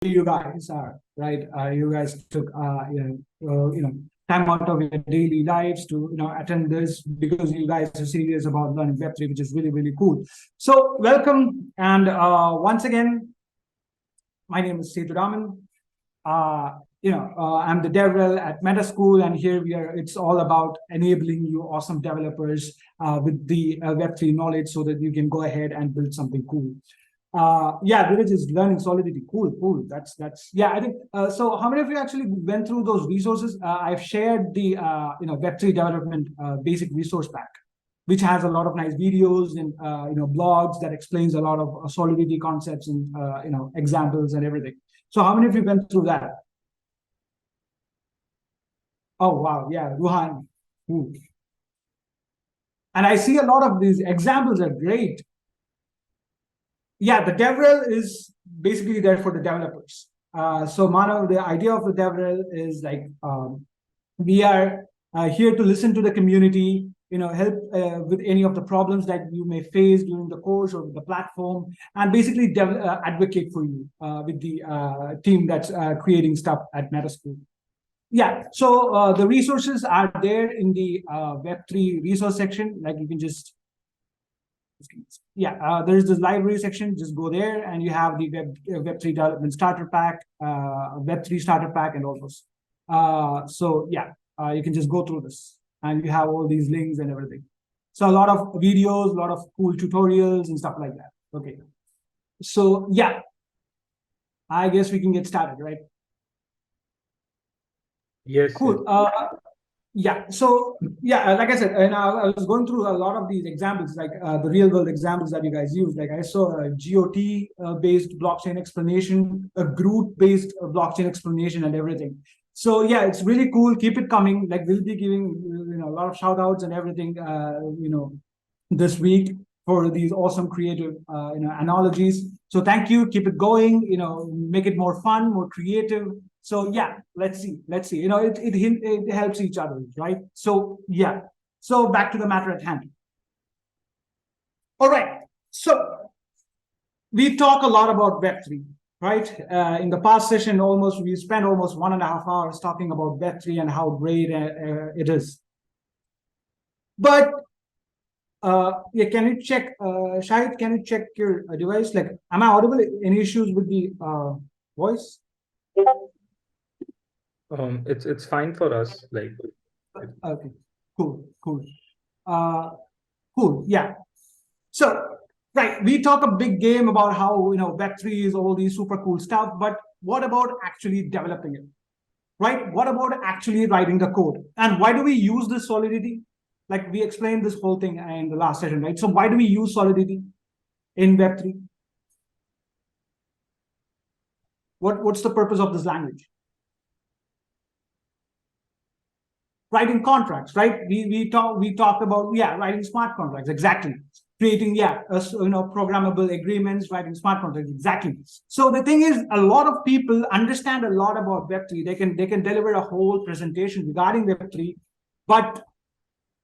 you guys are, right? You guys took time out of your daily lives to attend this because you guys are serious about learning Web3, which is really really cool. So welcome, and once again, my name is Sethu Raman. I'm the DevRel at Meta School, and here we are. It's all about enabling you awesome developers with the Web3 knowledge so that you can go ahead and build something cool. Village is learning Solidity. Cool. That's yeah. I think so. How many of you actually went through those resources? I've shared the Web3 development basic resource pack, which has a lot of nice videos and blogs that explains a lot of Solidity concepts and examples and everything. So how many of you went through that? Oh wow, yeah, Ruhan. Ooh. And I see a lot of these examples are great. Yeah, the DevRel is basically there for the developers. So Manav, the idea of the DevRel is like we are here to listen to the community, help with any of the problems that you may face during the course or with the platform, and basically advocate for you with the team that's creating stuff at Meta School. Yeah, so the resources are there in the Web3 resource section. Like you can just there's this library section. Just go there, and you have the Web3 development starter pack, Web3 starter pack, and all those. You can just go through this, and you have all these links and everything. So a lot of videos, a lot of cool tutorials and stuff like that. Okay, so yeah, I guess we can get started, right? Yes. Cool. Like I said, and I was going through a lot of these examples, like the real world examples that you guys use. Like I saw a GOT based blockchain explanation, a Groot based blockchain explanation, and everything. So yeah, it's really cool. Keep it coming. Like we'll be giving a lot of shout outs and everything this week for these awesome creative analogies. So thank you. Keep it going. Make it more fun, more creative. So yeah, let's see. It helps each other, right? So yeah. So back to the matter at hand. All right. So we talk a lot about Web3, right? In the past session, we spent almost 1.5 hours talking about Web3 and how great it is. But can you check, Shahid? Can you check your device? Like, am I audible? Any issues with the voice? It's fine for us. Like, okay, cool. Cool. Yeah. So, right, we talk a big game about how Web3 is all these super cool stuff, but what about actually developing it? Right? What about actually writing the code? And why do we use this Solidity? Like we explained this whole thing in the last session, right? So why do we use Solidity in Web3? What's the purpose of this language? Writing contracts, right? We talked about writing smart contracts, exactly. Creating programmable agreements, writing smart contracts, exactly. So the thing is, a lot of people understand a lot about Web3. They can deliver a whole presentation regarding Web3, but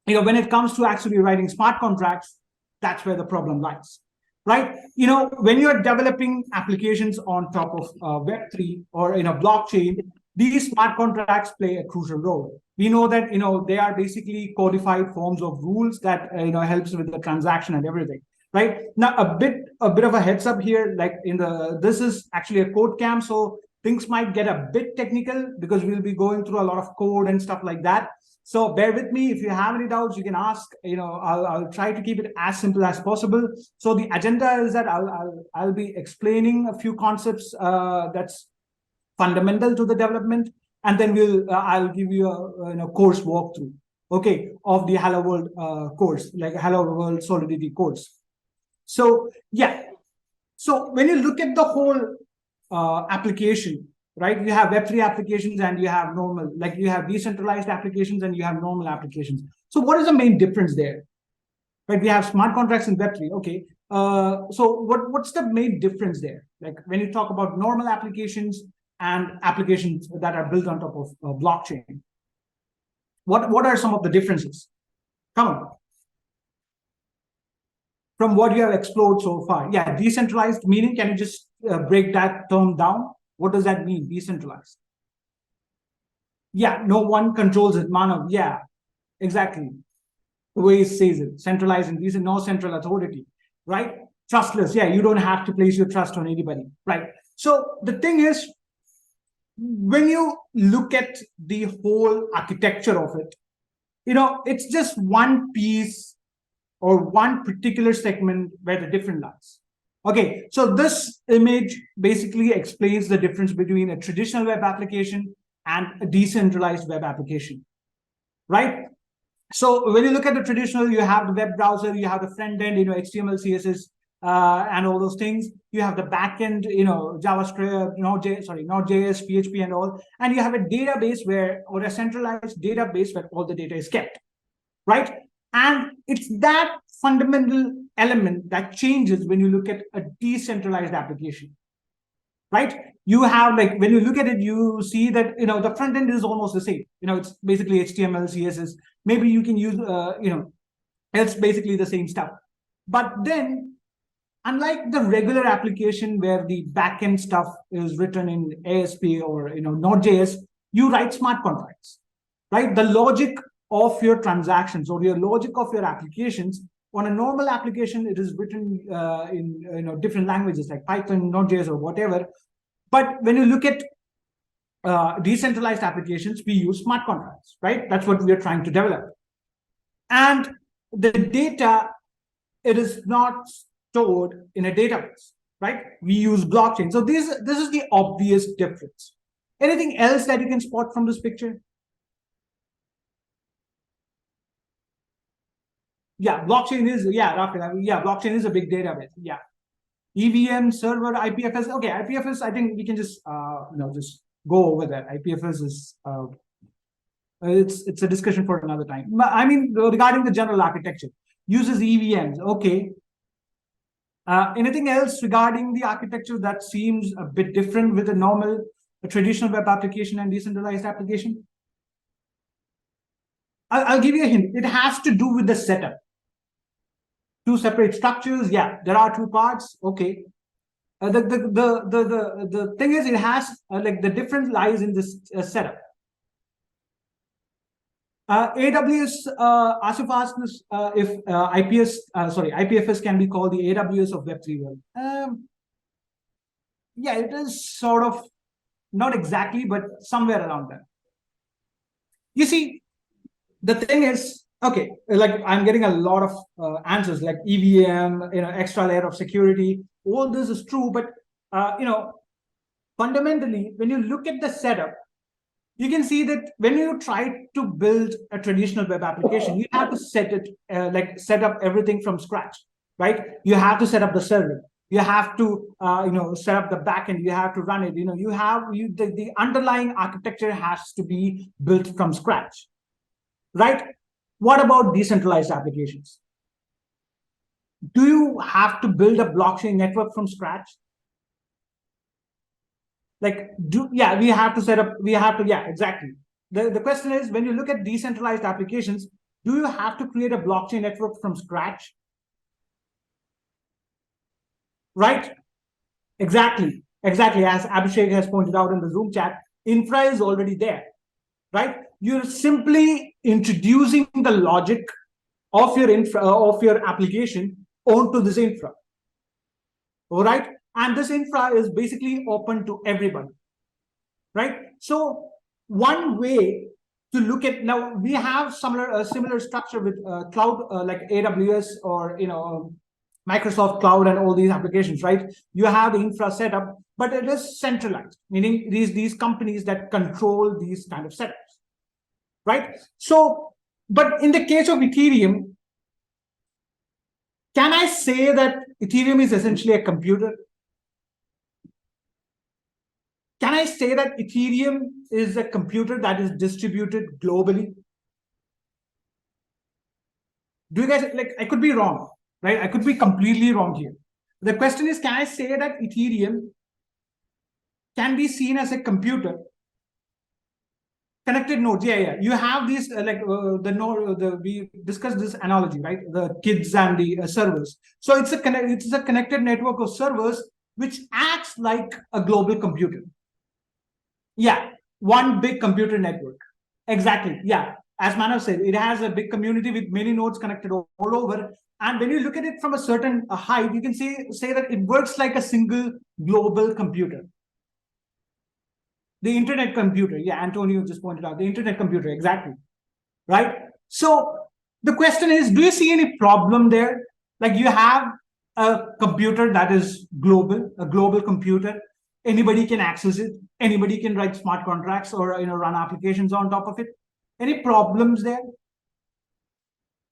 when it comes to actually writing smart contracts, that's where the problem lies, right? When you're developing applications on top of Web3 or in a blockchain, these smart contracts play a crucial role. We know that they are basically codified forms of rules that helps with the transaction and everything, right? Now a bit of a heads up here, like this is actually a code camp, so things might get a bit technical because we'll be going through a lot of code and stuff like that. So bear with me. If you have any doubts, you can ask. I'll try to keep it as simple as possible. So the agenda is that I'll be explaining a few concepts that's fundamental to the development, and then I'll give you a course walkthrough, okay, of the Hello World course, like Hello World Solidity course. So yeah, so when you look at the whole application, right? You have Web3 applications and you have normal, like you have decentralized applications and you have normal applications. So what is the main difference there? Right? We have smart contracts in Web3. Okay. So what's the main difference there? Like when you talk about normal applications and applications that are built on top of blockchain, what are some of the differences? Come on. From what you have explored so far. Yeah, decentralized meaning, can you just break that term down? What does that mean? Decentralized. Yeah, no one controls it. Manav. Yeah, exactly. The way it says it, centralized and decent, no central authority, right? Trustless. Yeah, you don't have to place your trust on anybody, right? So the thing is, when you look at the whole architecture of it, it's just one piece or one particular segment where the difference lies. Okay, so this image basically explains the difference between a traditional web application and a decentralized web application, right? So when you look at the traditional, you have the web browser, you have the front end, HTML, CSS, and all those things. You have the back end, JavaScript, Node.js, PHP, and all. And you have a database or a centralized database where all the data is kept, right? And it's that fundamental element that changes when you look at a decentralized application, right? You have, like, when you look at it, you see that the front end is almost the same. It's basically HTML, CSS. Maybe you can use it's basically the same stuff. But then, unlike the regular application where the backend stuff is written in ASP or Node.js, you write smart contracts, right? The logic of your transactions or your logic of your applications on a normal application, it is written in different languages like Python, Node.js, or whatever. But when you look at decentralized applications, we use smart contracts, right? That's what we are trying to develop. And the data, it is not stored in a database, right? We use blockchain. So this is the obvious difference. Anything else that you can spot from this picture? Yeah, blockchain is, blockchain is a big database. Yeah. EVM, server, IPFS. Okay, IPFS, I think we can just just go over that. IPFS is it's a discussion for another time. I mean, regarding the general architecture, uses EVMs. Okay. Anything else regarding the architecture that seems a bit different with a traditional web application and decentralized application? I'll give you a hint. It has to do with the setup. Two separate structures. Yeah, there are two parts. Okay. The thing is, it has like the difference lies in this setup. AWS, Asif asked us if IPFS can be called the AWS of Web3 world. Yeah, it is sort of, not exactly, but somewhere around that. You see, the thing is, okay, like I'm getting a lot of answers like EVM, extra layer of security. All this is true, but fundamentally, when you look at the setup, you can see that when you try to build a traditional web application, you have to set up everything from scratch, right? You have to set up the server. You have to, set up the backend. You have to run it. The underlying architecture has to be built from scratch, right? What about decentralized applications? Do you have to build a blockchain network from scratch? We have to set up, exactly. The question is, when you look at decentralized applications, do you have to create a blockchain network from scratch? Right? Exactly. As Abhishek has pointed out in the Zoom chat, infra is already there, right? You're simply introducing the logic of your application onto this infra. All right? And this infra is basically open to everybody, right? So one way to look at, now we have similar structure with cloud like AWS or Microsoft Cloud and all these applications, right? You have the infra setup, but it is centralized, meaning these companies that control these kind of setups, right? So, but in the case of Ethereum, can I say that Ethereum is essentially a computer? Can I say that Ethereum is a computer that is distributed globally? Do you guys, I could be wrong, right? I could be completely wrong here. The question is, can I say that Ethereum can be seen as a computer? Connected nodes, yeah. You have these we discussed this analogy, right? The kids and the servers. So it's a connected network of servers which acts like a global computer. Yeah, one big computer network. Exactly. Yeah. As Manav said, it has a big community with many nodes connected all over. And when you look at it from a certain height, you can say that it works like a single global computer. The internet computer. Yeah, Antonio just pointed out the internet computer. Exactly. Right. So the question is, do you see any problem there? Like you have a computer that is global, a global computer. Anybody can access it. Anybody can write smart contracts or run applications on top of it. Any problems there?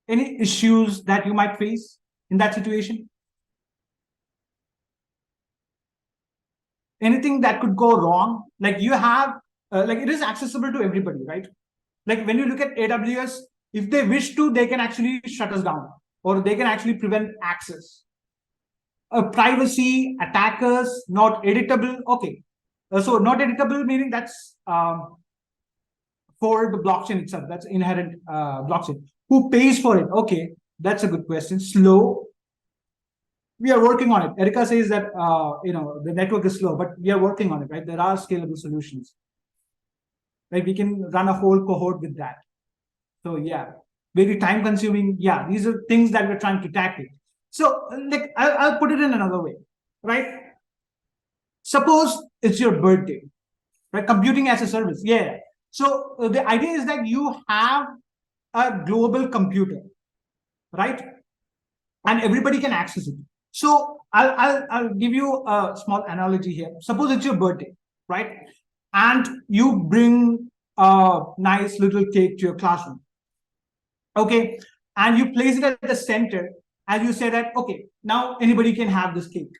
Any issues that you might face in that situation? Anything that could go wrong? Like you have, like it is accessible to everybody, right? Like when you look at AWS, if they wish to, they can actually shut us down or they can actually prevent access. Privacy, attackers, not editable. Okay. So not editable meaning that's for the blockchain itself. That's inherent blockchain. Who pays for it? Okay, that's a good question. Slow. We are working on it. Erica says that the network is slow, but we are working on it, right? There are scalable solutions. Right? We can run a whole cohort with that. So yeah, very time consuming. Yeah, these are things that we're trying to tackle. So like I'll put it in another way, right? Suppose it's your birthday, right? Computing as a service. Yeah. So the idea is that you have a global computer, right? And everybody can access it. So I'll give you a small analogy here. Suppose it's your birthday, right? And you bring a nice little cake to your classroom. Okay. And you place it at the center and you say that, okay, now anybody can have this cake.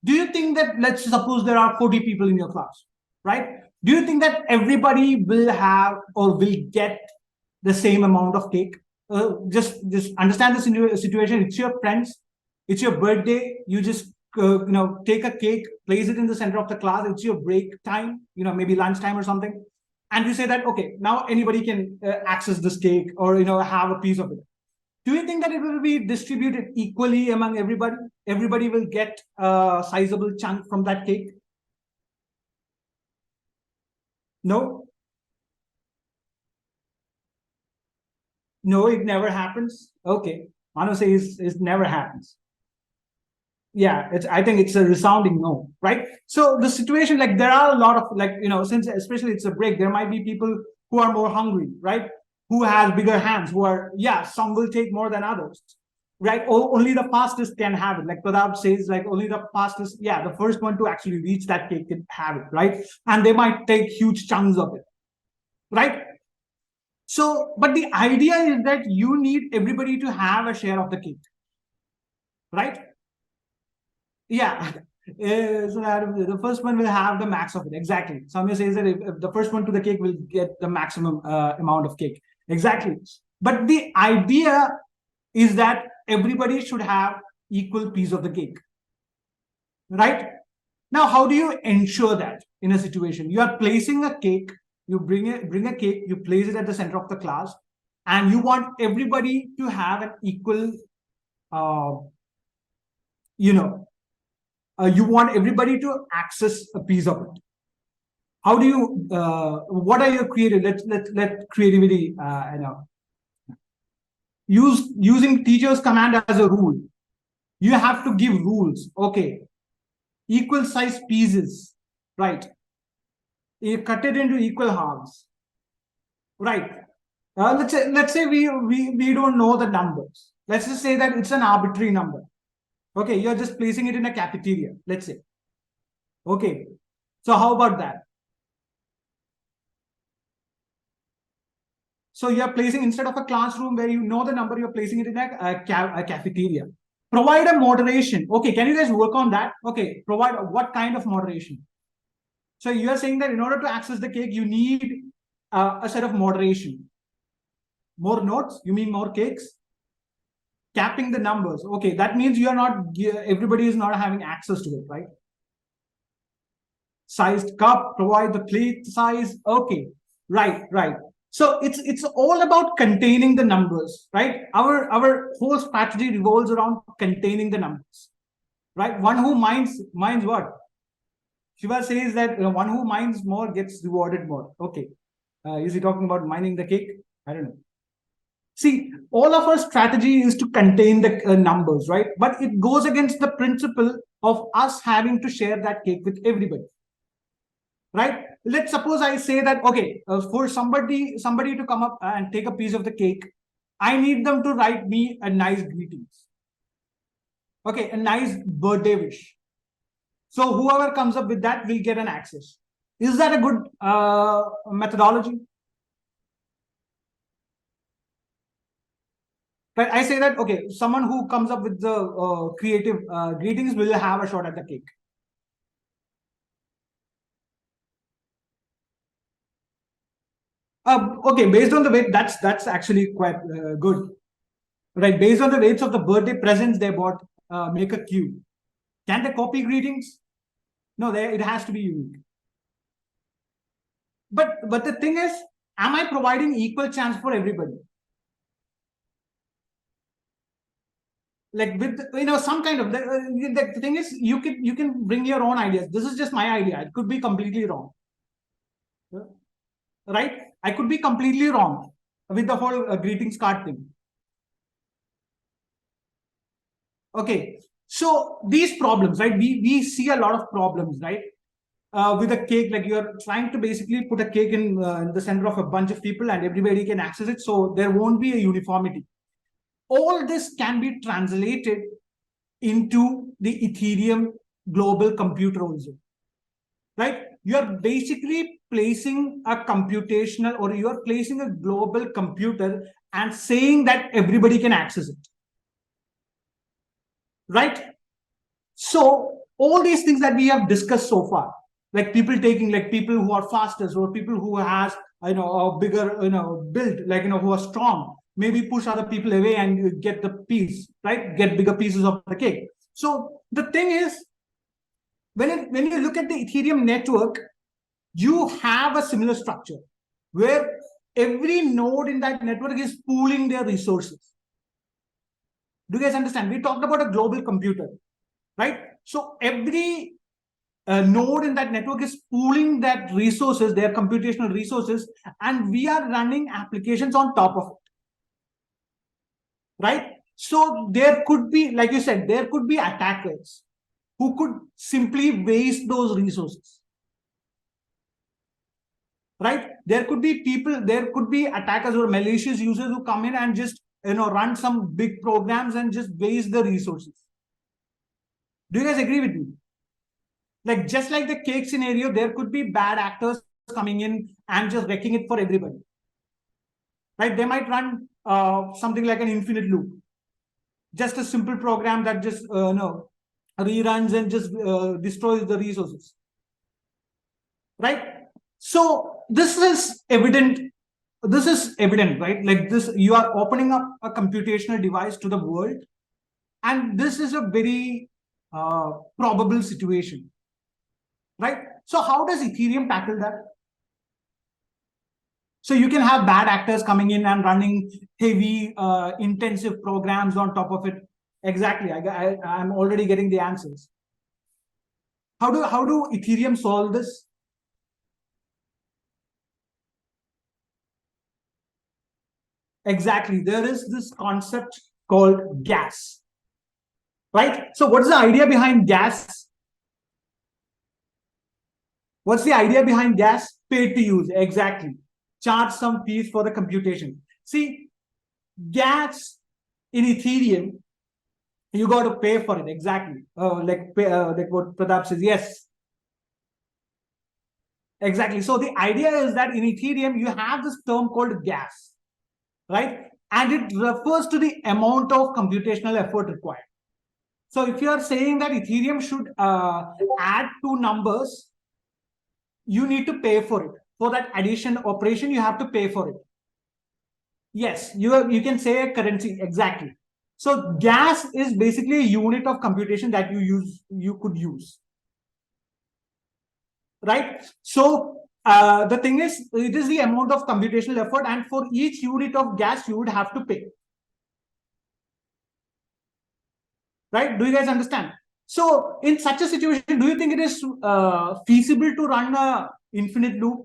Do you think that, let's suppose there are 40 people in your class, right? Do you think that everybody will have or will get the same amount of cake? Just understand the situation. It's your friends, it's your birthday. You just take a cake, place it in the center of the class. It's your break time, maybe lunchtime or something, and you say that okay, now anybody can access this cake or have a piece of it. Do you think that it will be distributed equally among everybody? Everybody will get a sizable chunk from that cake? No, no, it never happens. Okay, Manu says it never happens. Yeah, I think it's a resounding no, right? So the situation, like there are a lot of since especially it's a break, there might be people who are more hungry, right? Who has bigger hands, who are, yeah, some will take more than others, right? Only the fastest can have it. Like Pradap says, like only the fastest, yeah, the first one to actually reach that cake can have it, right? And they might take huge chunks of it, right? So, but the idea is that you need everybody to have a share of the cake, right? Yeah. So the first one will have the max of it. Exactly. Samya says that if the first one to the cake will get the maximum amount of cake. Exactly. But the idea is that everybody should have equal piece of the cake. Right? Now, how do you ensure that in a situation? You are placing a cake, you bring a cake, you place it at the center of the class, and you want everybody to have an equal uh, you know you want everybody to access a piece of it. How do you what are your creative, let creativity using teachers command as a rule. You have to give rules. Okay, equal size pieces, right? You cut it into equal halves, right? Let's say we don't know the numbers. Let's just say that it's an arbitrary number. Okay, you're just placing it in a cafeteria, let's say. Okay, so how about that? So you're placing, instead of a classroom where you know the number, you're placing it in a cafeteria. Provide a moderation. Okay, can you guys work on that? Okay, provide what kind of moderation? So you're saying that in order to access the cake, you need a set of moderation. More notes? You mean more cakes? Capping the numbers. Okay, that means you're not, everybody is not having access to it, right? Sized cup, provide the plate size. Okay, right. So it's all about containing the numbers, right? Our whole strategy revolves around containing the numbers, right? One who minds what? Shiva says that one who mines more gets rewarded more. Okay. Is he talking about mining the cake? I don't know. See, all of our strategy is to contain the numbers, right? But it goes against the principle of us having to share that cake with everybody, right? Let's suppose I say that, okay, for somebody to come up and take a piece of the cake, I need them to write me a nice greetings. Okay, a nice birthday wish. So whoever comes up with that will get an access. Is that a good methodology? But I say that, okay, someone who comes up with the creative greetings will have a shot at the cake. Okay, based on the weight, that's actually quite good, right? Based on the weights of the birthday presents they bought, make a queue. Can they copy greetings? No, it has to be unique. But the thing is, am I providing equal chance for everybody? Like with some kind of the thing is, you can bring your own ideas. This is just my idea. It could be completely wrong, right? I could be completely wrong with the whole greetings card thing. Okay, so these problems, right? We see a lot of problems, right? With a cake, like you're trying to basically put a cake in the center of a bunch of people and everybody can access it, so there won't be a uniformity. All this can be translated into the Ethereum global computer also, right? You're basically placing a computational, or you're placing a global computer and saying that everybody can access it, right? So all these things that we have discussed so far, like people taking, like people who are fastest, or people who has a bigger build, like who are strong, maybe push other people away and you get the piece, right? Get bigger pieces of the cake. So the thing is, when you look at the Ethereum network, you have a similar structure where every node in that network is pooling their resources. Do you guys understand? We talked about a global computer, right? So every node in that network is pooling that resources, their computational resources, and we are running applications on top of it, right? So there could be, like you said, there could be attackers who could simply waste those resources, right? There could be people, there could be attackers or malicious users who come in and just run some big programs and just waste the resources. Do you guys agree with me? Like just like the cake scenario, there could be bad actors coming in and just wrecking it for everybody, right? They might run something like an infinite loop, just a simple program that just reruns and just destroys the resources, right? So this is evident, right? Like this, you are opening up a computational device to the world, and this is a very probable situation, right? So how does Ethereum tackle that? So you can have bad actors coming in and running heavy, intensive programs on top of it. Exactly. I'm already getting the answers. How do Ethereum solve this? Exactly. There is this concept called gas, right? So what's the idea behind gas? What's the idea behind gas? Paid to use. Exactly. Charge some fees for the computation. See, gas in Ethereum, you got to pay for it. Exactly. Like what Pratap says. Yes. Exactly. So the idea is that in Ethereum, you have this term called gas, right? And it refers to the amount of computational effort required. So if you are saying that Ethereum should add two numbers, you need to pay for it. For that addition operation, you have to pay for it. Yes, you can say a currency, exactly. So gas is basically a unit of computation that you could use, right? So the thing is, it is the amount of computational effort, and for each unit of gas, you would have to pay, right? Do you guys understand? So in such a situation, do you think it is feasible to run a infinite loop?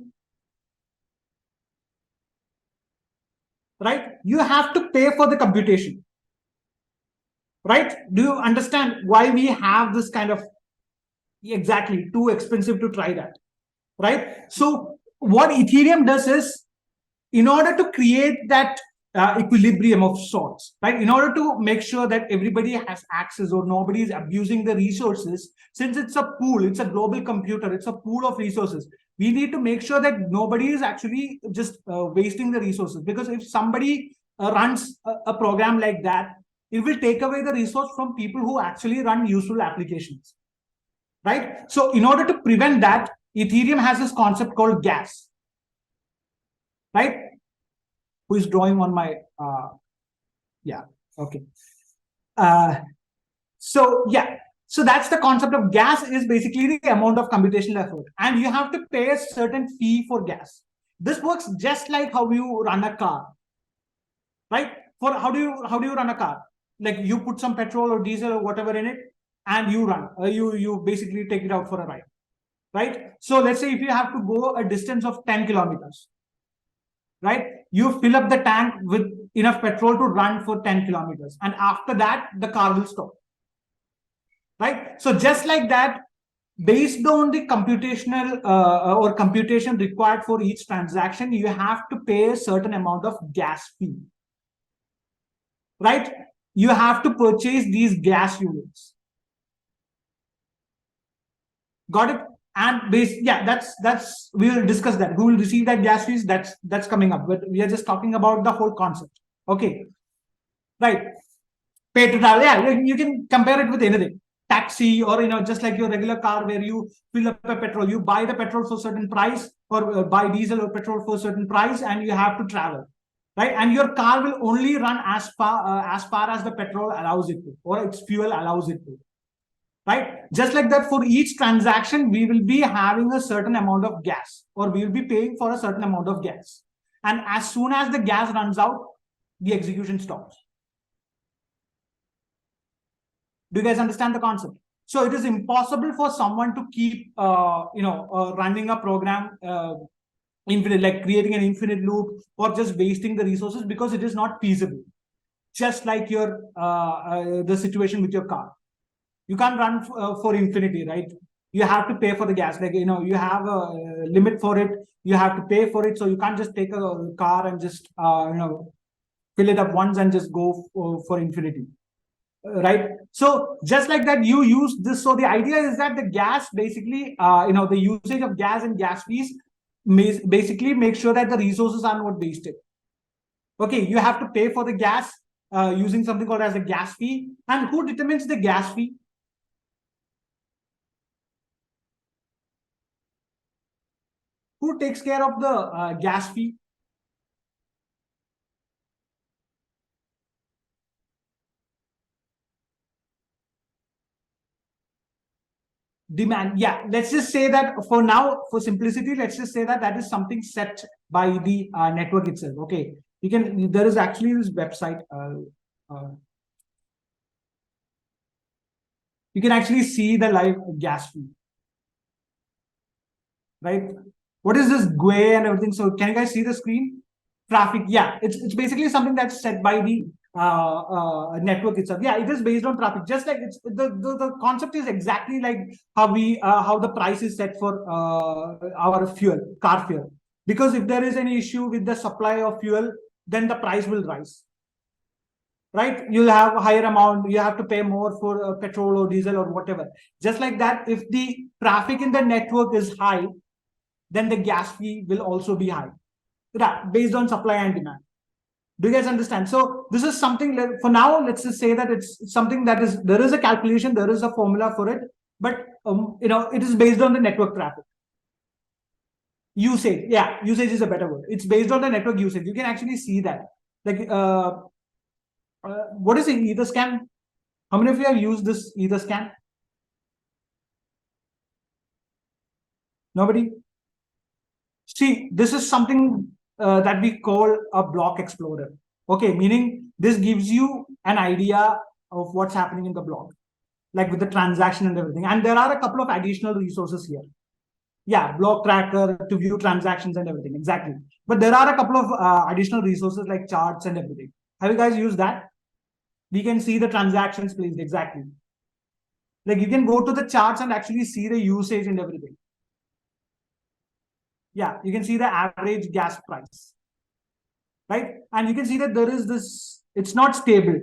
Right? You have to pay for the computation. Right? Do you understand why we have this kind of, exactly, too expensive to try that? Right? So what Ethereum does is, in order to create that equilibrium of sorts, right? In order to make sure that everybody has access or nobody is abusing the resources, since it's a pool, it's a global computer, it's a pool of resources. We need to make sure that nobody is actually just wasting the resources, because if somebody runs a program like that, it will take away the resource from people who actually run useful applications, right? So in order to prevent that, Ethereum has this concept called gas, right? Who is drawing on my yeah, okay. So that's the concept of gas, is basically the amount of computational effort, and you have to pay a certain fee for gas. This works just like how you run a car, right? For how do you run a car? Like, you put some petrol or diesel or whatever in it, and you run. You basically take it out for a ride, right? So let's say if you have to go a distance of 10 kilometers, right? You fill up the tank with enough petrol to run for 10 kilometers. And after that, the car will stop, right? So just like that, based on the computational or computation required for each transaction, you have to pay a certain amount of gas fee, right? You have to purchase these gas units. Got it? And that's we will discuss that. Who will receive that gas fees? That's coming up. But we are just talking about the whole concept. Okay, right? Pay to travel. Yeah, you can compare it with anything. Taxi, or just like your regular car, where you fill up a petrol, you buy the petrol for a certain price, or buy diesel or petrol for a certain price, and you have to travel, right? And your car will only run as far as the petrol allows it to, or its fuel allows it to, right? Just like that, for each transaction, we will be having a certain amount of gas, or we will be paying for a certain amount of gas. And as soon as the gas runs out, the execution stops. Do you guys understand the concept? So it is impossible for someone to keep, running a program infinite, like creating an infinite loop, or just wasting the resources, because it is not feasible. Just like the situation with your car. You can't run for infinity, right? You have to pay for the gas. Like, you have a limit for it. You have to pay for it. So you can't just take a car and just fill it up once and just go for infinity, right? So just like that, you use this. So the idea is that the gas, basically, the usage of gas and gas fees basically make sure that the resources are not wasted. Okay, you have to pay for the gas using something called as a gas fee. And who determines the gas fee? Who takes care of the gas fee? Demand. Yeah, let's just say that for now, for simplicity, let's just say that that is something set by the network itself. Okay, there is actually this website. You can actually see the live gas fee, right? What is this GUI and everything? So can you guys see the screen? Traffic. Yeah, it's basically something that's set by the network itself. Yeah, it is based on traffic. Just like it's the concept is exactly like how the price is set for our car fuel. Because if there is any issue with the supply of fuel, then the price will rise. Right? You'll have a higher amount. You have to pay more for petrol or diesel or whatever. Just like that, if the traffic in the network is high, then the gas fee will also be high. Right, based on supply and demand. Do you guys understand? So this is something like, for now, let's just say that it's something that is, there is a calculation, there is a formula for it, but it is based on the network traffic. Usage, yeah, usage is a better word. It's based on the network usage. You can actually see that. Like, what is the Etherscan? How many of you have used this Etherscan? Nobody? See, this is something that we call a block explorer. Okay, meaning this gives you an idea of what's happening in the block. like with the transaction and everything. And there are a couple of additional resources here. Yeah, block tracker to view transactions and everything. Exactly. But there are a couple of additional resources like charts and everything. Have you guys used that? We can see the transactions placed. Exactly. Like you can go to the charts and actually see the usage and everything. Yeah, you can see the average gas price, right? And you can see that there is this, it's not stable.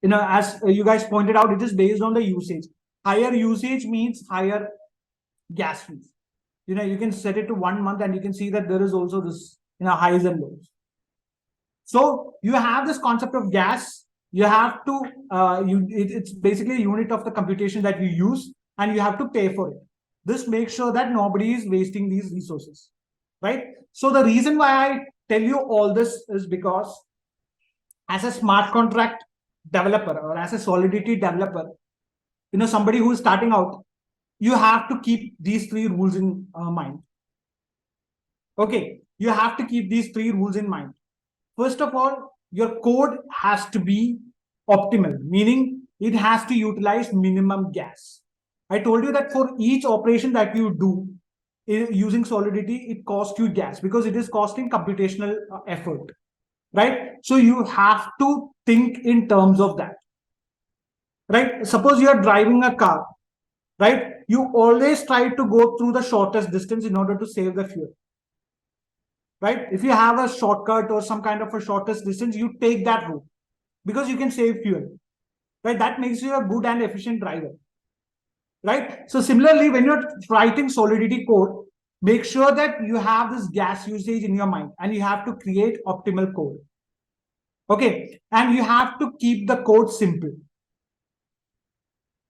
As you guys pointed out, it is based on the usage. Higher usage means higher gas fees. You can set it to 1 month and you can see that there is also this, highs and lows. So you have this concept of gas. You have to, it's basically a unit of the computation that you use and you have to pay for it. This makes sure that nobody is wasting these resources, right? So the reason why I tell you all this is because as a smart contract developer or as a Solidity developer, somebody who is starting out, you have to keep these three rules in mind. Okay, you have to keep these three rules in mind. First of all, your code has to be optimal, meaning it has to utilize minimum gas. I told you that for each operation that you do using Solidity, it costs you gas because it is costing computational effort, right? So you have to think in terms of that, right? Suppose you are driving a car, right? You always try to go through the shortest distance in order to save the fuel, right? If you have a shortcut or some kind of a shortest distance, you take that route because you can save fuel, right? That makes you a good and efficient driver, right? So similarly, when you're writing Solidity code, make sure that you have this gas usage in your mind and you have to create optimal code. Okay, and you have to keep the code simple,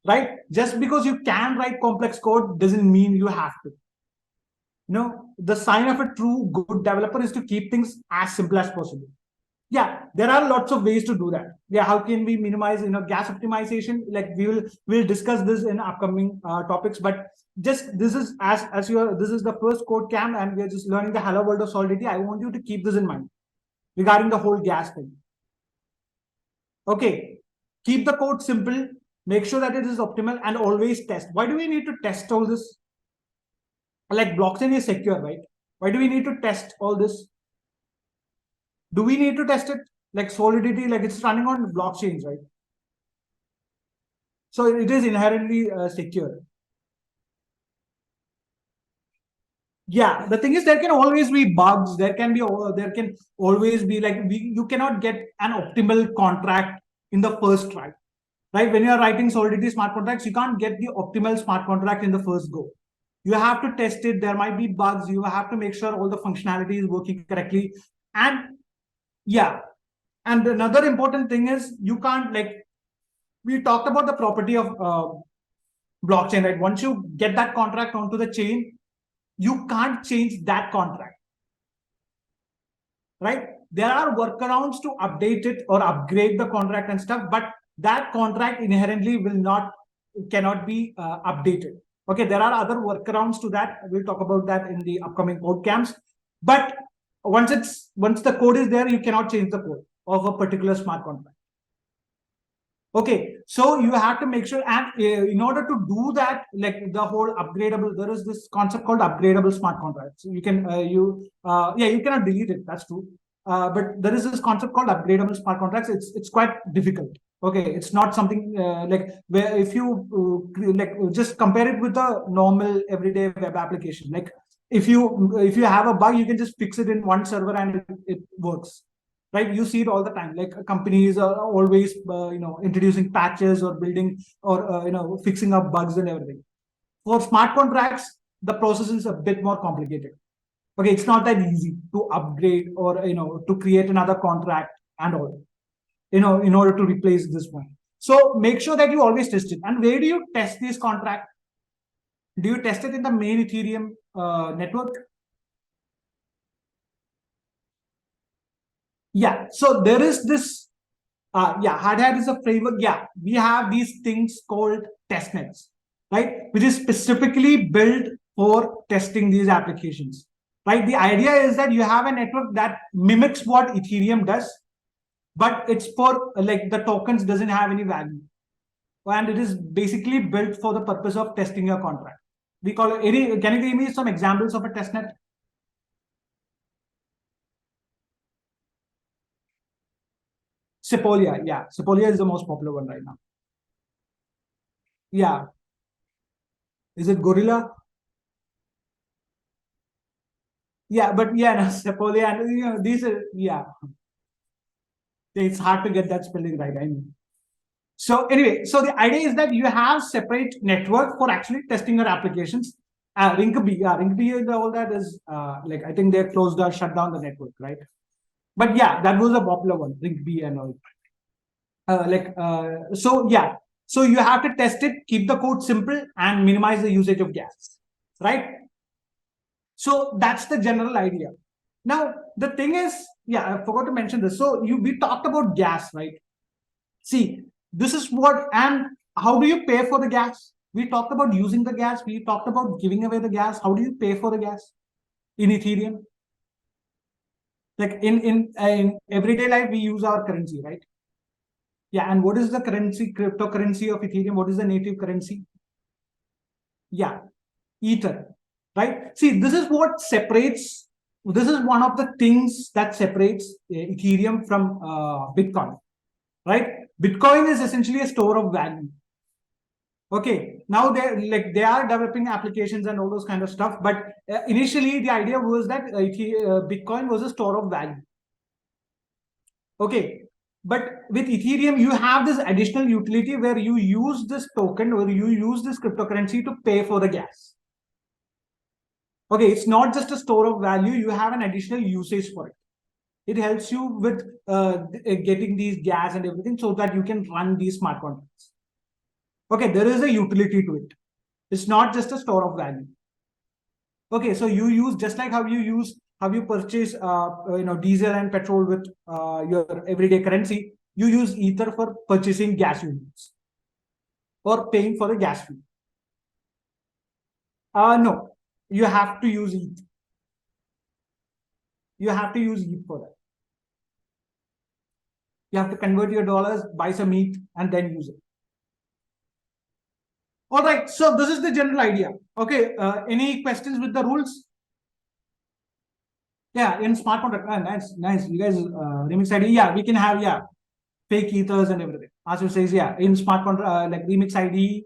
right? Just because you can write complex code doesn't mean you have to. The sign of a true good developer is to keep things as simple as possible. Yeah, there are lots of ways to do that. Yeah, how can we minimize gas optimization? Like we'll discuss this in upcoming topics, but just this is this is the first code camp and we're just learning the hello world of Solidity. I want you to keep this in mind regarding the whole gas thing. Okay, keep the code simple, make sure that it is optimal, and always test. Why do we need to test all this? Like blockchain is secure, right? Why do we need to test all this? Do we need to test it? Like Solidity, like it's running on blockchains, right? So it is inherently secure. Yeah, the thing is there can always be bugs. There can always be like you cannot get an optimal contract in the first try, right? When you are writing Solidity smart contracts, you can't get the optimal smart contract in the first go. You have to test it. There might be bugs. You have to make sure all the functionality is working correctly. And yeah, and another important thing is you can't, like we talked about the property of blockchain, right? Once you get that contract onto the chain, you can't change that contract, right? There are workarounds to update it or upgrade the contract and stuff, but that contract inherently cannot be updated. Okay, there are other workarounds to that. We'll talk about that in the upcoming code camps. But once the code is there, you cannot change the code of a particular smart contract. Okay, so you have to make sure, and in order to do that, like the whole upgradable, there is this concept called upgradable smart contracts. You can you cannot delete it. That's true. But there is this concept called upgradable smart contracts. It's quite difficult. Okay, it's not something like where if you like just compare it with the normal everyday web application. Like if you have a bug, you can just fix it in one server and it works, right? You see it all the time. Like companies are always introducing patches or building or fixing up bugs and everything. For smart contracts, the process is a bit more complicated. Okay, it's not that easy to upgrade or to create another contract and all, in order to replace this one. So make sure that you always test it. And where do you test this contract? Do you test it in the main Ethereum network? Yeah, so there is this hardhat is a framework. Yeah, we have these things called testnets, right? Which is specifically built for testing these applications, right? The idea is that you have a network that mimics what Ethereum does, but it's for like the tokens doesn't have any value. and it is basically built for the purpose of testing your contract. We call it any. Can you give me some examples of a testnet? Sepolia, yeah, Sepolia is the most popular one right now. Yeah, is it Gorilla? Yeah, but yeah, no, Sepolia, and these are, yeah, it's hard to get that spelling right. I mean. So anyway, so the idea is that you have separate network for actually testing your applications. Rinkeby, yeah, Rinkeby and all that is like I think they closed or shut down the network, right? But yeah, that was a popular one, Rinkeby and all. So yeah, so you have to test it, keep the code simple, and minimize the usage of gas, right? So that's the general idea. Now the thing is, yeah, I forgot to mention this. So we talked about gas, right? See, this is what, and how do you pay for the gas? We talked about using the gas. We talked about giving away the gas. How do you pay for the gas in Ethereum? Like in everyday life, we use our currency, right? Yeah, and what is the currency, cryptocurrency of Ethereum? What is the native currency? Yeah, Ether, right? See, this is what separates. This is one of the things that separates Ethereum from Bitcoin, right? Bitcoin is essentially a store of value. Okay, now they are developing applications and all those kind of stuff, but initially the idea was that Bitcoin was a store of value. Okay, but with Ethereum you have this additional utility where you use this token or you use this cryptocurrency to pay for the gas. Okay, it's not just a store of value, you have an additional usage for it. It helps you with getting these gas and everything so that you can run these smart contracts. Okay, there is a utility to it. It's not just a store of value. Okay, so you use, just like how you purchase diesel and petrol with your everyday currency, you use Ether for purchasing gas units or paying for the gas fee. No, you have to use ETH. You have to use ETH for that. You have to convert your dollars, buy some ETH, and then use it. All right, so this is the general idea. Okay, any questions with the rules? Yeah, in smart contract, nice. You guys, remix ID, yeah, we can have, yeah, fake ethers and everything. As you says, yeah, in smart contract, like remix ID.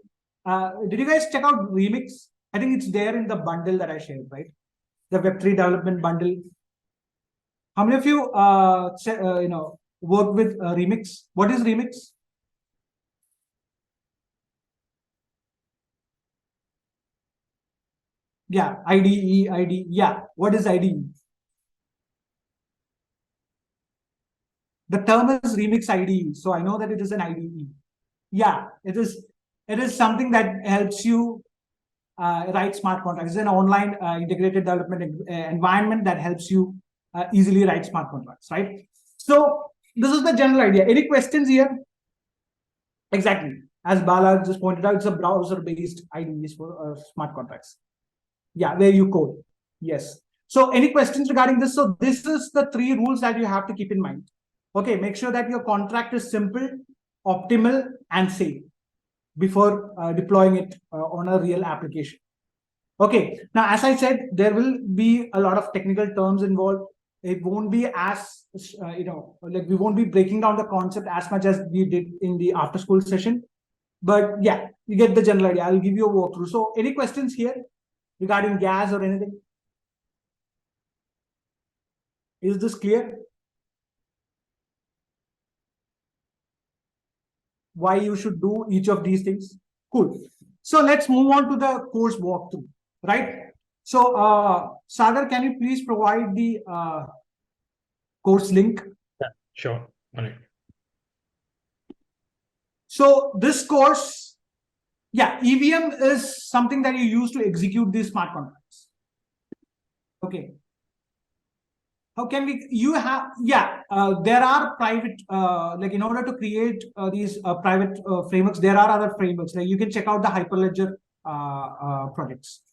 Did you guys check out remix? I think it's there in the bundle that I shared, right? The Web3 development bundle. How many of you, work with remix? What is remix? Yeah, IDE. Yeah, what is IDE? The term is remix IDE, so I know that it is an IDE. Yeah, it is. It is something that helps you write smart contracts. It's an online integrated development environment that helps you easily write smart contracts, right? So this is the general idea. Any questions here? Exactly. As Bala just pointed out, it's a browser-based IDEs for smart contracts. Yeah, where you code. Yes. So any questions regarding this? So this is the 3 rules that you have to keep in mind. Okay, make sure that your contract is simple, optimal, and safe before deploying it on a real application. Okay, now as I said, there will be a lot of technical terms involved. It won't be as, like we won't be breaking down the concept as much as we did in the after school session. But yeah, you get the general idea. I'll give you a walkthrough. So any questions here regarding gas or anything? Is this clear? Why you should do each of these things? Cool. So let's move on to the course walkthrough, right? So Sagar, can you please provide the course link? Yeah, sure. All right. So this course, yeah, EVM is something that you use to execute these smart contracts. Okay. How can we, you have, yeah, there are private, like in order to create these private frameworks, there are other frameworks. Like you can check out the Hyperledger projects.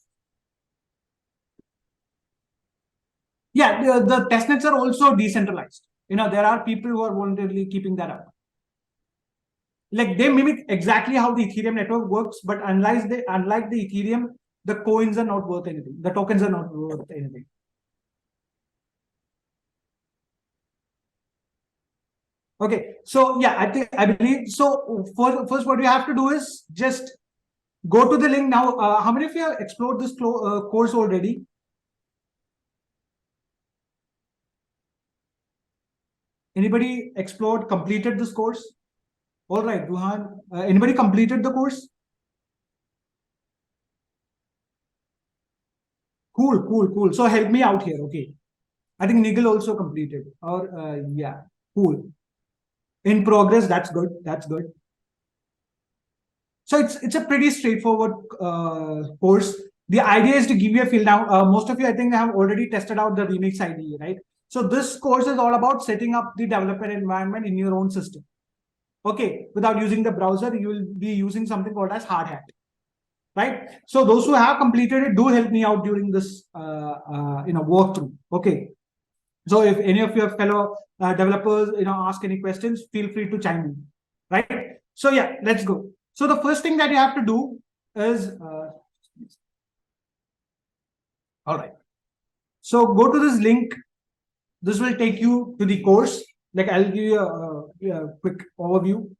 Yeah, the testnets are also decentralized. There are people who are voluntarily keeping that up. like they mimic exactly how the Ethereum network works, but unlike the Ethereum, the coins are not worth anything. The tokens are not worth anything. Okay, so yeah, I believe so. First, what you have to do is just go to the link now. How many of you have explored this course already? Anybody explored, completed this course? All right, Ruhan. Anybody completed the course? Cool. So help me out here. Okay, I think Nigel also completed. Or yeah, cool. In progress. That's good. That's good. So it's a pretty straightforward course. The idea is to give you a feel. Now, most of you, I think, have already tested out the Remix IDE, right? So this course is all about setting up the developer environment in your own system. Okay, without using the browser, you will be using something called as hardhat, right? So those who have completed it, do help me out during this, walkthrough. Okay. So if any of your fellow developers, ask any questions, feel free to chime in, right? So yeah, let's go. So the first thing that you have to do is, all right. So go to this link. This will take you to the course. Like I'll give you a quick overview,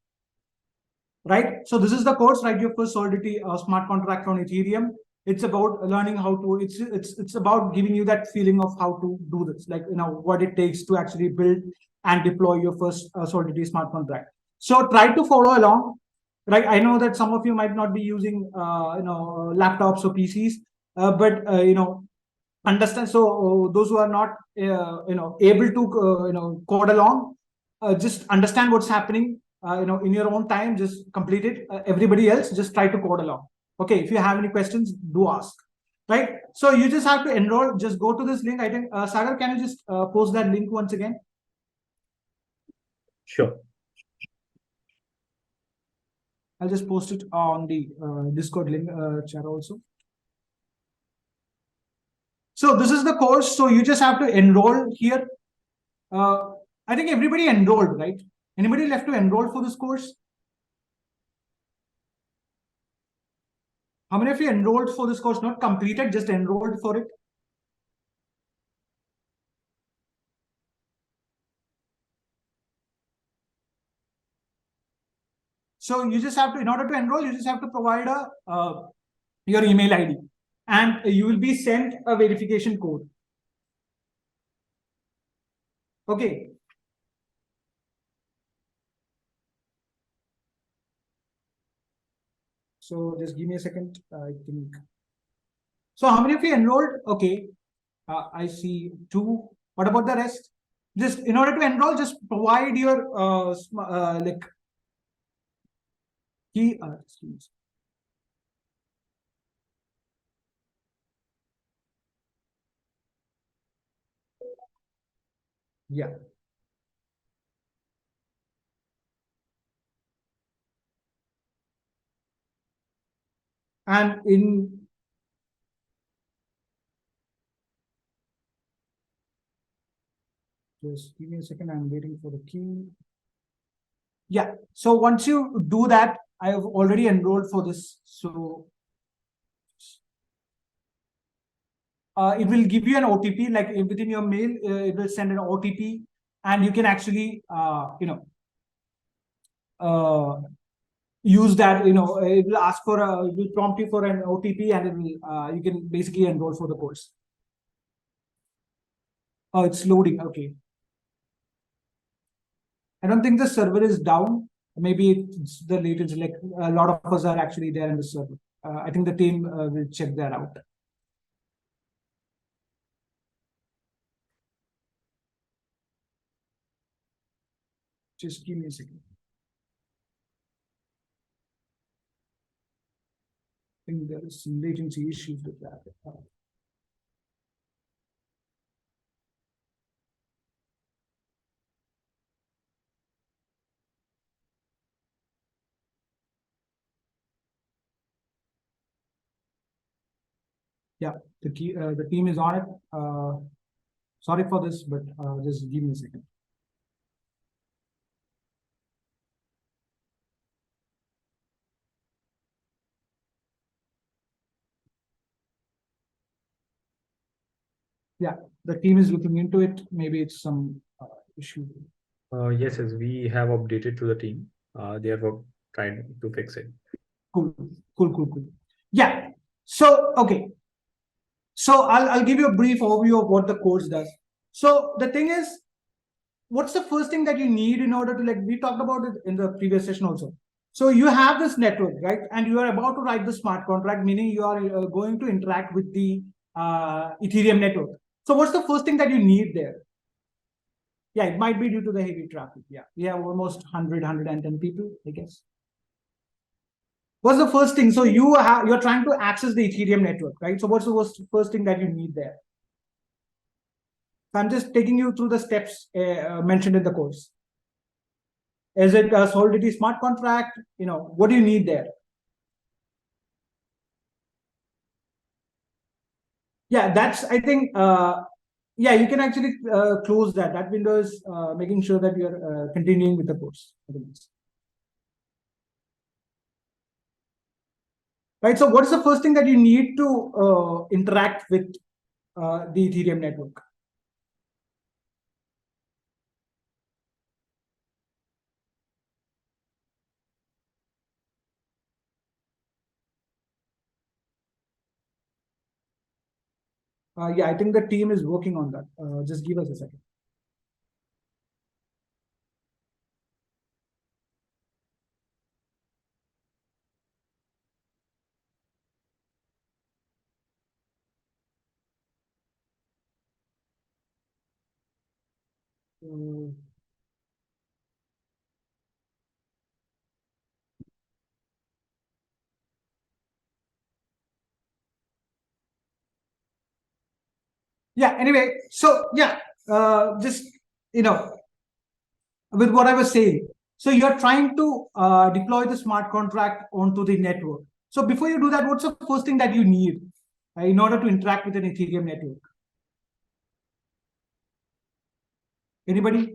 right? So this is the course, right? Your first Solidity smart contract on Ethereum. It's about learning how to. It's about giving you that feeling of how to do this, like what it takes to actually build and deploy your first Solidity smart contract. So try to follow along, right? I know that some of you might not be using laptops or PCs, but understand. So those who are not able to code along, just understand what's happening in your own time. Just complete it. Everybody else, just try to code along. Okay, if you have any questions, do ask, right? So you just have to enroll. Just go to this link. I think Sagar, can you just post that link once again? Sure. I'll just post it on the Discord link chat also. So this is the course. So you just have to enroll here. I think everybody enrolled, right? Anybody left to enroll for this course? How many of you enrolled for this course? Not completed, just enrolled for it. So you just have to, in order to enroll, you just have to provide your email ID, and you will be sent a verification code. Okay. So just give me a second. I think. So how many of you enrolled? Okay. I see 2. What about the rest? Just in order to enroll, just provide your like key. Yeah. And in just give me a second, I'm waiting for the key. Yeah, so once you do that, I have already enrolled for this. So it will give you an OTP, like within your mail, it will send an OTP, and you can actually, use that. It will ask for it will prompt you for an OTP, and it will, you can basically enroll for the course. Oh, it's loading. Okay. I don't think the server is down. Maybe it's the latency. Like a lot of us are actually there in the server. I think the team will check that out. Just give me a second. I think there is some latency issues with that. Yeah, the team is on it. Sorry for this, but just give me a second. Yeah, the team is looking into it. Maybe it's some issue. Yes, we have updated to the team. They are trying to fix it. Cool. Yeah. So, okay. So I'll give you a brief overview of what the course does. So the thing is, what's the first thing that you need in order to, like, we talked about it in the previous session also. So you have this network, right? And you are about to write the smart contract, meaning you are going to interact with the Ethereum network. So what's the first thing that you need there? Yeah, it might be due to the heavy traffic. Yeah, we have almost 110 people, I guess. What's the first thing? So you're trying to access the Ethereum network, right? So what's the first thing that you need there? So I'm just taking you through the steps mentioned in the course. Is it a Solidity smart contract? What do you need there? Yeah, that's, I think, yeah, you can actually close that. That window is making sure that you're continuing with the course. Right. So what is the first thing that you need to interact with the Ethereum network? Yeah, I think the team is working on that. Just give us a second. Yeah, anyway, so yeah, just, with what I was saying. So you're trying to deploy the smart contract onto the network. So before you do that, what's the first thing that you need in order to interact with an Ethereum network? Anybody?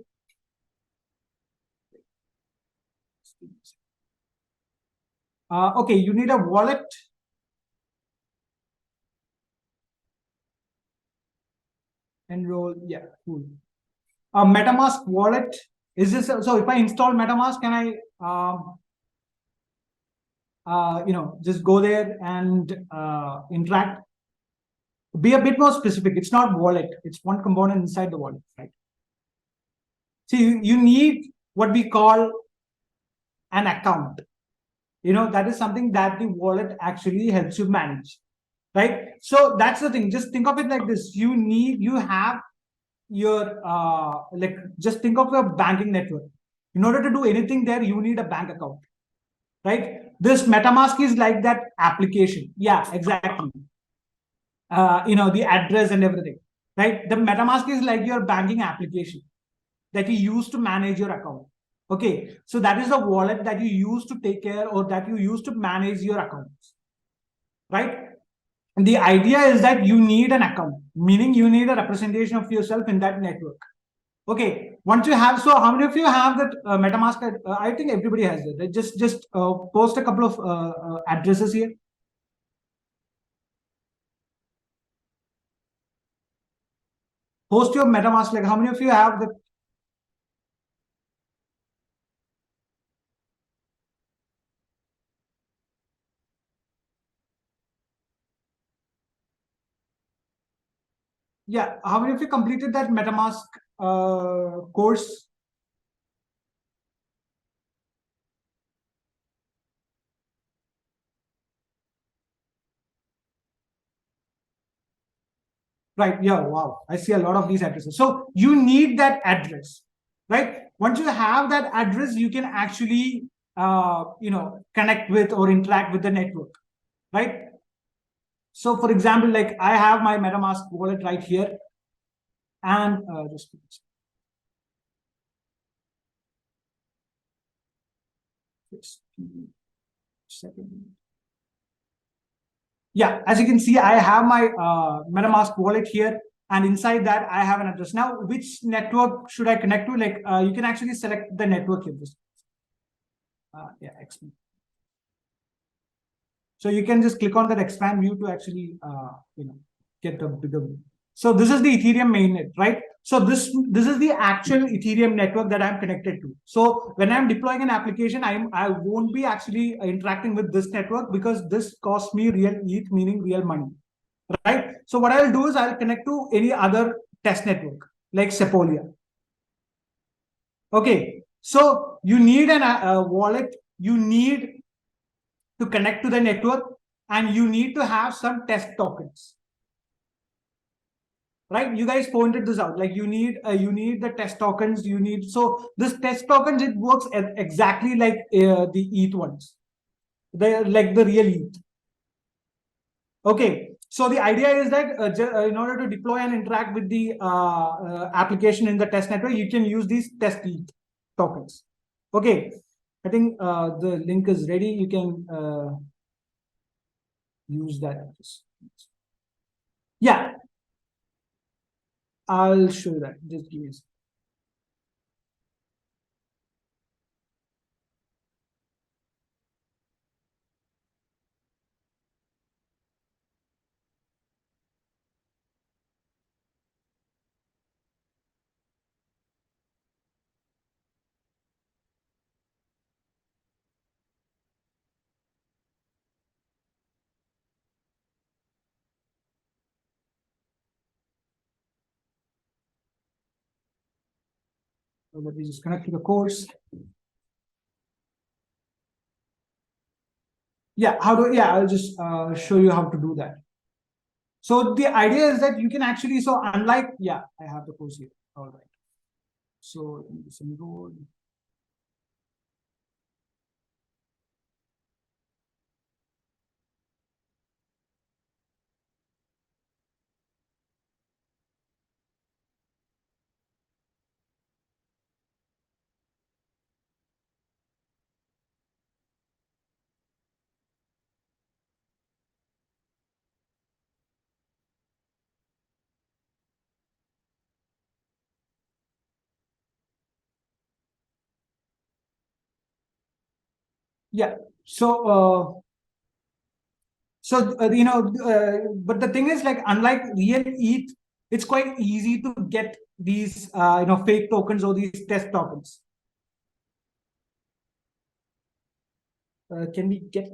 Okay, you need a wallet. Enroll. Yeah, cool. A MetaMask wallet. Is this so? If I install MetaMask, can I, just go there and interact? Be a bit more specific. It's not wallet. It's one component inside the wallet, right? So you need what we call an account. That is something that the wallet actually helps you manage, right? So that's the thing. Just think of it like this. You have your like, just think of your banking network. In order to do anything there, you need a bank account, right? This MetaMask is like that application. Yeah, exactly. The address and everything, right? The MetaMask is like your banking application that you use to manage your account. Okay, so that is the wallet that you use to take care, or that you use to manage your accounts, right? And the idea is that you need an account, meaning you need a representation of yourself in that network. Okay, once you have, so how many of you have that MetaMask? I think everybody has it. Right? Just post a couple of addresses here. Post your MetaMask. Like, how many of you have that? Yeah, how many of you completed that MetaMask course? Right. Yeah. Wow. I see a lot of these addresses. So you need that address, right? Once you have that address, you can actually, connect with or interact with the network, right? So, for example, like, I have my MetaMask wallet right here, and just second. Yeah, as you can see, I have my MetaMask wallet here, and inside that I have an address. Now, which network should I connect to? Like, you can actually select the network here. Yeah, expand. So you can just click on that expand view to actually, get the bigger view. So this is the Ethereum mainnet, right? So this is the actual Ethereum network that I'm connected to. So when I'm deploying an application, I won't be actually interacting with this network because this costs me real ETH, meaning real money, right? So what I'll do is I'll connect to any other test network like Sepolia. Okay, so you need a wallet, you need to connect to the network, and you need to have some test tokens, right? You guys pointed this out. Like you need the test tokens. You need, so this test tokens, it works exactly like the ETH ones. They're like the real ETH. Okay, so the idea is that in order to deploy and interact with the application in the test network, you can use these test ETH tokens. Okay, I think the link is ready. You can use that. Yeah, I'll show you that. Just give me a second. So let me just connect to the course. Yeah, how do, yeah, I'll just show you how to do that. So the idea is that you can actually, so unlike, yeah, I have the course here. All right. So some road. Yeah. But the thing is, like, unlike real ETH, it's quite easy to get these, fake tokens or these test tokens. Can we get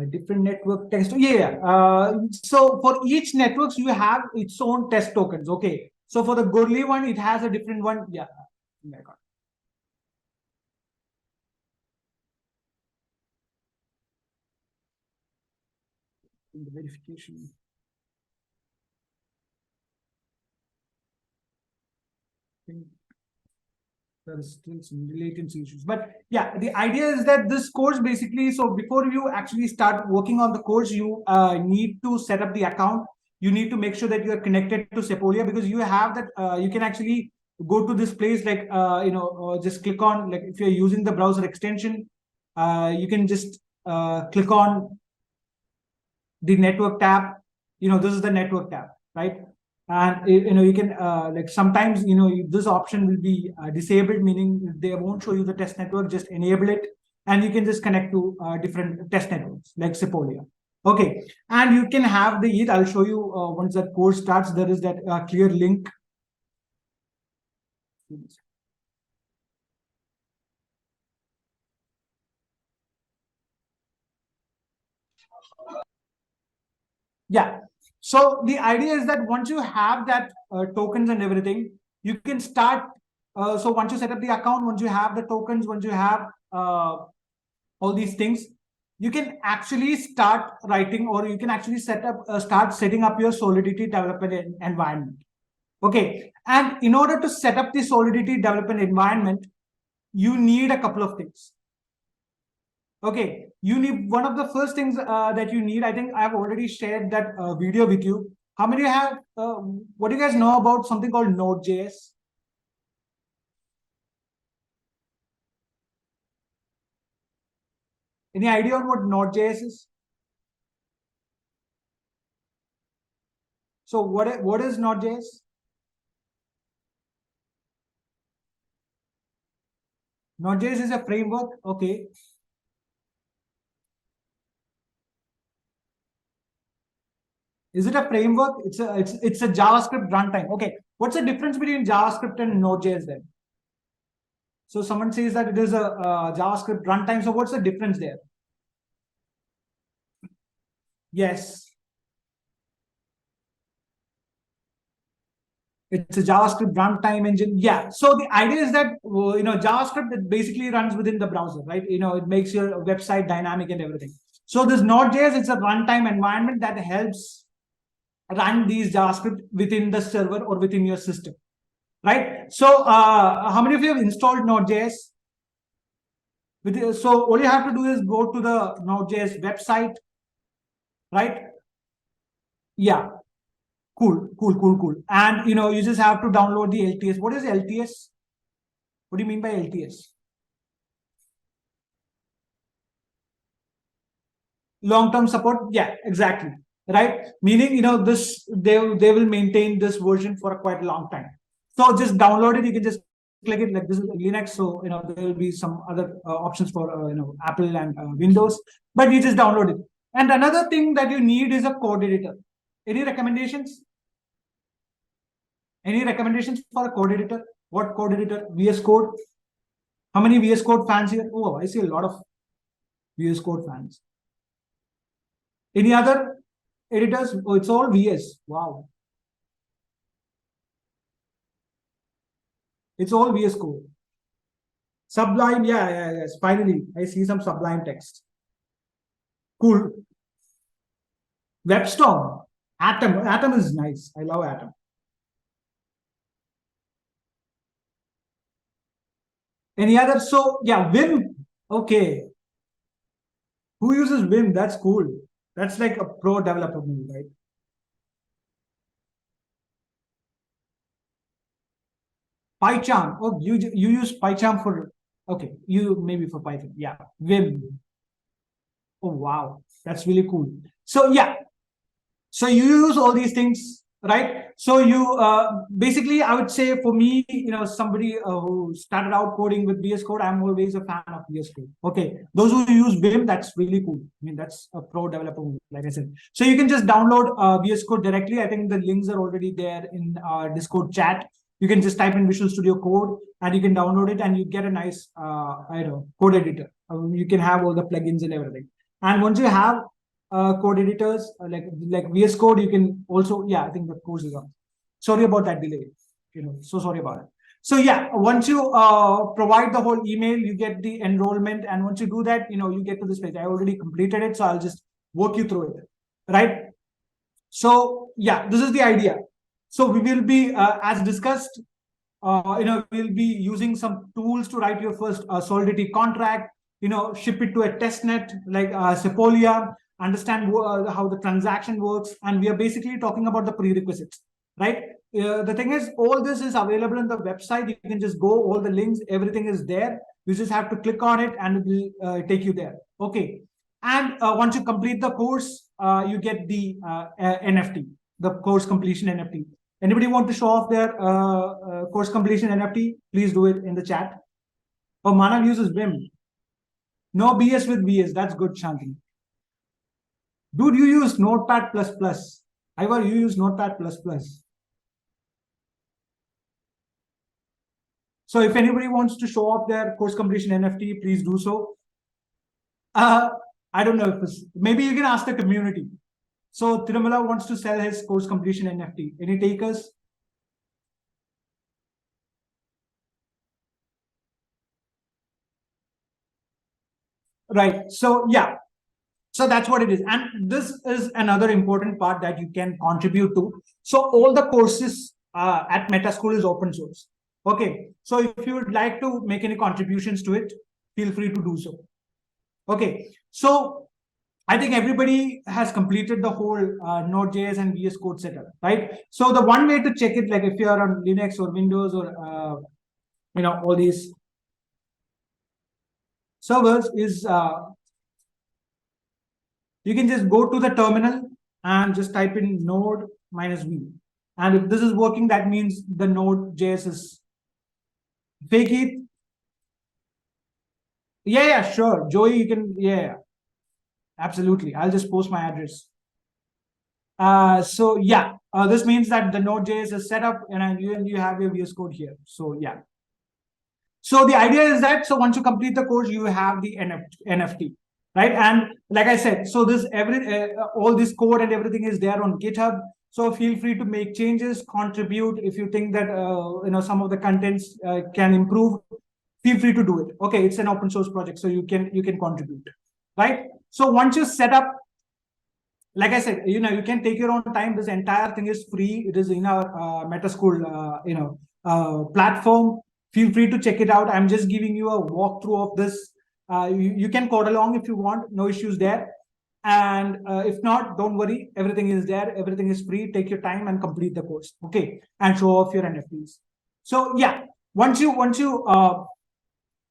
different network test? Yeah. So for each networks, you have its own test tokens. Okay. So for the Gurley one, it has a different one. Yeah. Oh my God. The verification. There is still some latency issues, but yeah, the idea is that this course basically, so before you actually start working on the course, you need to set up the account. You need to make sure that you are connected to Sepolia, because you have that, you can actually go to this place, like just click on, like if you're using the browser extension, you can just click on the network tab. This is the network tab, right? And you can like sometimes this option will be disabled, meaning they won't show you the test network. Just enable it, and you can just connect to different test networks like Sepolia. Okay, and you can have the ETH. I'll show you once that course starts. There is that clear link. Yeah. So the idea is that once you have that tokens and everything, you can start. So once you set up the account, once you have the tokens, once you have all these things, you can actually start writing, or you can actually start setting up your Solidity development environment. Okay. And in order to set up the Solidity development environment, you need a couple of things. Okay, you need, one of the first things that you need, I think I've already shared that video with you. How many have, what do you guys know about something called Node.js? Any idea on what Node.js is? So what is Node.js? Node.js is a framework. Okay. Is it a framework? It's a JavaScript runtime. Okay, what's the difference between JavaScript and Node.js then? So someone says that it is a JavaScript runtime. So what's the difference there? Yes, it's a JavaScript runtime engine. Yeah. So the idea is that JavaScript, it basically runs within the browser, right? It makes your website dynamic and everything. So this Node.js, it's a runtime environment that helps run these JavaScript within the server or within your system, right? So how many of you have installed Node.js? So all you have to do is go to the Node.js website, right? Yeah, cool. And you just have to download the LTS. What is LTS? What do you mean by LTS? Long-term support. Yeah, exactly. Right. Meaning, this they will maintain this version for a quite a long time. So just download it. You can just click it, like this is Linux. So there will be some other options for Apple and Windows, but you just download it. And another thing that you need is a code editor. Any recommendations? Any recommendations for a code editor? What code editor? VS Code. How many VS Code fans here? Oh, I see a lot of VS Code fans. Any other editors? Oh, it's all VS. Wow. It's all VS Code. Sublime, yes. Finally, I see some Sublime text. Cool. WebStorm. Atom is nice. I love Atom. Any other? So, yeah, Vim. Okay. Who uses Vim? That's cool. That's like a pro developer move, right? PyCharm. Oh, you use PyCharm for, okay, you maybe for Python. Yeah. Vim. Oh, wow. That's really cool. So, yeah. So you use all these things, right? So you basically, I would say for me, somebody who started out coding with VS Code, I'm always a fan of VS Code. Okay, those who use Vim, that's really cool. I mean, that's a pro developer, like I said. So you can just download VS Code directly. I think the links are already there in our Discord chat. You can just type in Visual Studio Code and you can download it and you get a nice, code editor. You can have all the plugins and everything. And once you have code editors like VS Code, you can also, yeah, I think the course is on. Sorry about that delay. So sorry about it. So yeah, once you provide the whole email, you get the enrollment, and once you do that, you get to this page. I already completed it, so I'll just walk you through it, right? So yeah, this is the idea. So we will be, as discussed, we'll be using some tools to write your first Solidity contract, ship it to a test net like Sepolia, understand how the transaction works. And we are basically talking about the prerequisites, right? The thing is, all this is available on the website. You can just go, all the links, everything is there. You just have to click on it and it will take you there. Okay. And once you complete the course, you get the NFT, the course completion NFT. Anybody want to show off their course completion NFT? Please do it in the chat. Oh, Manav uses Vim. No BS with VS. That's good, Shanti. Dude, you use Notepad++. Ivar, you use Notepad++. So if anybody wants to show off their course completion NFT, please do so. I don't know if it's, maybe you can ask the community. So Tirumala wants to sell his course completion NFT. Any takers? Right. So yeah. So that's what it is. And this is another important part that you can contribute to. So all the courses at Meta School is open source. Okay. So if you would like to make any contributions to it, feel free to do so. Okay. So I think everybody has completed the whole Node.js and VS Code setup, right? So the one way to check it, like if you are on Linux or Windows or all these servers, is you can just go to the terminal and just type in node -v. And if this is working, that means the Node.js is fake it. Yeah, sure. Joey, you can, yeah, absolutely. I'll just post my address. So yeah, this means that the Node.js is set up and you have your VS Code here. So yeah. So the idea is that, so once you complete the course, you have the NFT, right? And like I said, so this all this code and everything is there on GitHub. So feel free to make changes, contribute. If you think that some of the contents can improve, feel free to do it. Okay, it's an open source project, so you can contribute, right? So once you set up, like I said, you can take your own time. This entire thing is free. It is in our Meta School, platform. Feel free to check it out. I'm just giving you a walkthrough of this. You can code along if you want. No issues there. And if not, don't worry. Everything is there. Everything is free. Take your time and complete the course. Okay, and show off your NFTs. So yeah, once you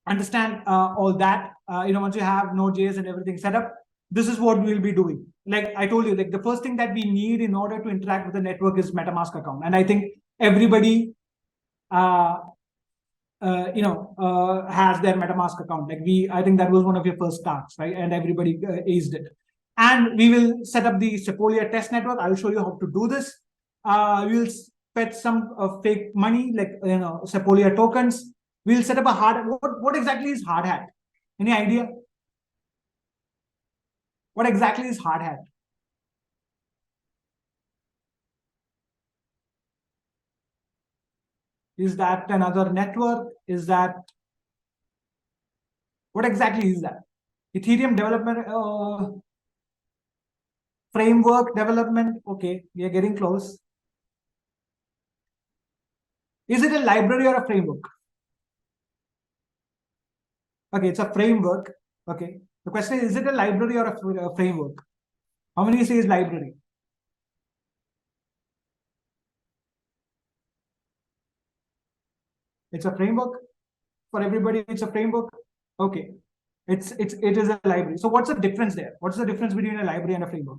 understand all that, once you have Node.js and everything set up, this is what we'll be doing. Like I told you, like the first thing that we need in order to interact with the network is MetaMask account. And I think everybody, has their MetaMask account. I think that was one of your first tasks, right? And everybody aced it. And we will set up the Sepolia test network. I'll show you how to do this. We'll fetch some fake money, like Sepolia tokens. We'll set up a hard. What exactly is hardhat? Any idea? What exactly is hardhat? Is that another network? Is that, what exactly is that? Ethereum development framework development. Okay, we are getting close. Is it a library or a framework? Okay, it's a framework. Okay. The question is it a library or a framework? How many say is library? It's a framework for everybody. It's a framework. Okay. It is a library. So what's the difference there? What's the difference between a library and a framework?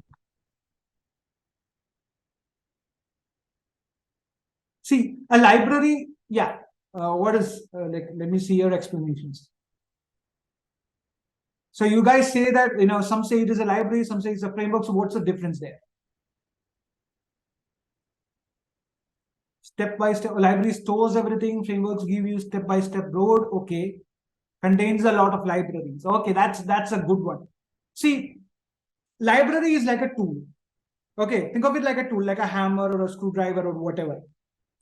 See, a library, yeah. What is let me see your explanations. So you guys say that, some say it is a library, some say it's a framework. So what's the difference there? Step by step, library stores everything. Frameworks give you step by step road. Okay, contains a lot of libraries. Okay, that's a good one. See, library is like a tool. Okay, think of it like a tool, like a hammer or a screwdriver or whatever.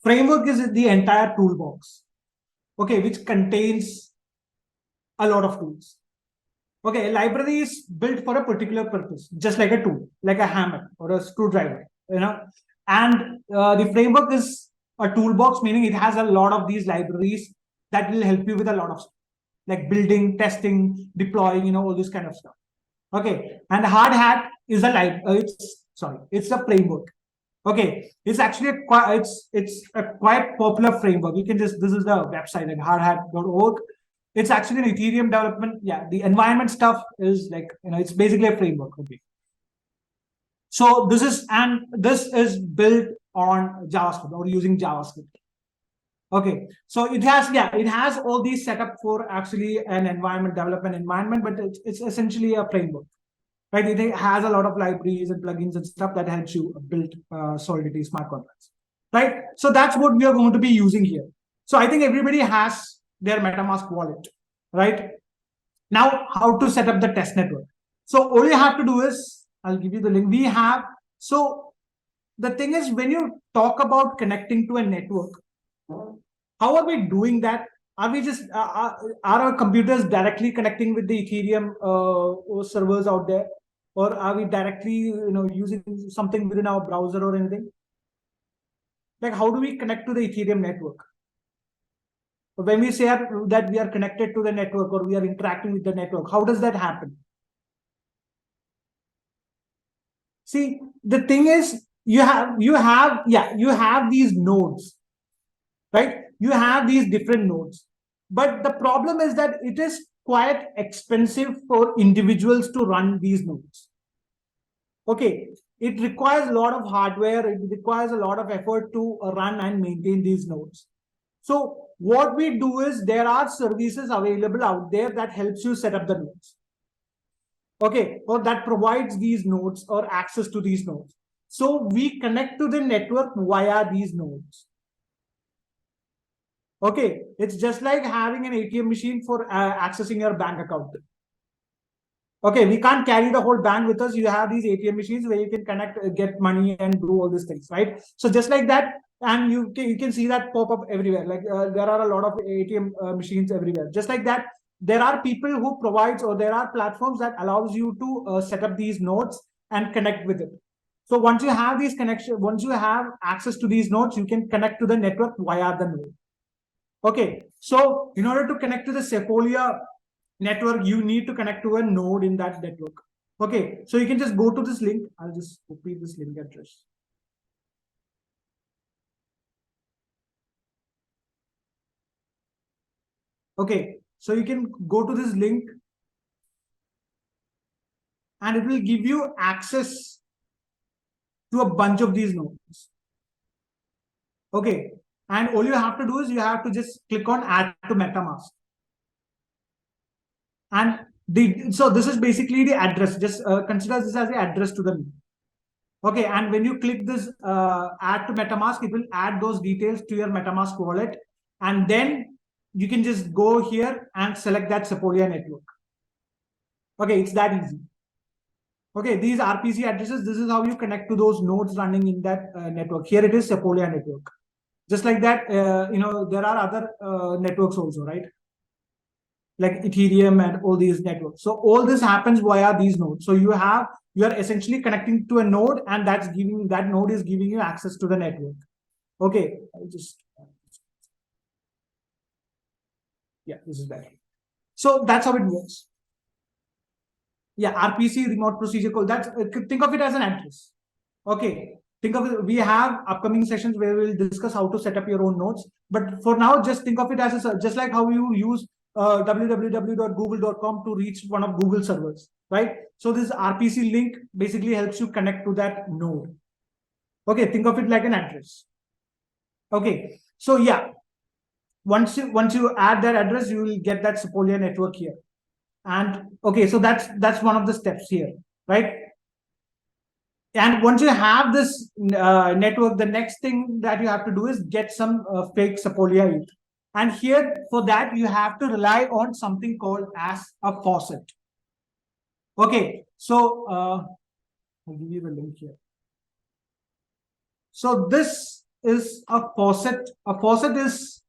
Framework is the entire toolbox. Okay, which contains a lot of tools. Okay, a library is built for a particular purpose, just like a tool, like a hammer or a screwdriver, And the framework is a toolbox, meaning it has a lot of these libraries that will help you with a lot of stuff, like building, testing, deploying, all this kind of stuff. Okay, and hard hat is it's a framework. Okay, it's actually it's a quite popular framework. You can this is the website, like hardhat.org. It's actually an Ethereum development. Yeah, the environment stuff is like, it's basically a framework. Okay. So this is built on JavaScript or using JavaScript. Okay, so it has all these set up for actually an development environment, but it's essentially a framework, right? It has a lot of libraries and plugins and stuff that helps you build Solidity smart contracts, right? So that's what we are going to be using here. So I think everybody has their MetaMask wallet, right? Now, how to set up the test network? So all you have to do is, I'll give you the link. So the thing is, when you talk about connecting to a network, how are we doing that? Are we just are our computers directly connecting with the Ethereum servers out there, or are we directly using something within our browser or anything? Like, how do we connect to the Ethereum network? When we say that we are connected to the network or we are interacting with the network, how does that happen? See, the thing is, you have these nodes, right? You have these different nodes, but the problem is that it is quite expensive for individuals to run these nodes. Okay, it requires a lot of hardware, it requires a lot of effort to run and maintain these nodes. So what we do is, there are services available out there that helps you set up the nodes. Okay, or that provides these nodes or access to these nodes. So we connect to the network via these nodes. Okay, it's just like having an ATM machine for accessing your bank account. Okay, we can't carry the whole bank with us. You have these ATM machines where you can connect, get money and do all these things, right? So just like that, and you can see that pop up everywhere. Like there are a lot of ATM machines everywhere. Just like that, there are people who provides, or there are platforms that allows you to set up these nodes and connect with it. So once you have these connections, once you have access to these nodes, you can connect to the network via the node. Okay, so in order to connect to the Sepolia network, you need to connect to a node in that network. Okay, so you can just go to this link. I'll just copy this link address. Okay, so you can go to this link and it will give you access to a bunch of these nodes. Okay, and all you have to do is you have to just click on add to MetaMask. And so this is basically the address. Just consider this as the address to the link. Okay, and when you click this add to MetaMask, it will add those details to your MetaMask wallet. And then you can just go here and select that Sepolia network. Okay, it's that easy. Okay, these RPC addresses, this is how you connect to those nodes running in that network. Here it is Sepolia network. Just like that, there are other networks also, right? Like Ethereum and all these networks. So all this happens via these nodes. So you are essentially connecting to a node, and that node is giving you access to the network. Okay, I'll just this is better. So that's how it works. Yeah, RPC, remote procedure call. That's think of it as an address. Okay, think of it. We have upcoming sessions where we'll discuss how to set up your own nodes. But for now, just think of it as just like how you use www.google.com to reach one of Google servers, right? So this RPC link basically helps you connect to that node. Okay, think of it like an address. Okay, so yeah, once you add that address, you will get that Sepolia network here. And okay, so that's one of the steps here, right? And once you have this network, the next thing that you have to do is get some fake Sepolia ETH. And here, for that, you have to rely on something called as a faucet. Okay, so I'll give you the link here. So this is a faucet. A faucet is,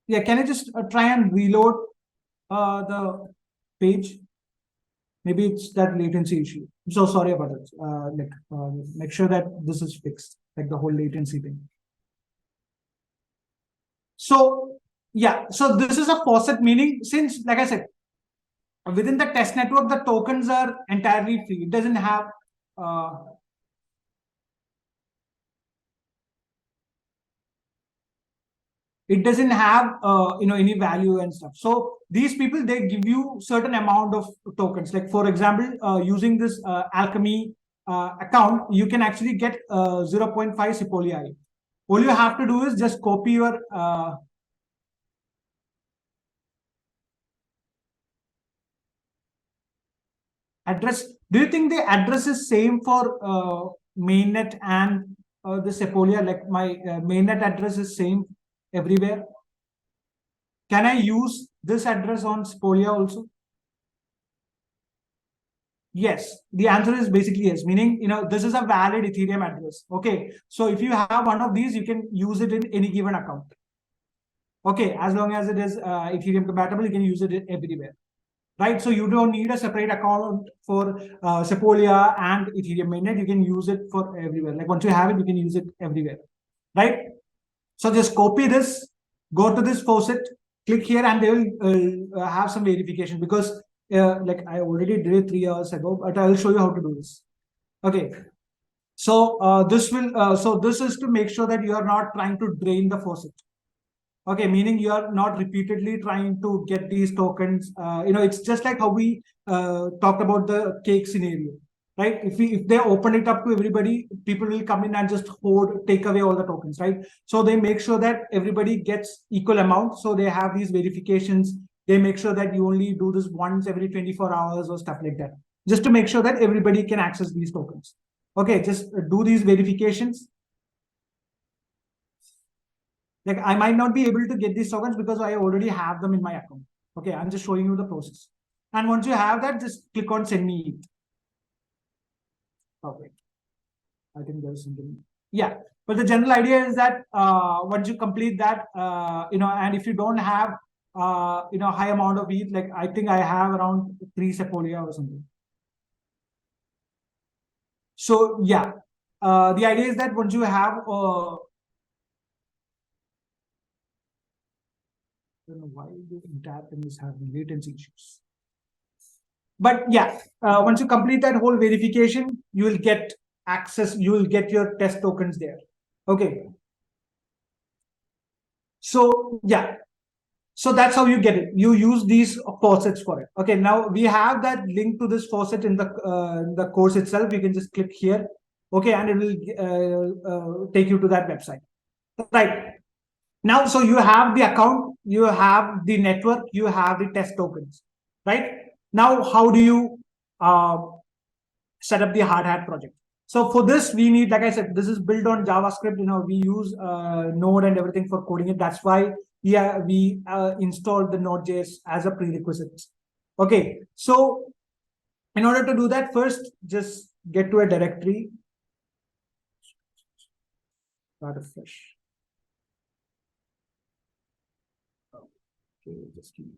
yeah, can I just try and reload the page? Maybe it's that latency issue. I'm so sorry about it. Make sure that this is fixed, like the whole latency thing. So yeah, so this is a faucet, meaning since, like I said, within the test network, the tokens are entirely free. It doesn't have any value and stuff. So these people, they give you certain amount of tokens. Like for example, using this Alchemy account, you can actually get 0.5 Sepolia. All you have to do is just copy your address. Do you think the address is same for mainnet and the Sepolia? Like my mainnet address is same everywhere. Can I use this address on Sepolia also? Yes, the answer is basically yes, meaning, this is a valid Ethereum address. Okay, so if you have one of these, you can use it in any given account. Okay, as long as it is Ethereum compatible, you can use it everywhere. Right, so you don't need a separate account for Sepolia and Ethereum mainnet. You can use it for everywhere. Like once you have it, you can use it everywhere. Right, so just copy this, go to this faucet, click here, and they will have some verification, because like I already did it 3 hours ago, but I will show you how to do this. Okay, so this is to make sure that you are not trying to drain the faucet. Okay, meaning you are not repeatedly trying to get these tokens. It's just like how we talked about the cake scenario, right? If they open it up to everybody, people will come in and just take away all the tokens, right? So they make sure that everybody gets equal amount. So they have these verifications. They make sure that you only do this once every 24 hours or stuff like that. just to make sure that everybody can access these tokens. Okay, just do these verifications. Like I might not be able to get these tokens because I already have them in my account. Okay, I'm just showing you the process. And once you have that, just click on send me ETH. Okay, I think there's something. Yeah, but the general idea is that once you complete that, and if you don't have high amount of ETH, like I think I have around 3 Sepolia or something. So yeah, the idea is that once you have I don't know why the entire thing is having latency issues. But yeah, once you complete that whole verification, you will get access, you will get your test tokens there. Okay. So yeah, so that's how you get it. You use these faucets for it. Okay, now we have that link to this faucet in the course itself. You can just click here. Okay, and it will take you to that website. Right. Now, so you have the account, you have the network, you have the test tokens, right? Now, how do you set up the hard hat project? So for this, we need, like I said, this is built on JavaScript. We use Node and everything for coding it. That's why we installed the Node.js as a prerequisite. Okay, so in order to do that, first just get to a directory. Start afresh. Okay, just give me.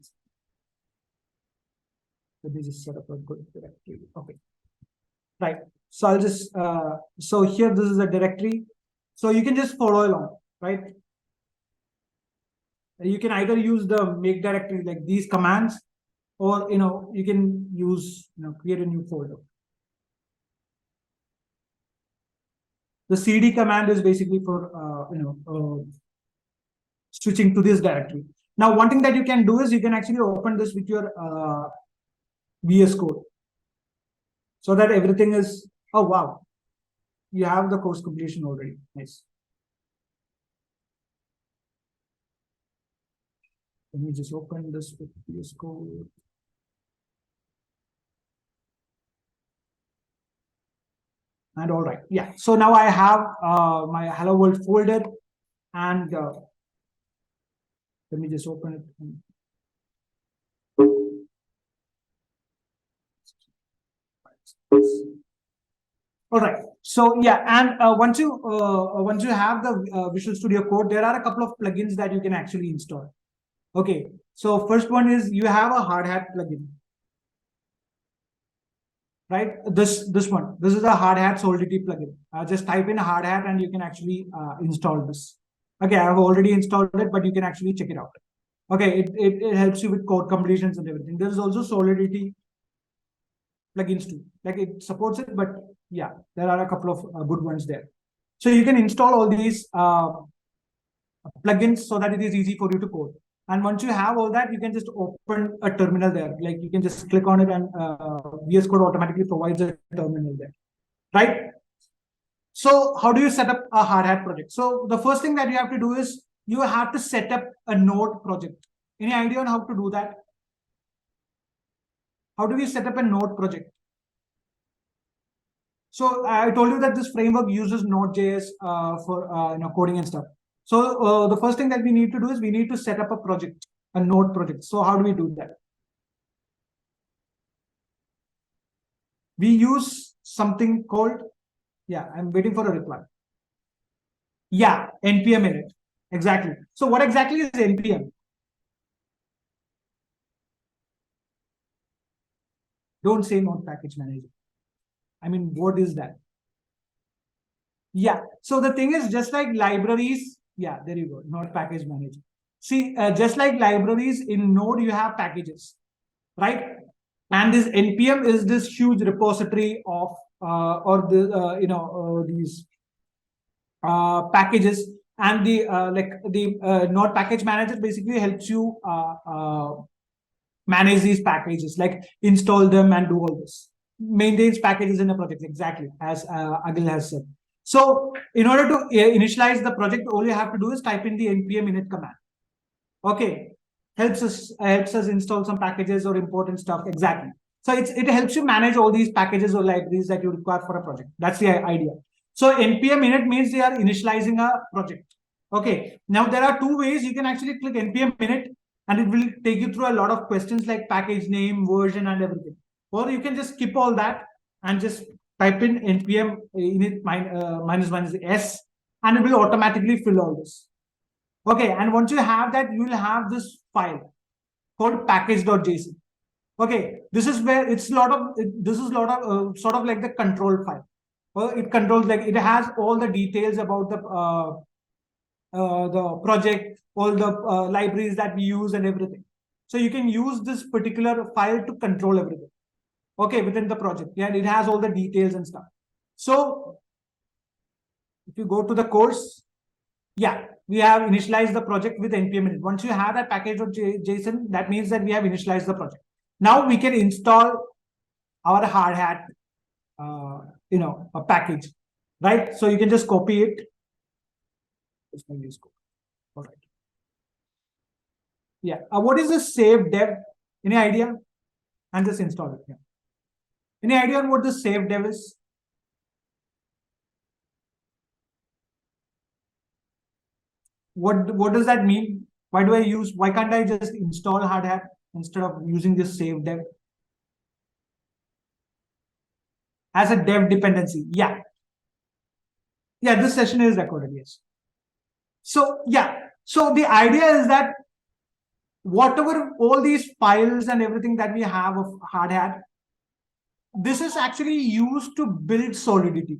Let me just set up a good directory. Okay. Right. So I'll just, so here, this is a directory. So you can just follow along, right? You can either use the make directory, like these commands, or, you can use, create a new folder. The CD command is basically for, switching to this directory. Now, one thing that you can do is you can actually open this with your VS Code, so that everything is, oh, wow, you have the course completion already. Nice. Let me just open this with VS Code. And all right, yeah. So now I have my Hello World folder, and let me just open it. All right. So yeah, and once you have the Visual Studio Code, there are a couple of plugins that you can actually install. Okay. So first one is you have a hardhat plugin, right? This one. This is a hardhat Solidity plugin. Just type in hardhat and you can actually install this. Okay, I have already installed it, but you can actually check it out. Okay, it helps you with code completions and everything. There is also Solidity plugins too. Like it supports it, but yeah, there are a couple of good ones there. So you can install all these plugins so that it is easy for you to code. And once you have all that, you can just open a terminal there. Like you can just click on it, and VS Code automatically provides a terminal there, right? So how do you set up a hardhat project? So the first thing that you have to do is you have to set up a node project. Any idea on how to do that? How do we set up a node project? So I told you that this framework uses Node.js for coding and stuff. So the first thing that we need to do is we need to set up a project, a node project. So how do we do that? We use something called, yeah, I'm waiting for a reply. Yeah, npm init. Exactly. So what exactly is npm? Don't say node package manager. I mean, what is that? Yeah. So the thing is, just like libraries, yeah, there you go, node package manager. See, just like libraries in Node, you have packages, right? And this npm is this huge repository of these packages, and the node package manager basically helps you manage these packages, like install them and do all this, maintains packages in a project, exactly as Agil has said. So in order to initialize the project, all you have to do is type in the npm init command. Okay, helps us install some packages or important stuff, exactly. So it helps you manage all these packages or libraries that you require for a project. That's the idea. So npm init means they are initializing a project. Okay, now there are two ways. You can actually click npm init and it will take you through a lot of questions like package name, version, and everything. Or you can just skip all that and just type in npm init -s, and it will automatically fill all this. Okay, and once you have that, you will have this file called package.json. Okay, this is where it's a lot of this is a lot of sort of like the control file. Well, it controls, like, it has all the details about the project, all the libraries that we use and everything. So you can use this particular file to control everything. Okay, within the project. Yeah, it has all the details and stuff. So if you go to the course, yeah, we have initialized the project with npm init. Once you have that package.json, that means that we have initialized the project. Now we can install our hardhat, a package, right? So you can just copy it. All right. Yeah. What is the save dev? Any idea? And just install it. Yeah. Any idea on what the save dev is? What does that mean? Why can't I just install hardhat instead of using this save dev as a dev dependency? Yeah. Yeah, this session is recorded, yes. So yeah, so the idea is that whatever all these files and everything that we have of hardhat, this is actually used to build Solidity.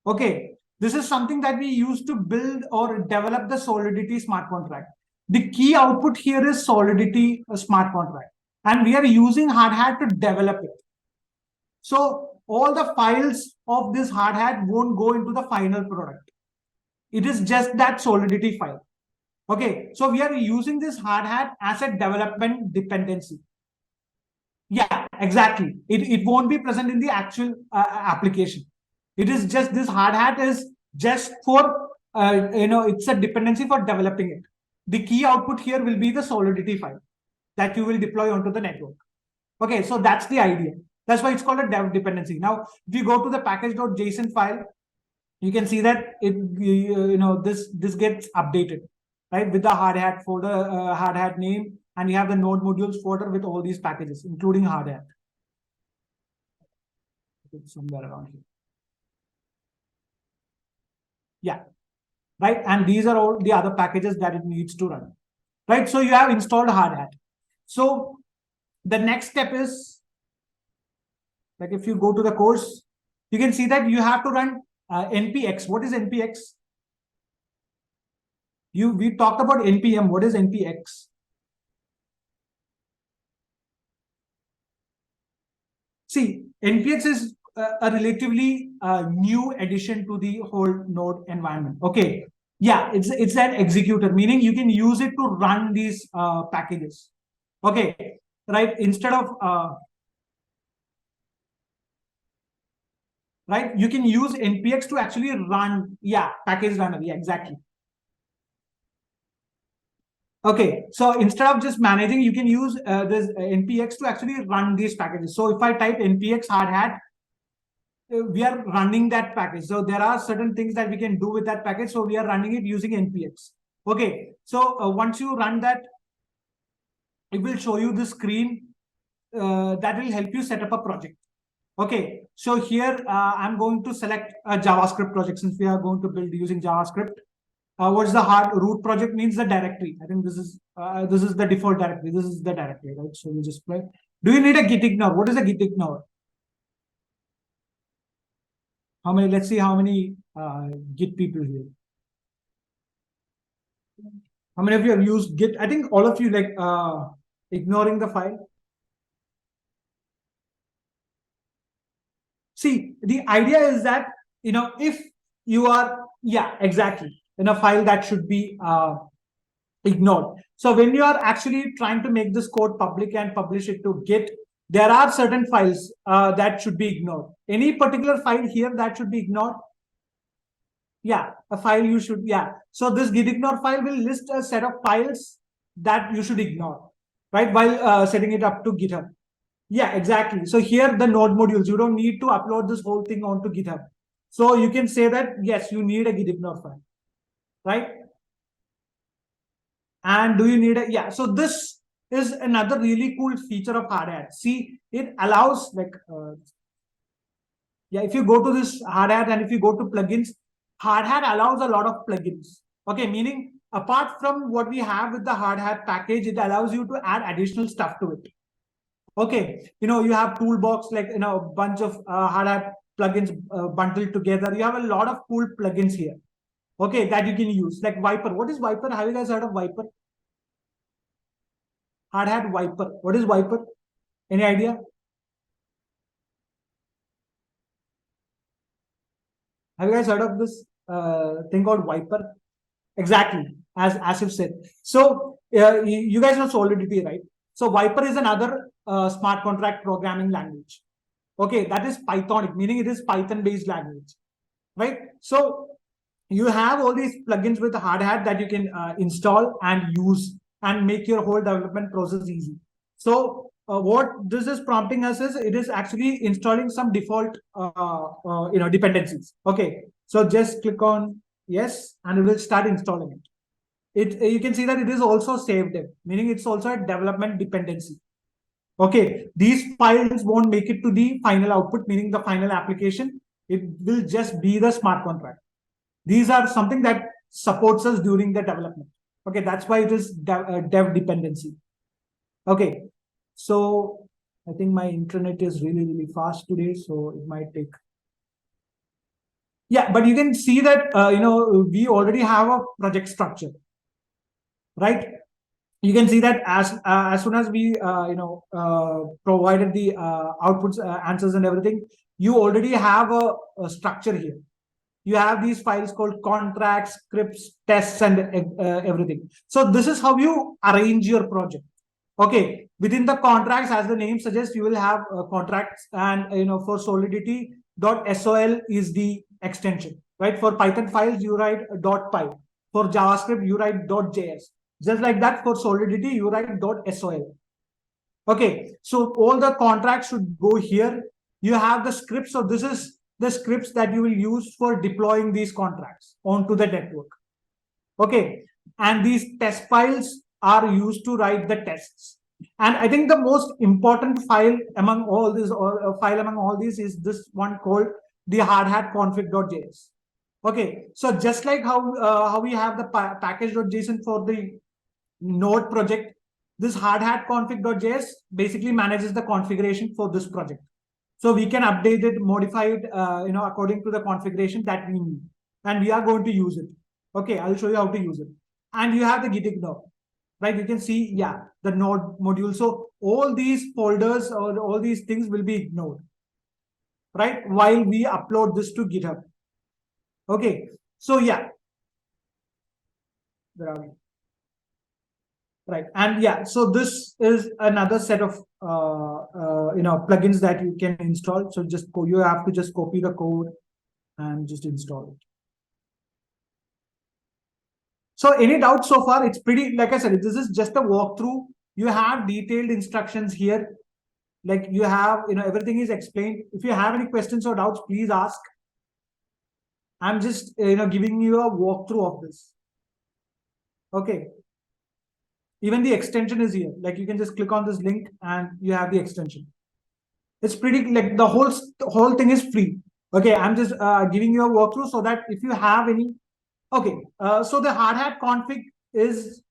Okay, this is something that we use to build or develop the Solidity smart contract. The key output here is Solidity smart contract, and we are using hardhat to develop it. So all the files of this hardhat won't go into the final product. It is just that Solidity file. Okay, so we are using this hardhat as a development dependency. Yeah, exactly. It won't be present in the actual application. It is just, this hardhat is just for, it's a dependency for developing it. The key output here will be the Solidity file that you will deploy onto the network. Okay, so that's the idea. That's why it's called a dev dependency. Now, if you go to the package.json file, you can see that this gets updated, right, with the hardhat folder, hardhat name, and you have the node modules folder with all these packages, including hardhat. Somewhere around here. Yeah, right. And these are all the other packages that it needs to run, right? So you have installed hardhat. So the next step is, like, if you go to the course, you can see that you have to run npx. What is npx? We talked about npm. What is npx? See, npx is a relatively new addition to the whole node environment. Okay, yeah, it's an executor, meaning you can use it to run these packages. Okay, right? Instead of right, you can use npx to actually run, yeah, package runner. Yeah, exactly. Okay, so instead of just managing, you can use this npx to actually run these packages. So if I type npx hardhat, we are running that package. So there are certain things that we can do with that package. So we are running it using npx. Okay, so once you run that, it will show you the screen that will help you set up a project. Okay, so here I'm going to select a JavaScript project, since we are going to build using JavaScript. What's the root project means? The directory. I think this is the default directory. This is the directory, right? So we just play. Do you need a git ignore? What is a git ignore? How many? Let's see how many git people here. How many of you have used git? I think all of you, like, ignoring the file. See, the idea is that, if you are, yeah, exactly, in a file that should be ignored. So when you are actually trying to make this code public and publish it to Git, there are certain files that should be ignored. Any particular file here that should be ignored? Yeah, a file you should, yeah. So this git ignore file will list a set of files that you should ignore, right, while setting it up to GitHub. Yeah, exactly. So here the node modules, you don't need to upload this whole thing onto GitHub. So you can say that, yes, you need a GitHub file, right? And do you need a, yeah. So this is another really cool feature of hardhat. See, it allows like, yeah, if you go to this hardhat and if you go to plugins, hardhat allows a lot of plugins. Okay, meaning apart from what we have with the hardhat package, it allows you to add additional stuff to it. Okay, you have toolbox, like a bunch of hardhat plugins bundled together. You have a lot of cool plugins here. Okay, that you can use, like Viper. What is Viper? Have you guys heard of Viper? Hardhat Viper. What is Viper? Any idea? Have you guys heard of this thing called Viper? Exactly, as Asif said. So you guys know Solidity, right? So Viper is another smart contract programming language. Okay, that is Pythonic, meaning it is Python-based language, right? So you have all these plugins with hardhat that you can install and use and make your whole development process easy. So what this is prompting us is, it is actually installing some default dependencies. Okay, so just click on yes and it will start installing it. You can see that it is also saved it, meaning it's also a development dependency. Okay, these files won't make it to the final output, meaning the final application. It will just be the smart contract. These are something that supports us during the development. Okay, that's why it is dev dependency. Okay, so I think my internet is really, really fast today, so it might take. Yeah, but you can see that, we already have a project structure, right? You can see that as soon as we provided the outputs, answers and everything, you already have a structure here. You have these files called contracts, scripts, tests, and everything. So this is how you arrange your project. Okay, within the contracts, as the name suggests, you will have contracts, and for solidity.sol is the extension, right? For Python files, you write .py. For JavaScript, you write .js. Just like that, for Solidity, you write .sol. Okay, so all the contracts should go here. You have the scripts. So this is the scripts that you will use for deploying these contracts onto the network. Okay, and these test files are used to write the tests. And I think the most important file among all these, or file among all these, is this one called the hardhat config.js. Okay, so just like how we have the package.json for the Node project, this hardhat config.js basically manages the configuration for this project. So we can update it, modify it, according to the configuration that we need, and we are going to use it. Okay, I'll show you how to use it. And you have the git ignore, right? You can see, yeah, the node module. So all these folders or all these things will be ignored, right? While we upload this to GitHub. Okay, so yeah, where are we? Right, and yeah, so this is another set of plugins that you can install. So you have to just copy the code and just install it. So any doubts so far? It's pretty, like I said, this is just a walkthrough. You have detailed instructions here. Like you have, everything is explained. If you have any questions or doubts, please ask. I'm just, giving you a walkthrough of this. Okay. Even the extension is here. Like you can just click on this link and you have the extension. It's pretty, like the whole thing is free. Okay, I'm just giving you a walkthrough so that if you have any. Okay, so the hardhat config is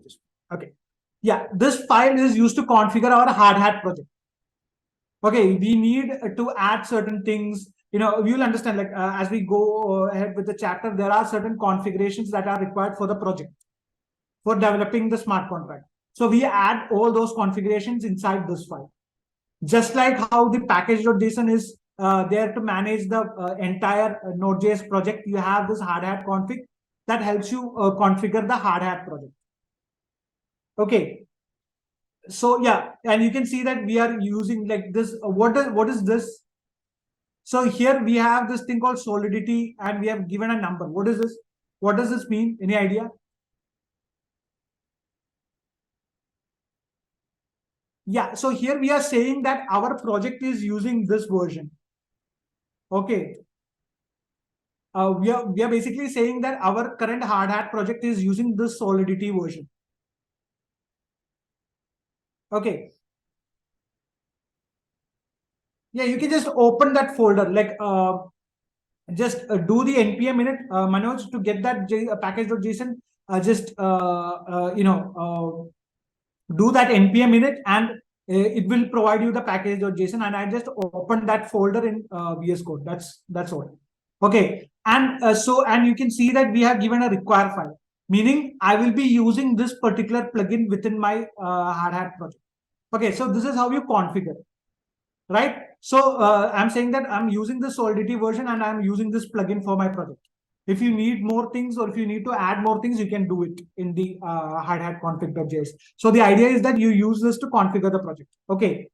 just okay. Yeah, this file is used to configure our hardhat project. Okay, we need to add certain things. You'll understand, like as we go ahead with the chapter, there are certain configurations that are required for the project, for developing the smart contract. So we add all those configurations inside this file. Just like how the package.json is there to manage the entire Node.js project, you have this hardhat config that helps you configure the hardhat project. Okay, so yeah, and you can see that we are using like this. What is this? So here we have this thing called Solidity, and we have given a number. What is this? What does this mean? Any idea? Yeah, so here we are saying that our project is using this version. Okay. We are basically saying that our current hard hat project is using this Solidity version. Okay. Yeah, you can just open that folder, like just do the npm init, Manoj, to get that package.json. Just do that npm init, and it will provide you the package.json. And I just opened that folder in VS Code. That's all. Okay, and and you can see that we have given a require file, meaning I will be using this particular plugin within my hard hat project. Okay, so this is how you configure, right? So I'm saying that I'm using the Solidity version and I'm using this plugin for my project. If you need more things, or if you need to add more things, you can do it in the hardhat config.js. So the idea is that you use this to configure the project. Okay.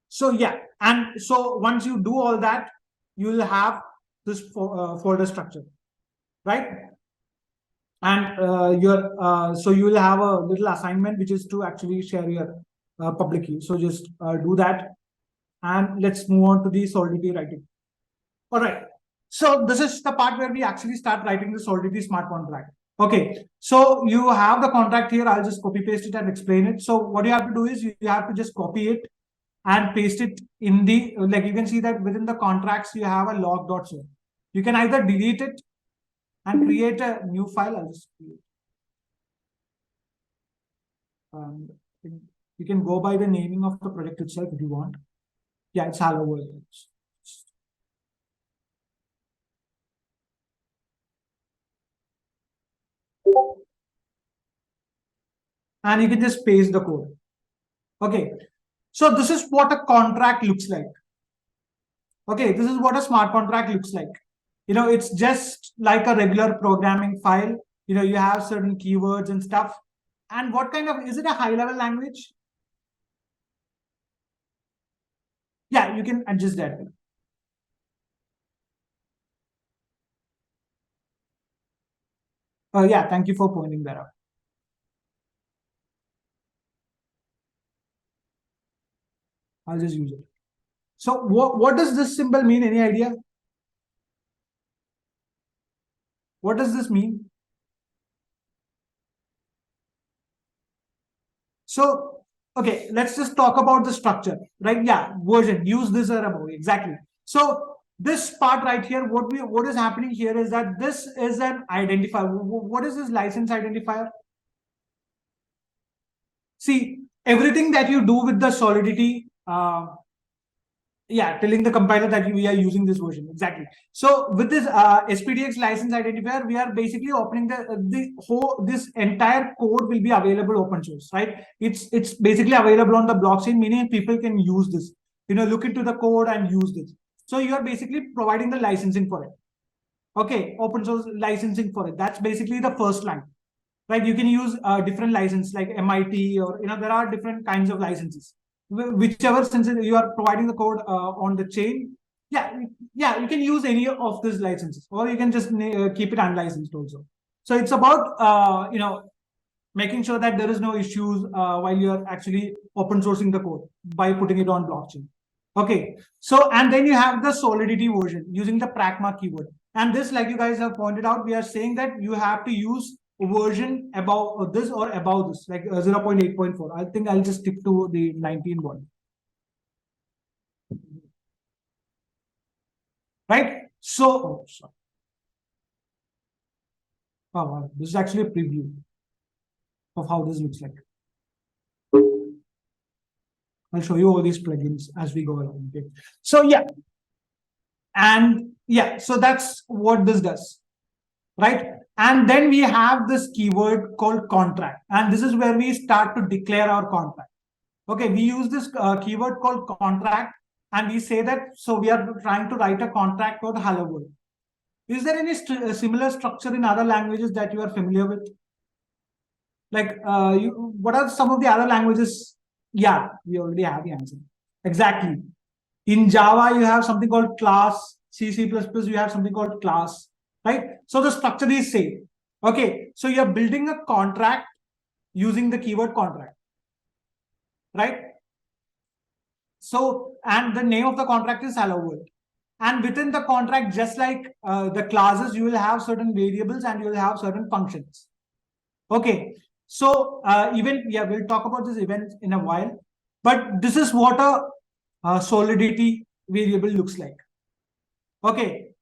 So yeah, and so once you do all that, you will have this folder structure, right? And so you will have a little assignment, which is to actually share your public key. So just do that, and let's move on to the Solidity writing. All right. So this is the part where we actually start writing the Solidity smart contract. Okay. So you have the contract here. I'll just copy paste it and explain it. So what you have to do is you have to just copy it and paste it in the, like you can see that within the contracts, you have a log.so. You can either delete it and create a new file. I'll just create. You can go by the naming of the project itself if you want. Yeah, it's Hello World. And you can just paste the code. Okay. So this is what a contract looks like. Okay, this is what a smart contract looks like. It's just like a regular programming file. You have certain keywords and stuff. And what kind of, is it a high level language? Yeah, you can adjust that. Yeah, thank you for pointing that out. I'll just use it. So what does this symbol mean? Any idea? What does this mean? So, okay, let's just talk about the structure, right? Yeah, version, use this or above, exactly. So this part right here, what is happening here is that this is an identifier. What is this license identifier? See, everything that you do with the Solidity, yeah, telling the compiler that we are using this version, exactly. So with this SPDX license identifier, we are basically opening this entire code will be available open source, right? It's basically available on the blockchain, meaning people can use this, look into the code and use this. So you are basically providing the licensing for it. Okay, open source licensing for it. That's basically the first line, right? You can use different license like MIT, or there are different kinds of licenses. Whichever, since you are providing the code on the chain, yeah, you can use any of these licenses, or you can just keep it unlicensed also. So it's about making sure that there is no issues while you're actually open sourcing the code by putting it on blockchain. Okay, so and then you have the Solidity version using the pragma keyword. And this, like you guys have pointed out, we are saying that you have to use version above this or above this, like 0.8.4. I think I'll just stick to the 19 one. Right? So, oh, wow. This is actually a preview of how this looks like. I'll show you all these plugins as we go along. Okay. So yeah. And yeah, so that's what this does, right? And then we have this keyword called contract. And this is where we start to declare our contract. Okay, we use this keyword called contract, and we say that, so we are trying to write a contract called Hello World. Is there any similar structure in other languages that you are familiar with? Like, what are some of the other languages? Yeah, we already have the answer. Exactly. In Java, you have something called class. C++, you have something called class, right? So the structure is same. Okay, so you're building a contract using the keyword contract, right? So, and the name of the contract is Hello World. And within the contract, just like the classes, you will have certain variables and you will have certain functions. Okay. So we'll talk about this event in a while. But this is what a solidity variable looks like. Okay.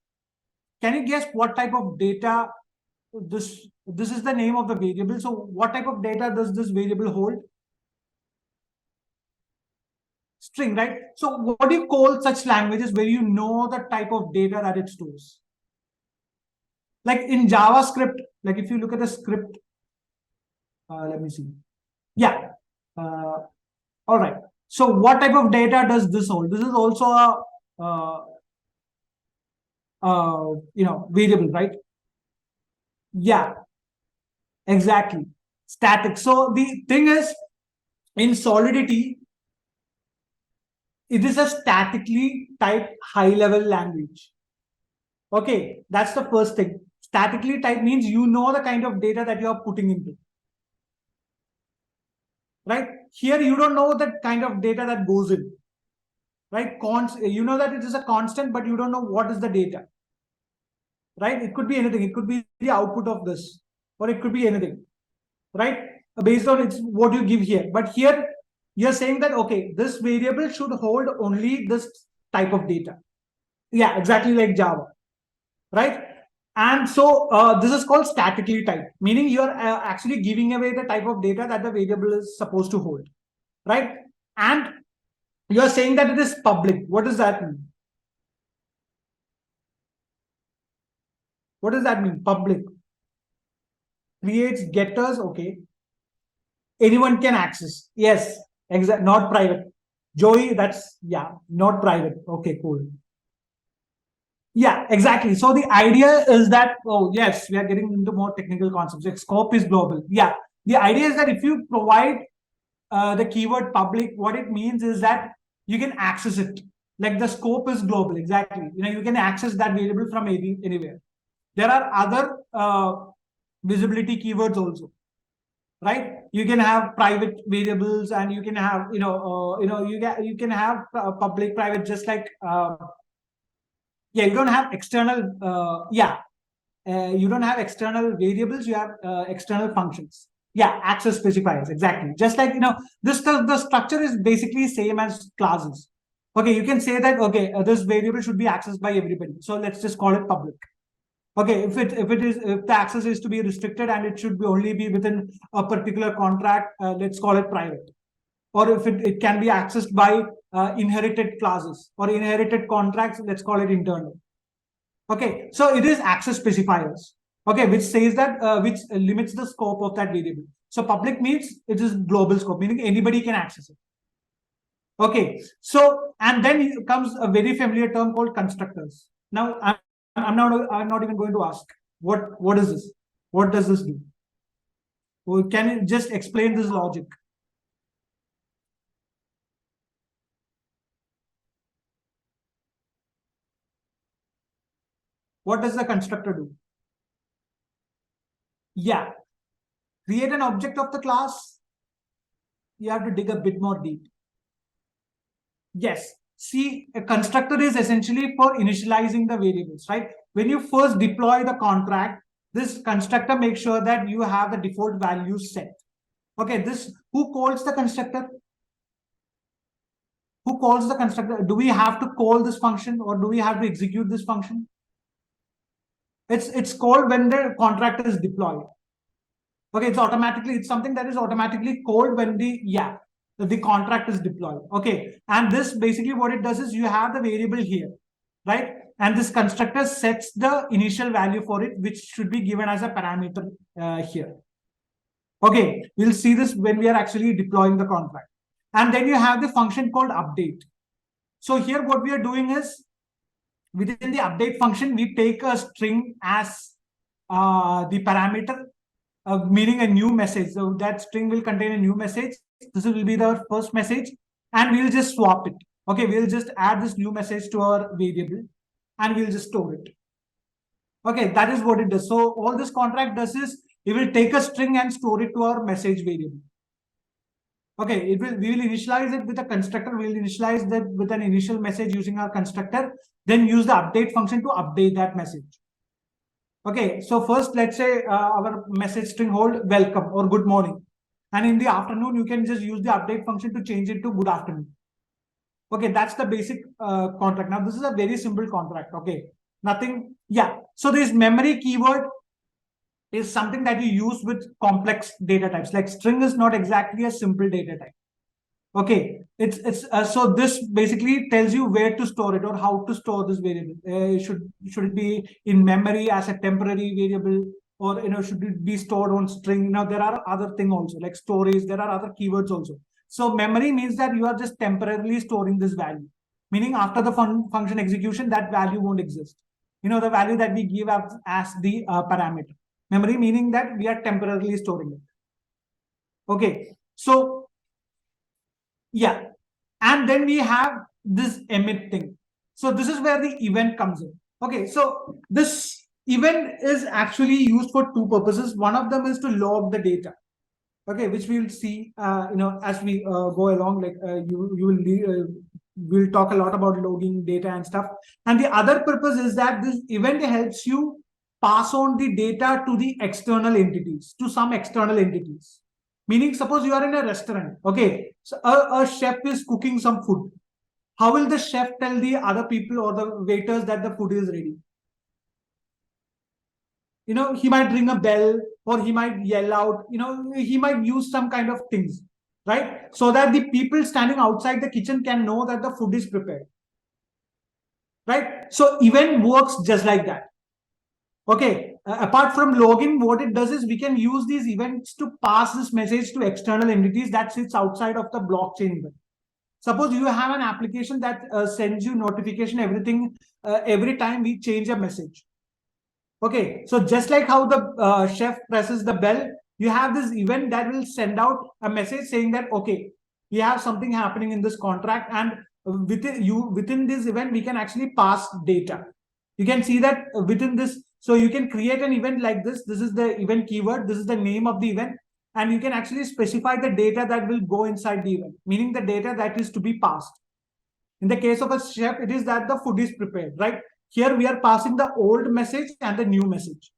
Can you guess what type of data this is the name of the variable? So what type of data does this variable hold? String, right? So what do you call such languages where you know the type of data that it stores? Like in JavaScript, like if you look at the script, let me see. Yeah. All right. So what type of data does this hold? This is also a variable, right? Yeah, exactly. Static. So the thing is, in Solidity, it is a statically typed high-level language. Okay, that's the first thing. Statically typed means you know the kind of data that you are putting into. Right? Here you don't know the kind of data that goes in. Right? You know that it is a constant, but you don't know what is the data. Right? It could be anything. It could be the output of this, or it could be anything. Right? Based on it's what you give here. But here you're saying that okay, this variable should hold only this type of data. Yeah, exactly like Java. Right? And so this is called statically typed, meaning you're actually giving away the type of data that the variable is supposed to hold, right? And you're saying that it is public. What does that mean? What does that mean? Public creates getters. Okay, anyone can access. Yes, exactly. Not private. Joey, that's yeah, not private. Okay, cool. Yeah, exactly. So the idea is that, oh, yes, we are getting into more technical concepts. Like scope is global. Yeah. The idea is that if you provide the keyword public, what it means is that you can access it. Like the scope is global. Exactly. You can access that variable from anywhere. There are other visibility keywords also, right? You can have private variables and you can have, you can have public, private, just like, yeah, you don't have external, you don't have external variables, you have external functions. Yeah, access specifiers, exactly. Just like, the structure is basically same as classes. Okay, you can say that, okay, this variable should be accessed by everybody. So let's just call it public. Okay, if the access is to be restricted and it should be only be within a particular contract, let's call it private. Or if it can be accessed by inherited classes or inherited contracts, let's call it internal. Okay, so it is access specifiers. Okay, which says that which limits the scope of that variable. So public means it is global scope, meaning anybody can access it. Okay, so and then comes a very familiar term called constructors. Now I'm not even going to ask what is this? What does this do? Well, can you just explain this logic? What does the constructor do? Yeah, create an object of the class. You have to dig a bit more deep. Yes. See, a constructor is essentially for initializing the variables, right? When you first deploy the contract, this constructor makes sure that you have the default values set. Okay, who calls the constructor? Who calls the constructor? Do we have to call this function or do we have to execute this function? It's called when the contract is deployed. Okay, it's something that is automatically called when the contract is deployed. Okay, and this basically what it does is you have the variable here, right? And this constructor sets the initial value for it, which should be given as a parameter here. Okay, we'll see this when we are actually deploying the contract. And then you have the function called update. So here what we are doing is within the update function, we take a string as the parameter, meaning a new message. So that string will contain a new message. This will be the first message, and we'll just swap it. Okay, we'll just add this new message to our variable, and we'll just store it. Okay, that is what it does. So all this contract does is it will take a string and store it to our message variable. Okay, we will initialize it with a constructor. We will initialize that with an initial message using our constructor, then use the update function to update that message. Okay, so first let's say our message string hold welcome or good morning. And in the afternoon, you can just use the update function to change it to good afternoon. Okay, that's the basic contract. Now, this is a very simple contract. Okay, nothing. Yeah. So this memory keyword is something that you use with complex data types. Like string is not exactly a simple data type. Okay, so this basically tells you where to store it or how to store this variable. Should it be in memory as a temporary variable, or should it be stored on string? Now there are other things also like storage. There are other keywords also. So memory means that you are just temporarily storing this value, meaning after the function execution, that value won't exist. The value that we give as the parameter. Memory meaning that we are temporarily storing it. Okay, so yeah, and then we have this emit thing. So this is where the event comes in. Okay, so this event is actually used for two purposes. One of them is to log the data. Okay, which we will see, as we go along. Like we'll talk a lot about logging data and stuff. And the other purpose is that this event helps you pass on the data to the external entities, to some external entities. Meaning, suppose you are in a restaurant. Okay, so a chef is cooking some food. How will the chef tell the other people or the waiters that the food is ready? He might ring a bell, or he might yell out, he might use some kind of things, right? So that the people standing outside the kitchen can know that the food is prepared, right? So event works just like that. Okay, apart from login, what it does is we can use these events to pass this message to external entities that sits outside of the blockchain event. Suppose you have an application that sends you notification every time we change a message. Okay, so just like how the chef presses the bell, you have this event that will send out a message saying that, okay, we have something happening in this contract, and within this event, we can actually pass data. You can see that within this, so you can create an event like this. This is the event keyword. This is the name of the event. And you can actually specify the data that will go inside the event, meaning the data that is to be passed. In the case of a chef, it is that the food is prepared, right? Here we are passing the old message and the new message.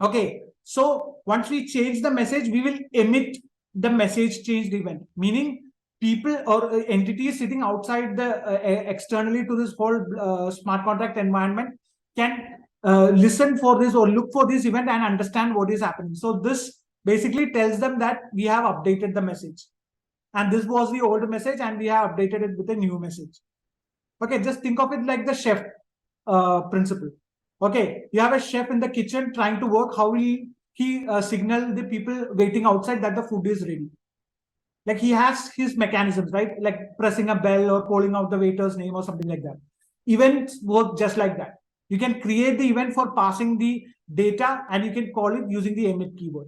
Okay, so once we change the message, we will emit the message changed event, meaning people or entities sitting outside the externally to this whole smart contract environment can listen for this or look for this event and understand what is happening. So this basically tells them that we have updated the message. And this was the old message and we have updated it with a new message. Okay, just think of it like the chef principle. Okay, you have a chef in the kitchen trying to work. How will he signal the people waiting outside that the food is ready? Like he has his mechanisms, right? Like pressing a bell or calling out the waiter's name or something like that. Events work just like that. You can create the event for passing the data and you can call it using the emit keyword.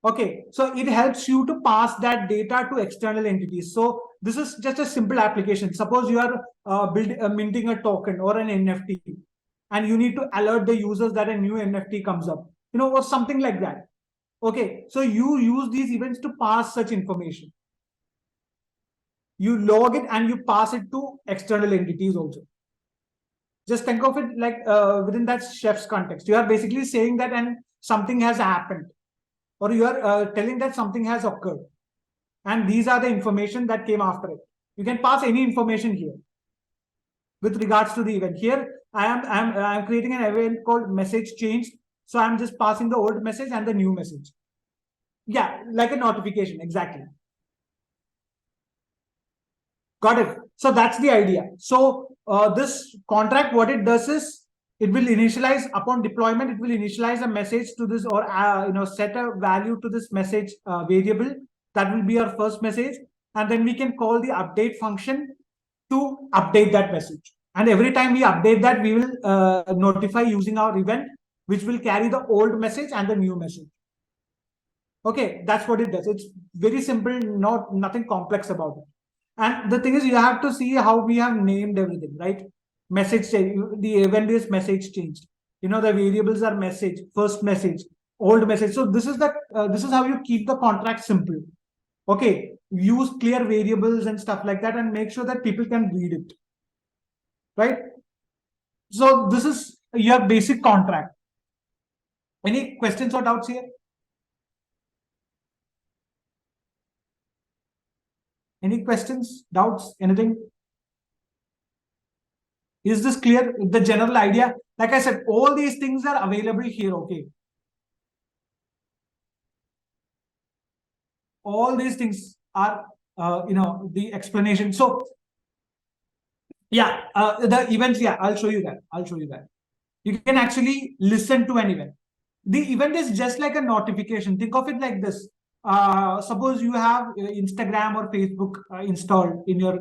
Okay, so it helps you to pass that data to external entities. So this is just a simple application. Suppose you are minting a token or an NFT, and you need to alert the users that a new NFT comes up, or something like that. Okay, so you use these events to pass such information. You log it and you pass it to external entities also. Just think of it like within that chef's context. You are basically saying that and something has happened, or you are telling that something has occurred. And these are the information that came after it. You can pass any information here with regards to the event. Here, I am creating an event called message changed. So I'm just passing the old message and the new message. Yeah, like a notification, exactly. Got it. So that's the idea. So this contract, what it does is it will initialize upon deployment. It will initialize a message to this or set a value to this message variable. That will be our first message, and then we can call the update function to update that message. And every time we update that, we will notify using our event, which will carry the old message and the new message. Okay, that's what it does. It's very simple, nothing complex about it. And the thing is, you have to see how we have named everything, right? Message change, the event is message changed. the variables are message, first message, old message. So this is how you keep the contract simple. Okay, use clear variables and stuff like that, and make sure that people can read it, right? So this is your basic contract. Any questions or doubts here? Any questions, doubts, anything? Is this clear? The general idea, like I said, all these things are available here. Okay, all these things are the explanation. So yeah, the events, yeah, I'll show you that. You can actually listen to an event. The event is just like a notification. Think of it like this. Suppose you have Instagram or Facebook installed in your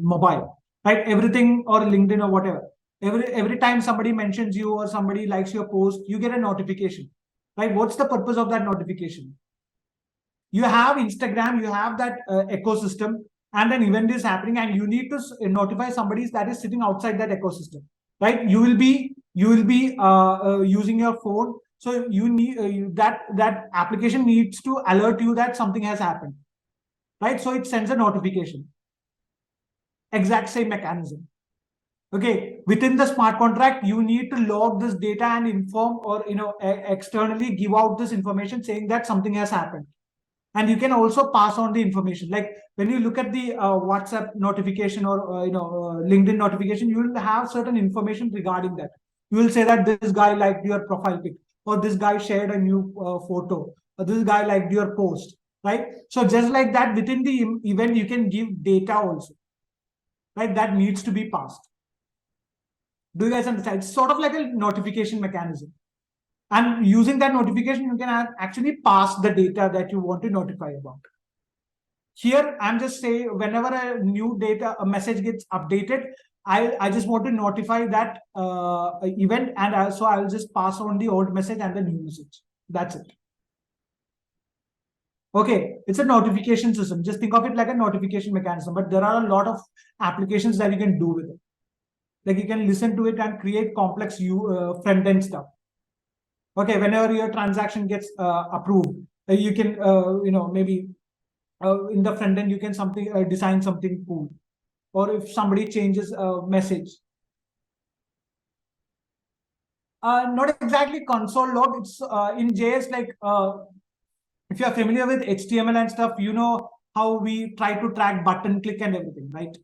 mobile, right? Everything, or LinkedIn or whatever. Every time somebody mentions you or somebody likes your post, you get a notification, right? What's the purpose of that notification? You have Instagram, you have that ecosystem, and an event is happening, and you need to notify somebody that is sitting outside that ecosystem, right? You will be using your phone, so you need that application needs to alert you that something has happened, right? So it sends a notification. Exact same mechanism. Okay, within the smart contract, you need to log this data and inform, or externally give out this information saying that something has happened. And you can also pass on the information, like when you look at the WhatsApp notification, or LinkedIn notification, you will have certain information regarding that. You will say that this guy liked your profile pic, or this guy shared a new photo, or this guy liked your post, right? So just like that, within the event, you can give data also, right? That needs to be passed. Do you guys understand? It's sort of like a notification mechanism. And using that notification, you can actually pass the data that you want to notify about. Here, I'm just saying, whenever a new data, a message gets updated, I just want to notify that event, and so I'll just pass on the old message and the new message. That's it. Okay, it's a notification system. Just think of it like a notification mechanism, but there are a lot of applications that you can do with it. Like you can listen to it and create complex front-end stuff. Okay, whenever your transaction gets approved, you can maybe in the front end you can design something cool, or if somebody changes a message, not exactly console log. It's in JS, like if you are familiar with HTML and stuff, you know how we try to track button click and everything, right?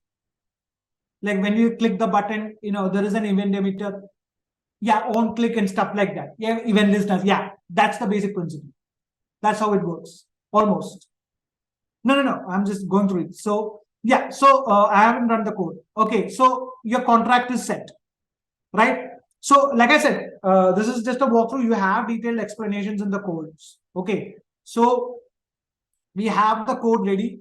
Like when you click the button, there is an event emitter, yeah, on click and stuff like that. Yeah, event listeners, yeah, that's the basic principle. That's how it works, almost. No, I'm just going through it. So yeah, so I haven't run the code. Okay, so your contract is set, right? So like I said, this is just a walkthrough. You have detailed explanations in the codes. Okay, so we have the code ready.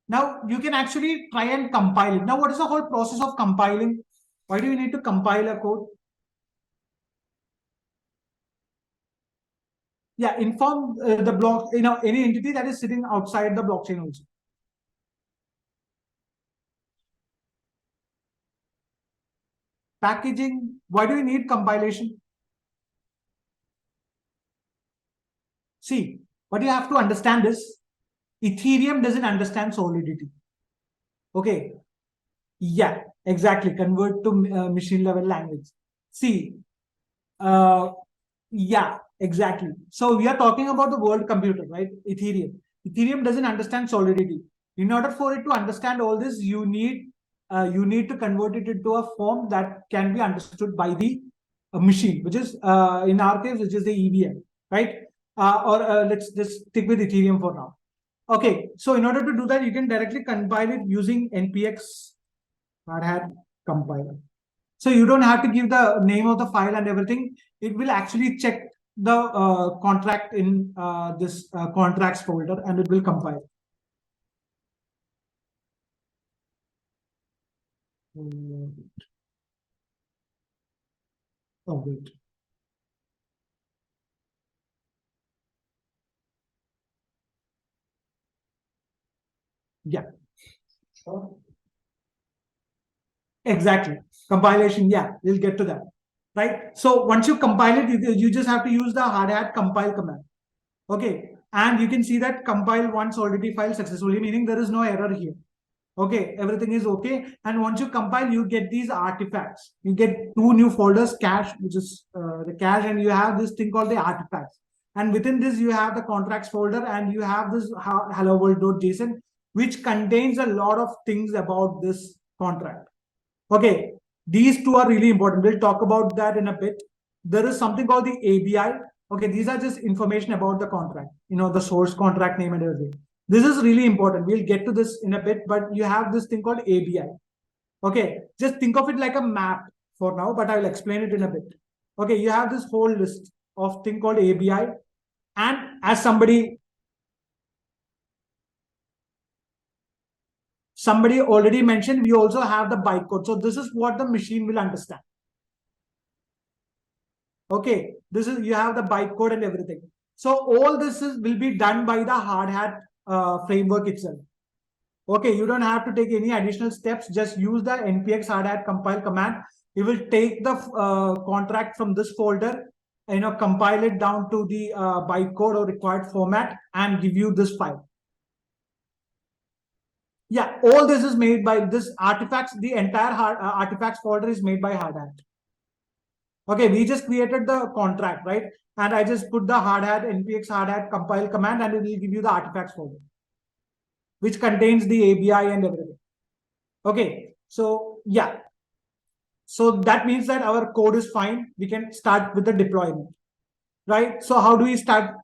Now you can actually try and compile it. Now, what is the whole process of compiling? Why do you need to compile a code? Yeah, inform the block, any entity that is sitting outside the blockchain also. Packaging, why do you need compilation? See, what you have to understand is Ethereum doesn't understand Solidity. Okay. Yeah, exactly. Convert to machine level language. See, uh, yeah, exactly. So we are talking about the world computer, right? Ethereum. Ethereum doesn't understand Solidity. In order for it to understand all this, you need to convert it into a form that can be understood by the machine, which is in our case, which is the EVM, right? Or let's just stick with Ethereum for now. Okay, so in order to do that, you can directly compile it using npx hardhat compiler. So you don't have to give the name of the file and everything. It will actually check the contract in this contracts folder, and it will compile. Oh, wait. Yeah. Exactly. Compilation, yeah, we'll get to that. right? So once you compile it, you just have to use the hardhat compile command. Okay, and you can see that compile one solidity file successfully, meaning there is no error here. Okay, everything is okay. And once you compile, you get these artifacts. You get two new folders, cache, which is the cache, and you have this thing called the artifacts. And within this, you have the contracts folder, and you have this hello world.json, which contains a lot of things about this contract. Okay, these two are really important. We'll talk about that in a bit. There is something called the ABI. Okay, these are just information about the contract, the source contract name and everything. This is really important. We'll get to this in a bit, but you have this thing called ABI. Okay, just think of it like a map for now, but I will explain it in a bit. Okay, you have this whole list of thing called ABI. And as somebody already mentioned, we also have the bytecode. So this is what the machine will understand. Okay, this is, you have the bytecode and everything. So all this will be done by the hardhat framework itself. Okay, you don't have to take any additional steps. Just use the npx hardhat compile command. It will take the contract from this folder, compile it down to the bytecode or required format and give you this file. Yeah, all this is made by this artifacts. The entire artifacts folder is made by hardhat. Okay, we just created the contract, right? And I just put the hardhat npx hardhat compile command, and it will give you the artifacts folder, which contains the ABI and everything. Okay, so yeah. So that means that our code is fine. We can start with the deployment, right? So how do we start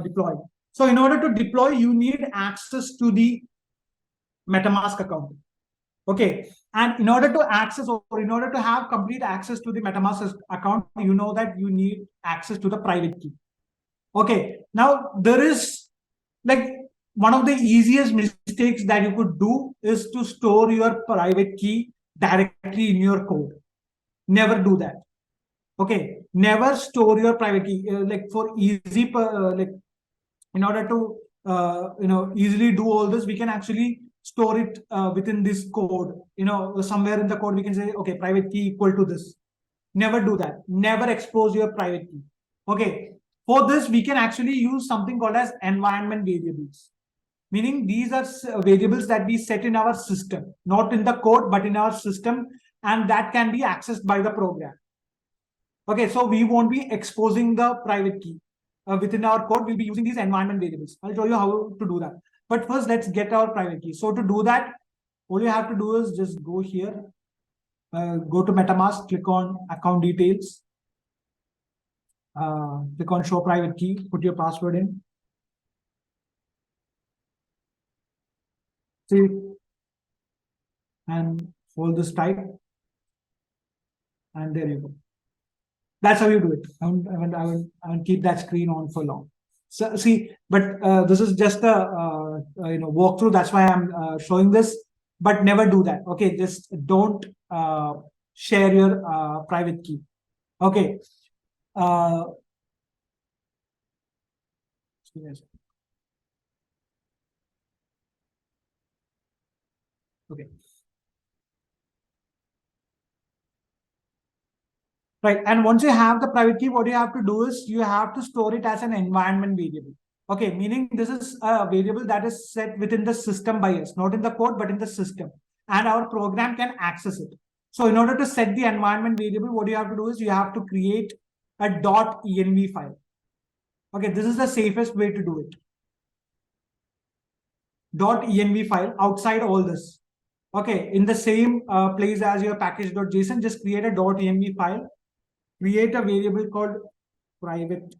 deploying? So in order to deploy, you need access to the MetaMask account. Okay, and in order to access, or in order to have complete access to the MetaMask account, you know that you need access to the private key. Okay, now there is, like, one of the easiest mistakes that you could do is to store your private key directly in your code. Never do that. Okay, never store your private key. Like, for easy, like, in order to easily do all this, we can actually store it within this code. Somewhere in the code we can say, okay, private key equal to this. Never do that. Never expose your private key. Okay, for this we can actually use something called as environment variables, meaning these are variables that we set in our system, not in the code but in our system, and that can be accessed by the program. Okay, so we won't be exposing the private key within our code. We'll be using these environment variables. I'll show you how to do that. But first, let's get our private key. So to do that, all you have to do is just go here, go to MetaMask, click on account details, click on show private key, put your password in. See, and hold this tight, and there you go. That's how you do it. I won't keep that screen on for long. So see, but this is just a walkthrough. That's why I'm showing this. But never do that. Okay, just don't share your private key. Okay. Okay. Right. And once you have the private key, what you have to do is you have to store it as an environment variable. Okay, meaning this is a variable that is set within the system by us, not in the code, but in the system. And our program can access it. So in order to set the environment variable, what you have to do is you have to create a .env file. Okay, this is the safest way to do it. .env file outside all this. Okay, in the same place as your package.json, just create a .env file. Create a variable called private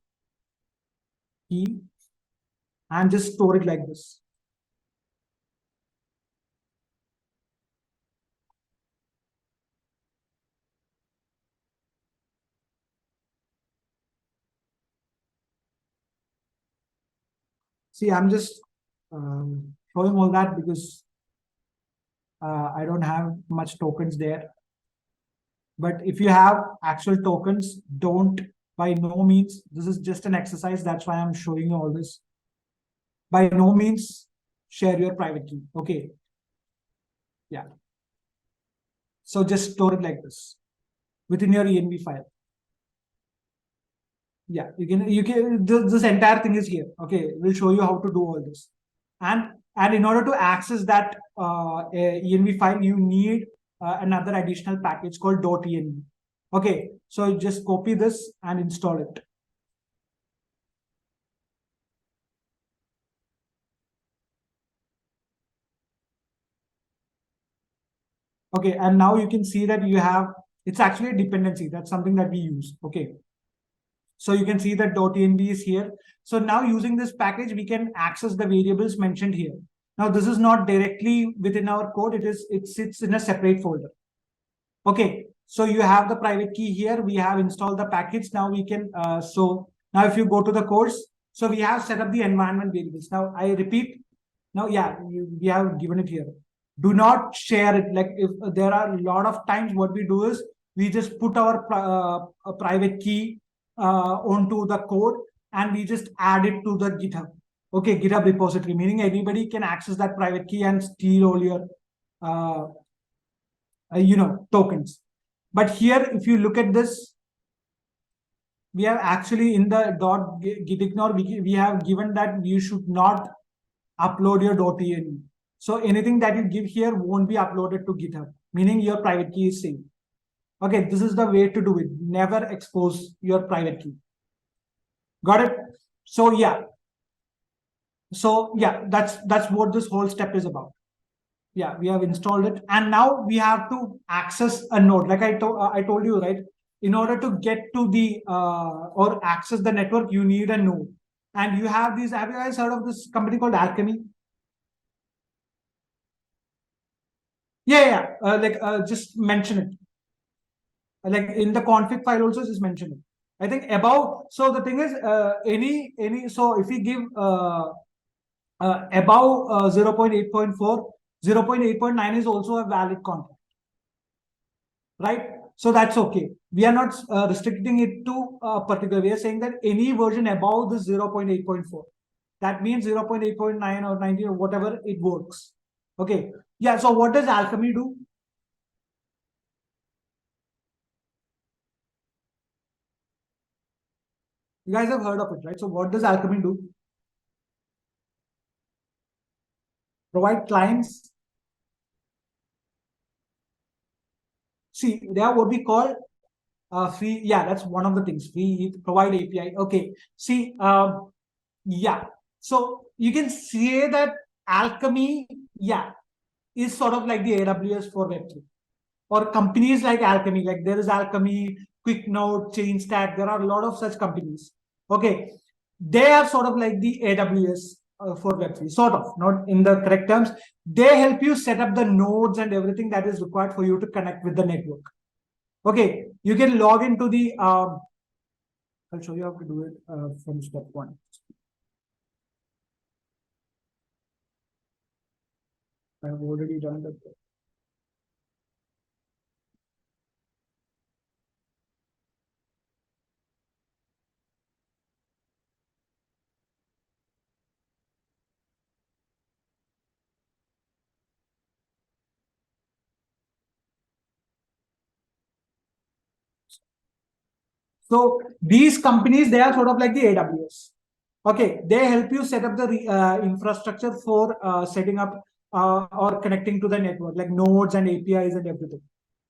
key and just store it like this. See, I'm just showing all that because I don't have much tokens there. But if you have actual tokens, don't, by no means, this is just an exercise. That's why I'm showing you all this. By no means share your private key. Okay. Yeah. So just store it like this within your env file. Yeah, you can this entire thing is here. Okay, we'll show you how to do all this. And in order to access that env file, you need another additional package called .env. Okay, so just copy this and install it. Okay, and now you can see that you have, it's actually a dependency. That's something that we use. Okay, so you can see that .env is here. So now using this package, we can access the variables mentioned here. Now this is not directly within our code. It sits in a separate folder. Okay, so you have the private key here. We have installed the package. Now we can, so now if you go to the course, so we have set up the environment variables. Now I repeat, now, yeah, we have given it here. Do not share it. Like if there are a lot of times what we do is we just put our private key onto the code and we just add it to the GitHub. Okay, GitHub repository, meaning anybody can access that private key and steal all your tokens. But here, if you look at this, we have actually in the .gitignore, we have given that you should not upload your .env. So anything that you give here won't be uploaded to GitHub, meaning your private key is safe. Okay, this is the way to do it. Never expose your private key. Got it? So yeah. So yeah, that's what this whole step is about. Yeah, we have installed it, and now we have to access a node. Like I told you, right? In order to get to the or access the network, you need a node, and you have these. Have you guys heard of this company called Alchemy? Yeah. Just mention it. Like in the config file also, just mention it. I think above. So the thing is, any. So if we give above 0.8.4, 0.8.9 is also a valid contract, right? So that's okay. We are not restricting it to a particular. We are saying that any version above this 0.8.4, that means 0.8.9 or 19 or whatever, it works. Okay. Yeah. So what does Alchemy do? You guys have heard of it, right? So what does Alchemy do? Provide clients. See, they are what we call free. Yeah, that's one of the things. Free provide API. Okay. See, yeah. So you can say that Alchemy, yeah, is sort of like the AWS for Web3. Or companies like Alchemy, like there is Alchemy, QuickNote, ChainStack. There are a lot of such companies. Okay. They are sort of like the AWS for Web3, sort of, not in the correct terms. They help you set up the nodes and everything that is required for you to connect with the network. Okay, you can log into the, I'll show you how to do it from step one. I have already done that. So these companies, they are sort of like the AWS. Okay, they help you set up the infrastructure for setting up or connecting to the network, like nodes and APIs and everything,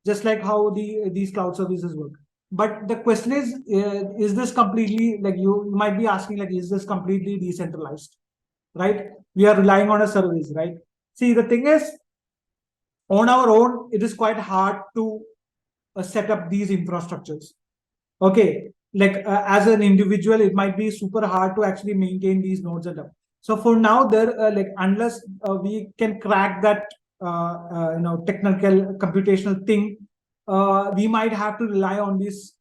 just like how these cloud services work. But the question is this completely, like you might be asking, like, is this completely decentralized, right? We are relying on a service, right? See, the thing is, on our own, it is quite hard to set up these infrastructures. Okay, like as an individual, it might be super hard to actually maintain these nodes and all. So for now, there like unless we can crack that technical computational thing, we might have to rely on these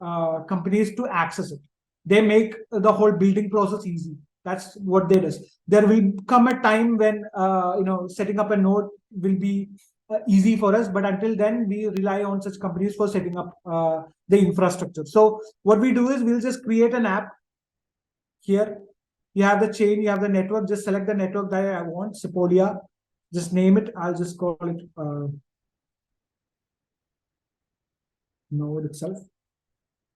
companies to access it. They make the whole building process easy. That's what they do. There will come a time when setting up a node will be easy for us, but until then, we rely on such companies for setting up the infrastructure. So what we do is we'll just create an app here. You have the chain, you have the network. Just select the network that I want, Sepolia. Just name it. I'll just call it node itself.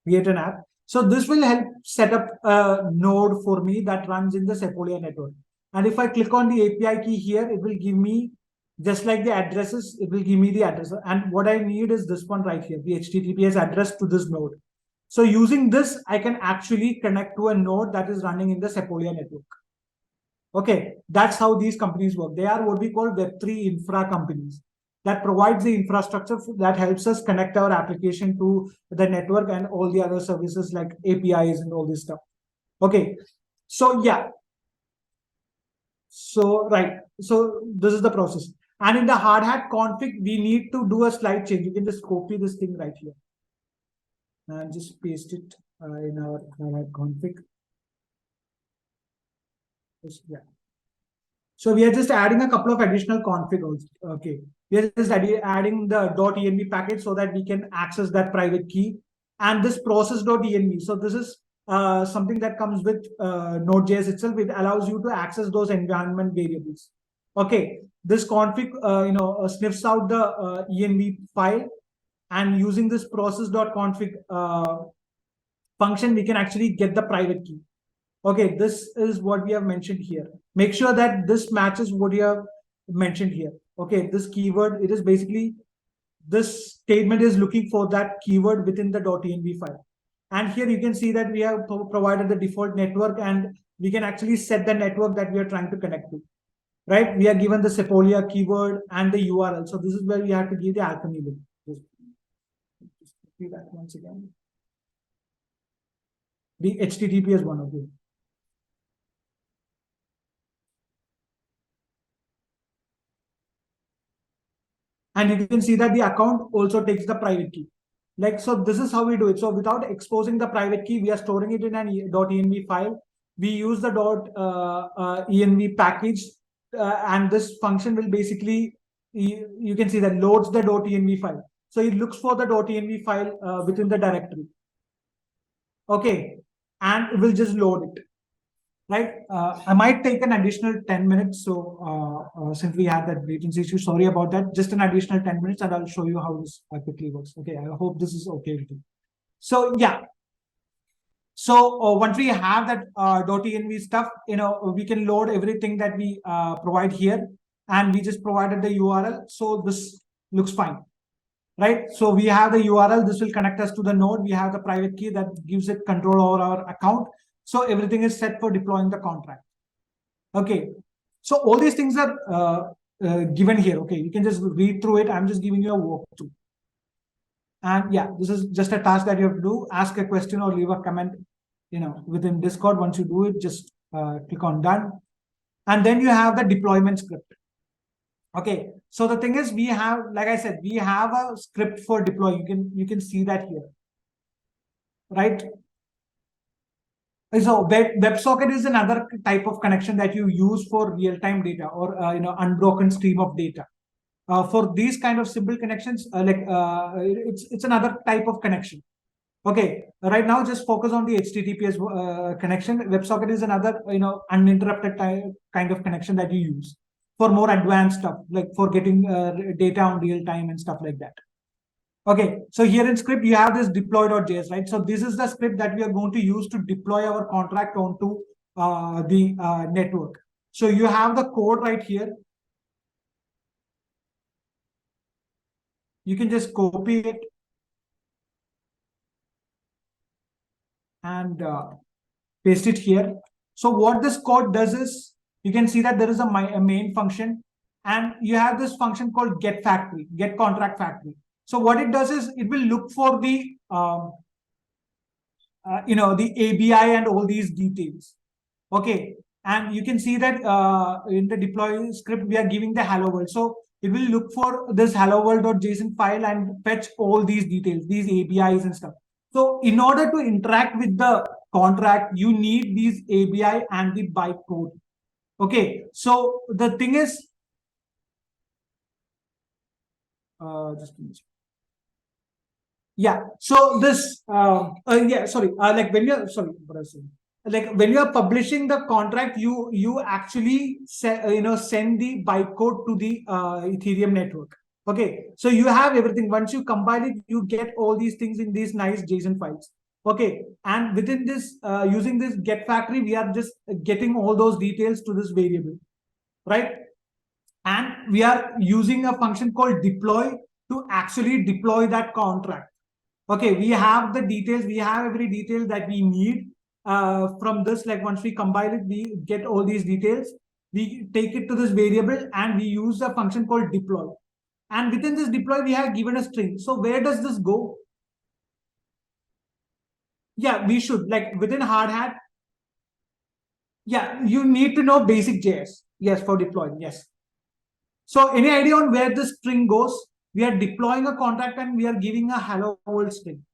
Create an app. So this will help set up a node for me that runs in the Sepolia network. And if I click on the API key here, it will give me, just like the addresses, it will give me the address. And what I need is this one right here, the HTTPS address to this node. So using this, I can actually connect to a node that is running in the Sepolia network. Okay, that's how these companies work. They are what we call Web3 infra companies that provides the infrastructure that helps us connect our application to the network and all the other services like APIs and all this stuff. Okay, so yeah. So, right. So this is the process. And in the hard hat config, we need to do a slight change. You can just copy this thing right here and just paste it in our hard hat config. Yeah. So we are just adding a couple of additional configs. Okay. We are just adding the .env package so that we can access that private key and this process.env. So this is something that comes with Node.js itself. It allows you to access those environment variables. Okay. This config, sniffs out the env file, and using this process.config function, we can actually get the private key. Okay, this is what we have mentioned here. Make sure that this matches what you have mentioned here. Okay, this keyword, it is basically, this statement is looking for that keyword within the .env file. And here you can see that we have provided the default network, and we can actually set the network that we are trying to connect to. Right? We are given the Sepolia keyword and the URL. So this is where we have to give the alchemy. Just do that once again. The HTTP is one of them. And you can see that the account also takes the private key. Like, so this is how we do it. So without exposing the private key, we are storing it in an .env file. We use the .env package, and this function will basically, you can see that loads the .env file. So it looks for the .env file within the directory. Okay, and it will just load it. Right, I might take an additional 10 minutes. So since we have that latency issue, sorry about that. Just an additional 10 minutes, and I'll show you how this quickly works. Okay, I hope this is okay with you. So yeah. So once we have that .env stuff, we can load everything that we provide here, and we just provided the URL. So this looks fine. Right, so we have the URL. This will connect us to the node. We have the private key that gives it control over our account. So everything is set for deploying the contract. Okay, so all these things are given here. Okay, you can just read through it. I'm just giving you a walkthrough. And yeah, this is just a task that you have to do. Ask a question or leave a comment, within Discord. Once you do it, just click on done. And then you have the deployment script. Okay, so the thing is, we have, like I said, we have a script for deploy. You can see that here, right? So WebSocket is another type of connection that you use for real-time data or unbroken stream of data. For these kind of simple connections, it's another type of connection. Okay, right now just focus on the HTTPS connection. WebSocket is another uninterrupted kind of connection that you use for more advanced stuff, like for getting data on real time and stuff like that. Okay, so here in script, you have this deploy.js, right? So this is the script that we are going to use to deploy our contract onto the network. So you have the code right here. You can just copy it and paste it here. So what this code does is, you can see that there is a main function, and you have this function called get factory, get contract factory. So what it does is, it will look for the the ABI and all these details. Okay, and you can see that in the deploy script, we are giving the hello world. So it will look for this hello world.json file and fetch all these details, these ABIs and stuff. So in order to interact with the contract, you need these ABI and the bytecode. Okay, so the thing is, just yeah. So this, like when you're like when you're publishing the contract, you actually send the bytecode to the Ethereum network. Okay, so you have everything. Once you compile it, you get all these things in these nice JSON files. Okay, and within this, using this get factory, we are just getting all those details to this variable, right? And we are using a function called deploy to actually deploy that contract. Okay, we have the details, we have every detail that we need from this. Like once we compile it, we get all these details, we take it to this variable and we use a function called deploy. And within this deploy, we have given a string. So where does this go? Yeah, we should, like within hardhat, yeah, you need to know basic JS. Yes, for deploying, yes. So any idea on where this string goes? We are deploying a contract and we are giving a hello world string.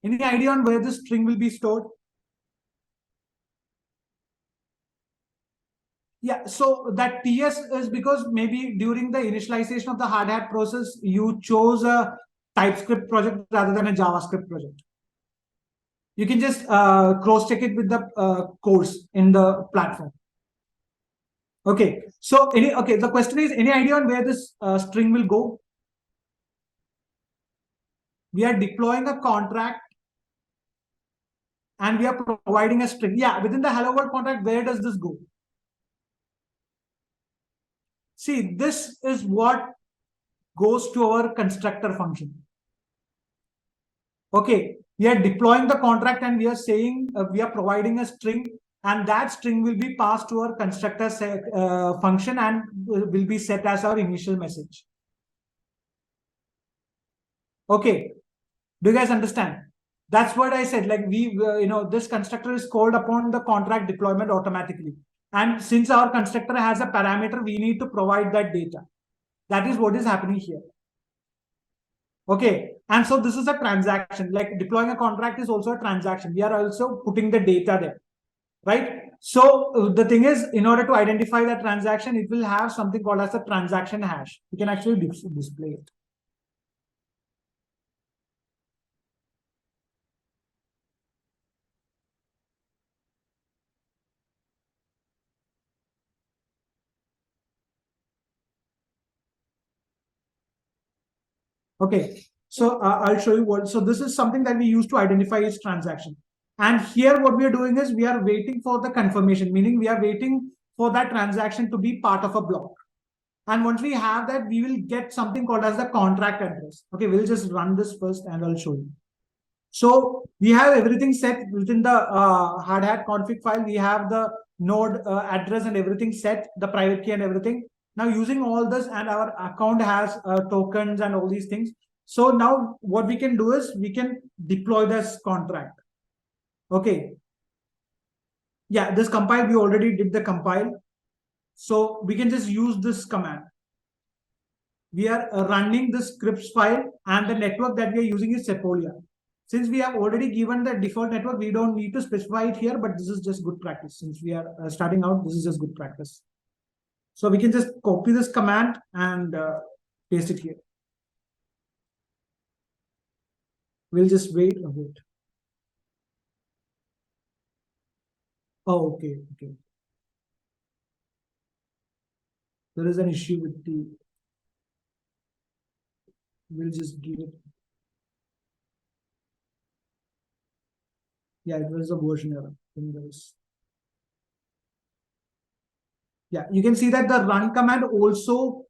Any idea on where this string will be stored? Yeah, so that TS is because maybe during the initialization of the hardhat process, you chose a TypeScript project rather than a JavaScript project. You can just cross-check it with the course in the platform. Okay, so the question is, any idea on where this string will go? We are deploying a contract and we are providing a string. Yeah, within the hello world contract, where does this go? See, this is what goes to our constructor function. Okay, we are deploying the contract and we are saying we are providing a string, and that string will be passed to our constructor function and will be set as our initial message. Okay, do you guys understand? That's what I said. Like this constructor is called upon the contract deployment automatically. And since our constructor has a parameter, we need to provide that data. That is what is happening here. Okay. And so this is a transaction. Like deploying a contract is also a transaction. We are also putting the data there, right? So the thing is, in order to identify that transaction, it will have something called as a transaction hash. You can actually display it. Okay, so I'll show you what. So this is something that we use to identify each transaction. And here what we are doing is we are waiting for the confirmation, meaning we are waiting for that transaction to be part of a block. And once we have that, we will get something called as the contract address. Okay, we'll just run this first and I'll show you. So we have everything set within the hardhat config file. We have the node address and everything set, the private key and everything. Now using all this, and our account has tokens and all these things. So now what we can do is we can deploy this contract. Okay. Yeah, this compile, we already did the compile. So we can just use this command. We are running the scripts file and the network that we are using is Sepolia. Since we have already given the default network, we don't need to specify it here, but this is just good practice. Since we are starting out, this is just good practice. So we can just copy this command and paste it here. We'll just wait a bit. Oh, okay, okay. There is an issue with the, we'll just give it. Yeah, it was a version error. Yeah, you can see that the run command also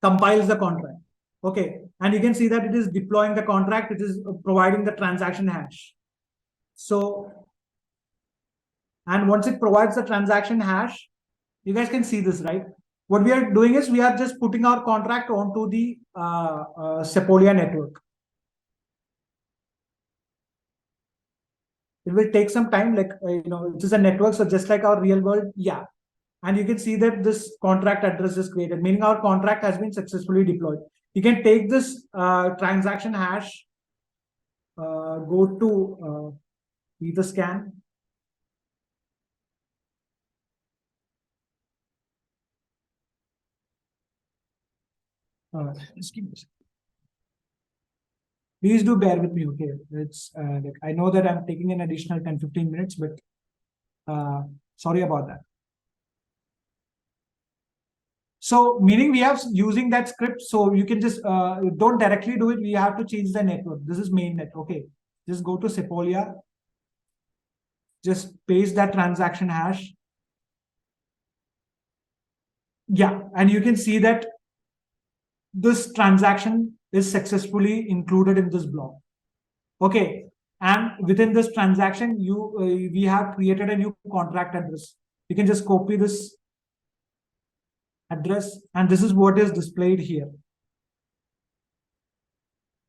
compiles the contract. Okay, and you can see that it is deploying the contract, it is providing the transaction hash. So, and once it provides the transaction hash, you guys can see this, right? What we are doing is we are just putting our contract onto the Sepolia network. It will take some time, like, it is a network. So just like our real world, yeah. And you can see that this contract address is created, meaning our contract has been successfully deployed. You can take this transaction hash, go to either scan. Just give me a second. Please do bear with me, okay? It's like, I know that I'm taking an additional 10-15 minutes, but sorry about that. So meaning we have using that script, so you can just don't directly do it. We have to change the network. This is main net, okay? Just go to Sepolia. Just paste that transaction hash. Yeah, and you can see that this transaction is successfully included in this block. Okay, and within this transaction, we have created a new contract address. You can just copy this address, and this is what is displayed here.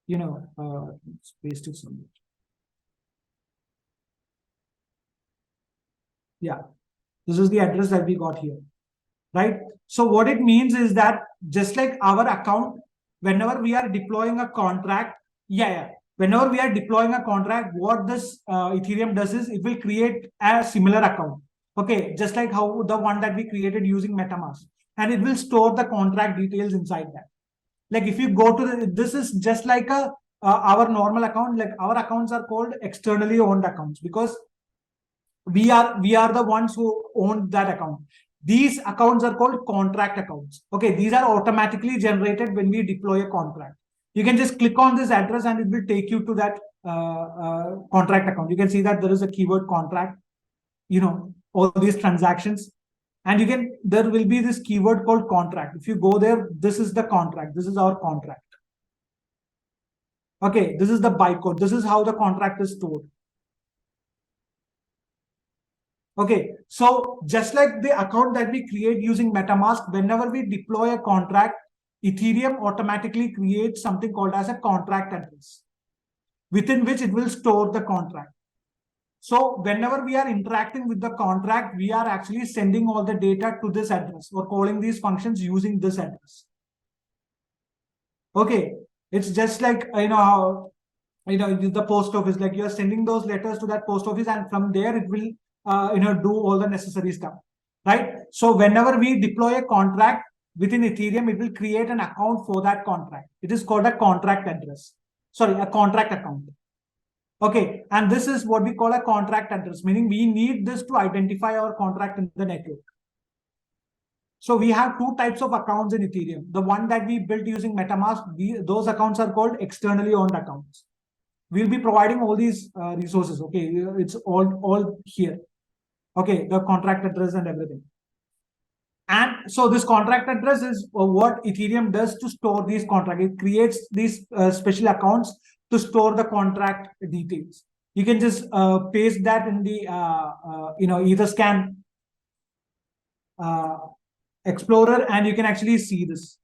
Let's paste it somewhere. Yeah, this is the address that we got here, right? So what it means is that just like our account, whenever we are deploying a contract, whenever we are deploying a contract, what this Ethereum does is it will create a similar account. Okay, just like how the one that we created using MetaMask, and it will store the contract details inside that. Like if you go to this is just like our normal account. Like our accounts are called externally owned accounts because we are the ones who own that account. These accounts are called contract accounts. Okay, these are automatically generated when we deploy a contract. You can just click on this address and it will take you to that contract account. You can see that there is a keyword contract, all these transactions, and there will be this keyword called contract. If you go there, this is the contract. This is our contract. Okay, this is the bytecode. This is how the contract is stored. Okay, so just like the account that we create using MetaMask, whenever we deploy a contract, Ethereum automatically creates something called as a contract address, within which it will store the contract. So whenever we are interacting with the contract, we are actually sending all the data to this address or calling these functions using this address. Okay, it's just like, how, the post office, like you're sending those letters to that post office, and from there it will do all the necessary stuff, right? So whenever we deploy a contract within Ethereum, it will create an account for that contract. It is called a contract address. Sorry, a contract account. Okay, and this is what we call a contract address, meaning we need this to identify our contract in the network. So we have two types of accounts in Ethereum. The one that we built using MetaMask, those accounts are called externally owned accounts. We'll be providing all these resources. Okay, it's all here. Okay, the contract address and everything. And so this contract address is what Ethereum does to store these contracts. It creates these special accounts to store the contract details. You can just paste that in the Etherscan Explorer, and you can actually see this.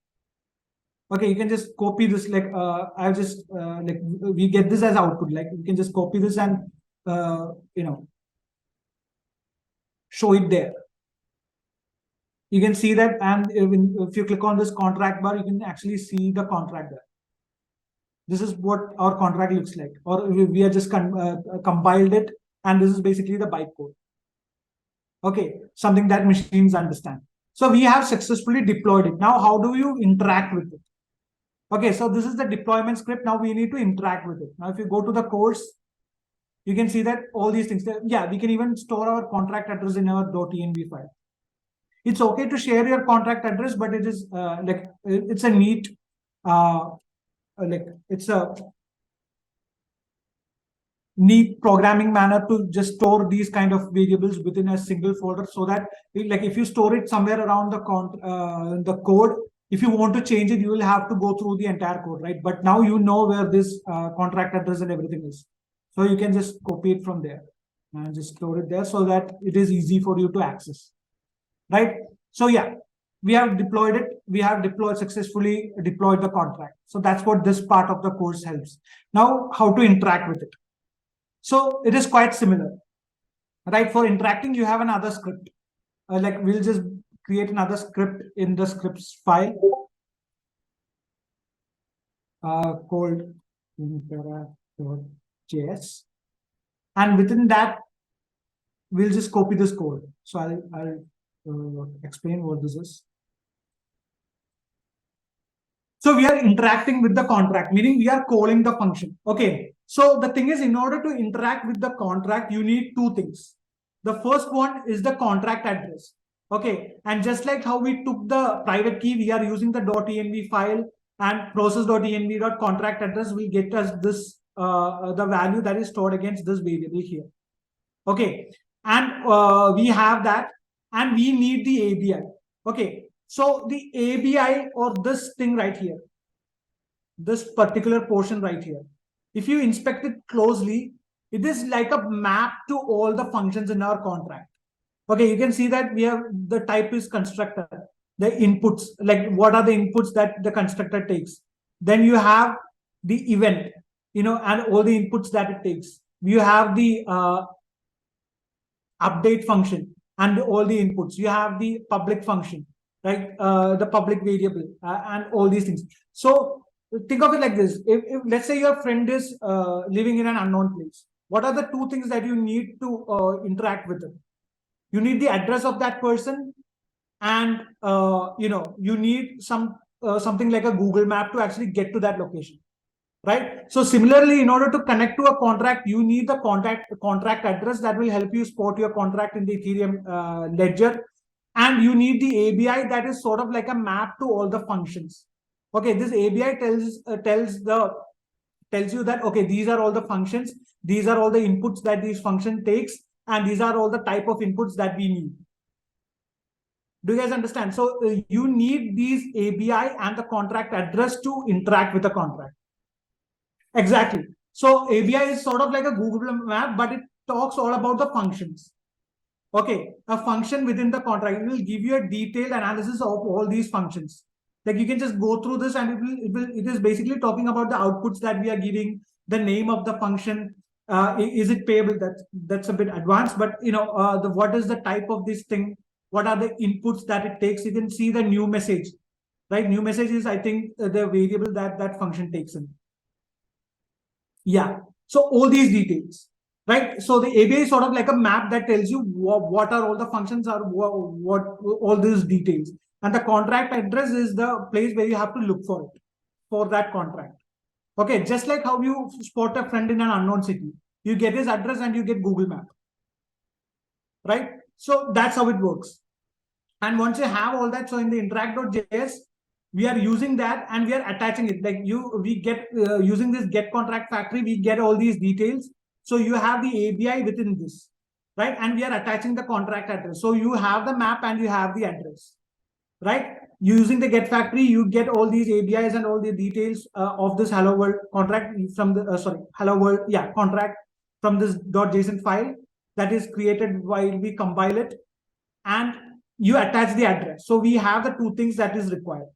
Okay, you can just copy this. Like I've just like we get this as output. Like you can just copy this and show it there. You can see that, and if you click on this contract bar, you can actually see the contract there. This is what our contract looks like, or we are just compiled it, and this is basically the bytecode. Okay, something that machines understand. So we have successfully deployed it. Now, how do you interact with it? Okay, so this is the deployment script. Now we need to interact with it. Now, if you go to the course, you can see that all these things. Yeah, we can even store our contract address in our .env file. It's okay to share your contract address, but it is it's a neat, it's a neat programming manner to just store these kind of variables within a single folder, so that like if you store it somewhere around the code, if you want to change it, you will have to go through the entire code, right? But now you know where this contract address and everything is, so you can just copy it from there and just store it there so that it is easy for you to access, right? So yeah, we have deployed it. We have successfully deployed the contract. So that's what this part of the course helps. Now, how to interact with it? So it is quite similar, right? For interacting, you have another script. Like we'll just create another script in the scripts file called impera.js, and within that, we'll just copy this code. So I'll explain what this is. So we are interacting with the contract, meaning we are calling the function. Okay. So the thing is, in order to interact with the contract, you need two things. The first one is the contract address. Okay. And just like how we took the private key, we are using the .env file, and process.env.contract address will get us this the value that is stored against this variable here. Okay, and we have that, and we need the ABI. Okay, so the ABI or this thing right here, this particular portion right here, if you inspect it closely, it is like a map to all the functions in our contract. Okay, you can see that we have the type is constructor, the inputs, like what are the inputs that the constructor takes. Then you have the event, and all the inputs that it takes. You have the update function and all the inputs. You have the public function, right? The public variable and all these things. So think of it like this. If let's say your friend is living in an unknown place, what are the two things that you need to interact with them? You need the address of that person, and you need something like a Google map to actually get to that location, right? So similarly, in order to connect to a contract, you need the contract address that will help you spot your contract in the Ethereum ledger, and you need the ABI that is sort of like a map to all the functions. Okay, this ABI tells you that, okay, these are all the functions, these are all the inputs that these function takes, and these are all the type of inputs that we need. Do you guys understand? So you need these ABI and the contract address to interact with the contract. Exactly. So ABI is sort of like a Google map, but it talks all about the functions. Okay, a function within the contract, it will give you a detailed analysis of all these functions. Like you can just go through this, and it is basically talking about the outputs that we are giving, the name of the function. Is it payable? That's a bit advanced, but what is the type of this thing? What are the inputs that it takes? You can see the new message, right? New message is, I think, the variable that function takes in. Yeah. So all these details, right? So the ABI is sort of like a map that tells you what are all the functions, are what all these details. And the contract address is the place where you have to look for it, for that contract. Okay, just like how you spot a friend in an unknown city. You get his address and you get Google Map, right? So that's how it works. And once you have all that, so in the interact.js, we are using that and we are attaching it. Like we get using this get contract factory, we get all these details. So you have the ABI within this, right? And we are attaching the contract address. So you have the map and you have the address, right? Using the get factory, you get all these ABIs and all the details of this Hello World contract from the Hello World, yeah, contract from this .json file that is created while we compile it, and you attach the address. So we have the two things that is required.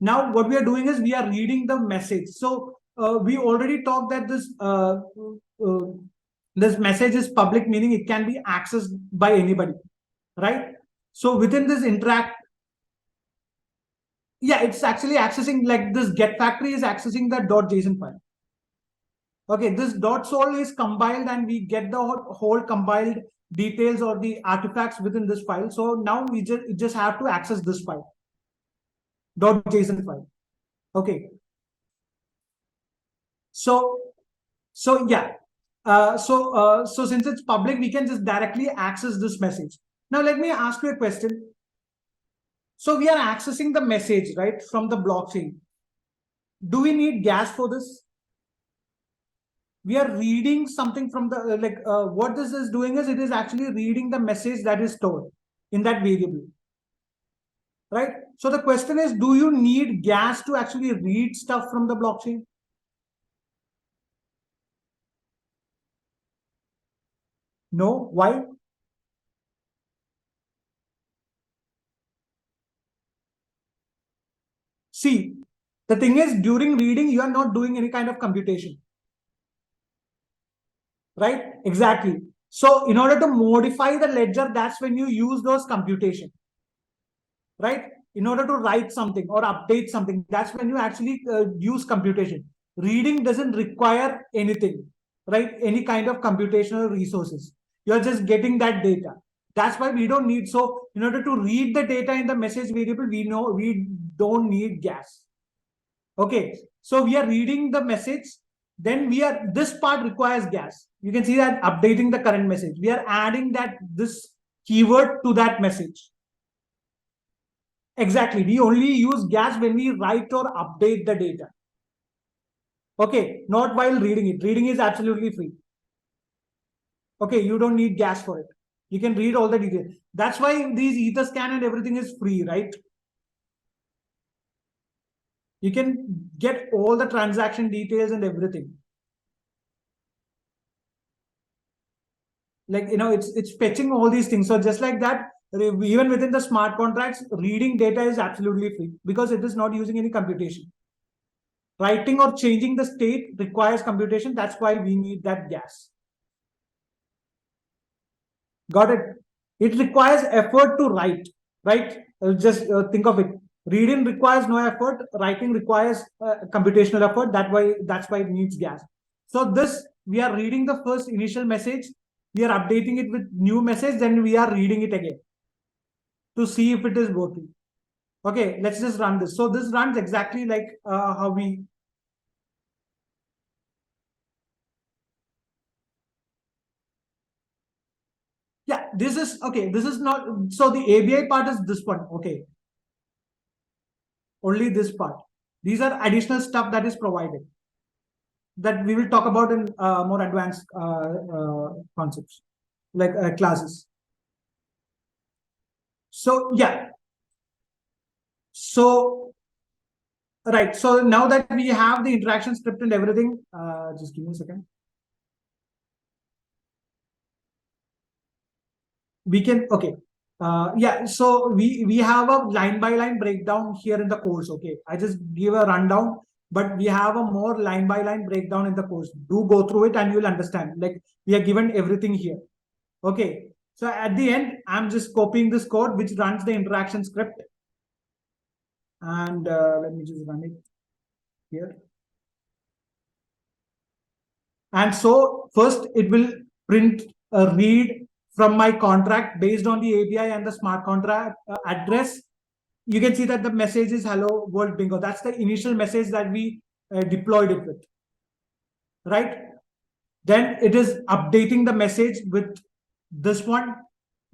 Now what we are doing is we are reading the message. So we already talked that this message is public, meaning it can be accessed by anybody, right? So within this interact, yeah, it's actually accessing, like this get factory is accessing the .json file. Okay, this .sol is compiled and we get the whole compiled details or the artifacts within this file. So now we just have to access this file, .json file. Okay. So yeah. So since it's public, we can just directly access this message. Now let me ask you a question. So we are accessing the message, right, from the blockchain. Do we need gas for this? We are reading something from the what this is doing is it is actually reading the message that is stored in that variable, right? So the question is, do you need gas to actually read stuff from the blockchain? No. Why? See, the thing is, during reading you are not doing any kind of computation, right? Exactly. So in order to modify the ledger, that's when you use those computation, right? In order to write something or update something, that's when you actually use computation. Reading doesn't require anything, right? Any kind of computational resources. You're just getting that data. That's why we don't need. So in order to read the data in the message variable, we don't need gas. Okay, so we are reading the message. Then this part requires gas. You can see that updating the current message. We are adding this keyword to that message. Exactly. We only use gas when we write or update the data. Okay, not while reading it. Reading is absolutely free. Okay, you don't need gas for it. You can read all the details. That's why these Etherscan and everything is free, right? You can get all the transaction details and everything. Like, it's fetching all these things. So just like that, even within the smart contracts, reading data is absolutely free because it is not using any computation. Writing or changing the state requires computation. That's why we need that gas. Got it? It requires effort to write, right? Just think of it. Reading requires no effort. Writing requires computational effort. That's why it needs gas. So this, we are reading the first initial message. We are updating it with new message. Then we are reading it again to see if it is working. Okay, let's just run this. So this runs exactly like how we. Yeah, this is okay. This is not. So the ABI part is this one. Okay, only this part. These are additional stuff that is provided that we will talk about in more advanced concepts like classes. So yeah, so right. So now that we have the interaction script and everything, just give me a second. We can yeah. So we have a line by line breakdown here in the course. Okay, I just give a rundown, but we have a more line by line breakdown in the course. Do go through it and you'll understand. Like, we are given everything here. Okay, so at the end, I'm just copying this code which runs the interaction script, and let me just run it here. And so first it will print a read from my contract based on the API and the smart contract address. You can see that the message is hello world bingo. That's the initial message that we deployed it with, right? Then it is updating the message with this one,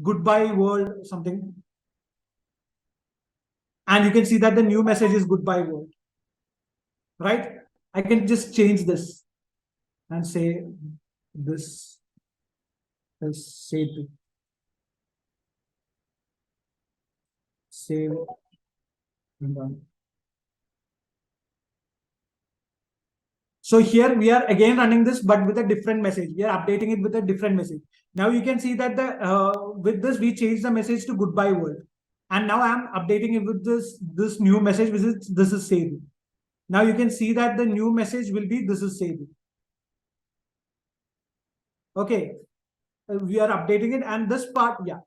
goodbye world something. And you can see that the new message is goodbye world, right? I can just change this and say this is Sethu. Save and done. So here we are again running this, but with a different message. We are updating it with a different message. Now you can see that with this we change the message to goodbye world, and now I'm updating it with this new message, which is this is Sethu. Now you can see that the new message will be this is Sethu. Okay, we are updating it, and this part, yeah.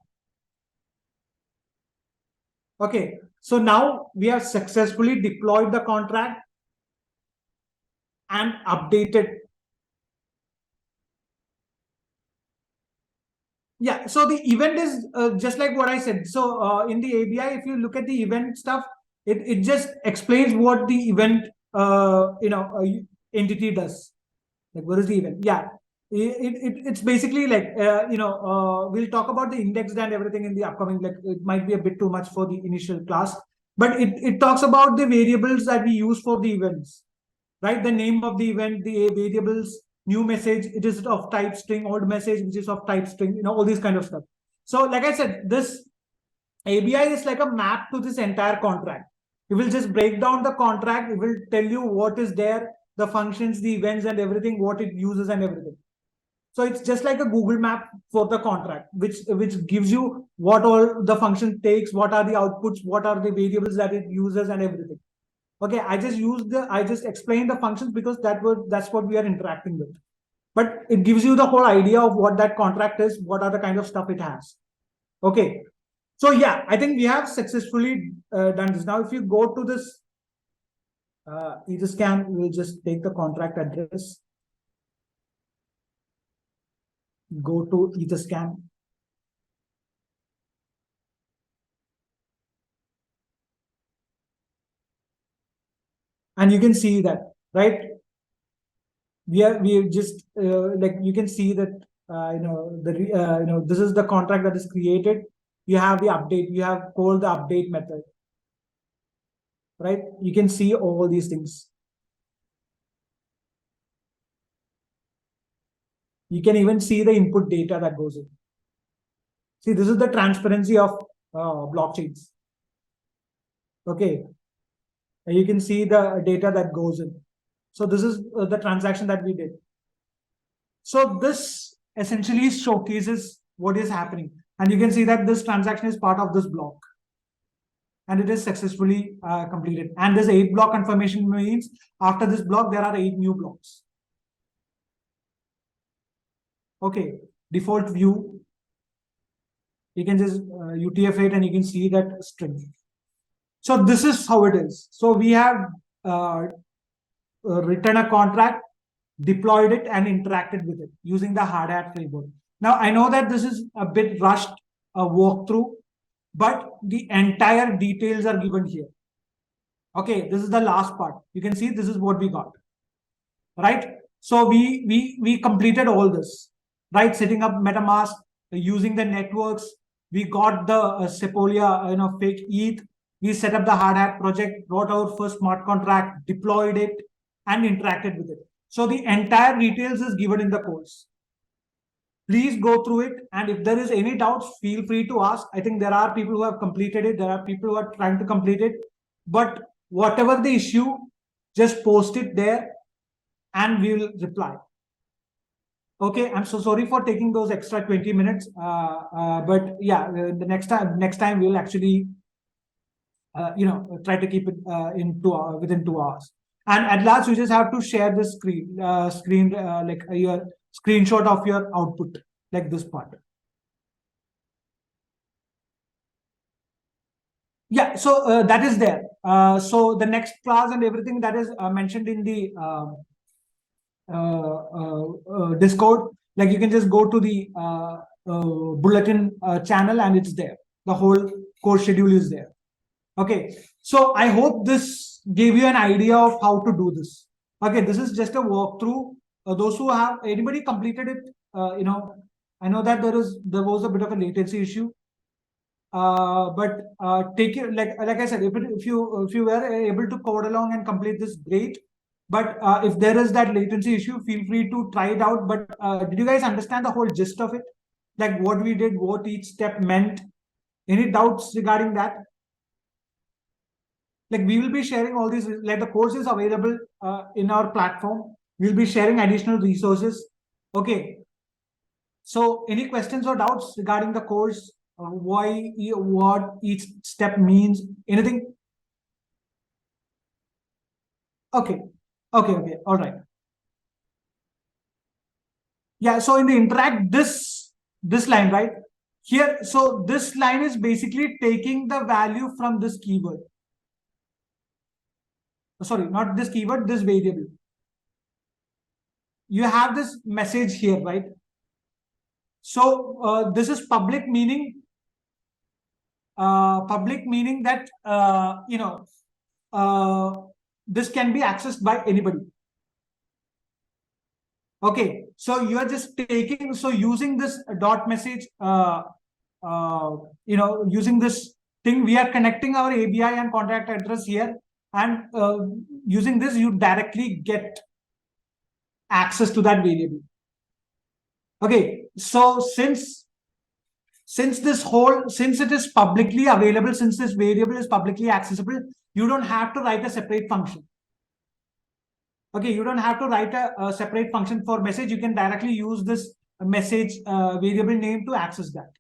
Okay, so now we have successfully deployed the contract and updated. Yeah, so the event is just like what I said. So in the ABI, if you look at the event stuff, it just explains what the event entity does. Like, what is the event? Yeah, it's basically like we'll talk about the indexed and everything in the upcoming. Like, it might be a bit too much for the initial class, but it talks about the variables that we use for the events, right? The name of the event, the variables, new message, it is of type string, old message, which is of type string, all these kind of stuff. So like I said, this ABI is like a map to this entire contract. It will just break down the contract. It will tell you what is there, the functions, the events, and everything, what it uses and everything. So it's just like a Google map for the contract, which gives you what all the function takes, what are the outputs, what are the variables that it uses, and everything. Okay, I just explained the functions because that's what we are interacting with. But it gives you the whole idea of what that contract is, what are the kind of stuff it has. Okay, so yeah, I think we have successfully done this. Now, if you go to this Etherscan, we'll just take the contract address, go to Etherscan. And you can see that, right? We just like, you can see that this is the contract that is created. You have the update, you have called the update method, right? You can see all these things. You can even see the input data that goes in. See, this is the transparency of blockchains. Okay, and you can see the data that goes in. So this is the transaction that we did. So this essentially showcases what is happening. And you can see that this transaction is part of this block. And it is successfully completed. And this 8 block confirmation means after this block, there are 8 new blocks. Okay, default view. You can just UTF-8 and you can see that string. So this is how it is. So we have written a contract, deployed it, and interacted with it using the hardhat framework. Now, I know that this is a bit rushed walkthrough, but the entire details are given here. Okay, this is the last part. You can see this is what we got, right? So we completed all this, right? Setting up MetaMask, using the networks. We got the Sepolia, fake ETH. We set up the hardhat project, wrote our first smart contract, deployed it, and interacted with it. So the entire details is given in the course. Please go through it. And if there is any doubts, feel free to ask. I think there are people who have completed it. There are people who are trying to complete it. But whatever the issue, just post it there and we will reply. Okay, I'm so sorry for taking those extra 20 minutes. But yeah, the next time we'll actually, try to keep it within 2 hours. And at last, you just have to share the screen, like your screenshot of your output, like this part. Yeah, so that is there. So the next class and everything that is mentioned in the Discord, like you can just go to the bulletin channel and it's there. The whole course schedule is there. Okay, so I hope this gave you an idea of how to do this. Okay, this is just a walkthrough. Those who have anybody completed it, I know that there was a bit of a latency issue. But take it like I said, if you were able to code along and complete this, great. But if there is that latency issue, feel free to try it out. But did you guys understand the whole gist of it? Like what we did, what each step meant? Any doubts regarding that? Like we will be sharing all these, like the course is available in our platform. We'll be sharing additional resources. Okay. So any questions or doubts regarding the course? What each step means? Anything? Okay. Okay. All right. Yeah. So in the interact, this line, right? Here, so this line is basically taking the value from this keyword. Sorry, not this keyword, this variable. You have this message here, right? So this is public, meaning that this can be accessed by anybody. Okay, so you are just taking, so using this dot message, using this thing, we are connecting our ABI and contract address here, and using this, you directly get access to that variable. Okay, so since it is publicly available, since this variable is publicly accessible, you don't have to write a separate function. Okay, you don't have to write a separate function for message. You can directly use this message variable name to access that.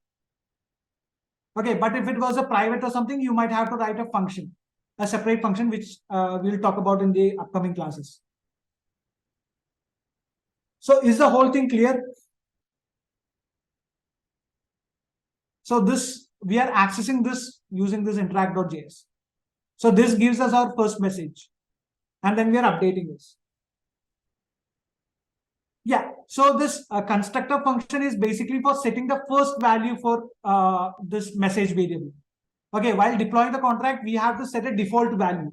Okay, but if it was a private or something, you might have to write a function, a separate function, which we'll talk about in the upcoming classes. So is the whole thing clear? So this, we are accessing this using this interact.js. So this gives us our first message, and then we are updating this. Yeah, so this constructor function is basically for setting the first value for this message variable. Okay, while deploying the contract, we have to set a default value,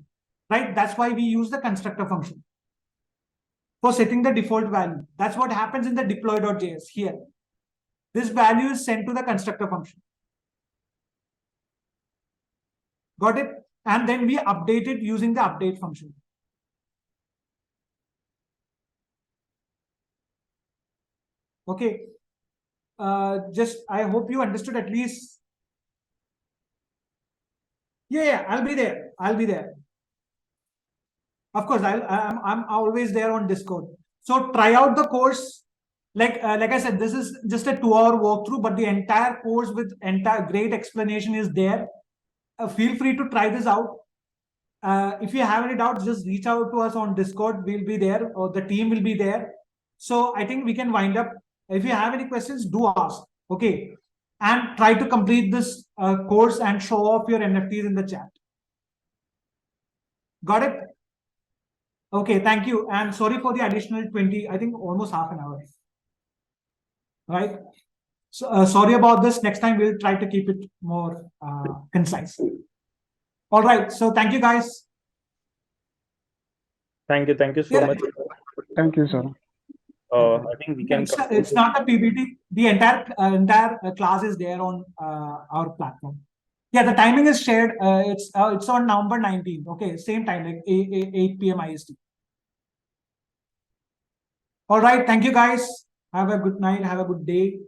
right? That's why we use the constructor function for setting the default value. That's what happens in the deploy.js here. This value is sent to the constructor function. Got it? And then we update it using the update function. Okay. Just I hope you understood at least. Yeah, I'll be there. I'll be there. Of course, I'm always there on Discord. So try out the course. Like I said, this is just a 2-hour walkthrough, but the entire course with entire great explanation is there. Feel free to try this out. If you have any doubts, just reach out to us on Discord. We'll be there, or the team will be there. So I think we can wind up. If you have any questions, do ask. Okay, and try to complete this course and show off your NFTs in the chat. Got it? Okay, thank you. And sorry for the additional 20, I think almost half an hour. Right? So sorry about this. Next time we'll try to keep it more concise. All right. So thank you, guys. Thank you so much. Thank you, sir. I think we can. It's not a PPT. The entire class is there on our platform. Yeah, the timing is shared. It's on November 19th. Okay, same time, like 8 p.m. IST. All right. Thank you, guys. Have a good night. Have a good day.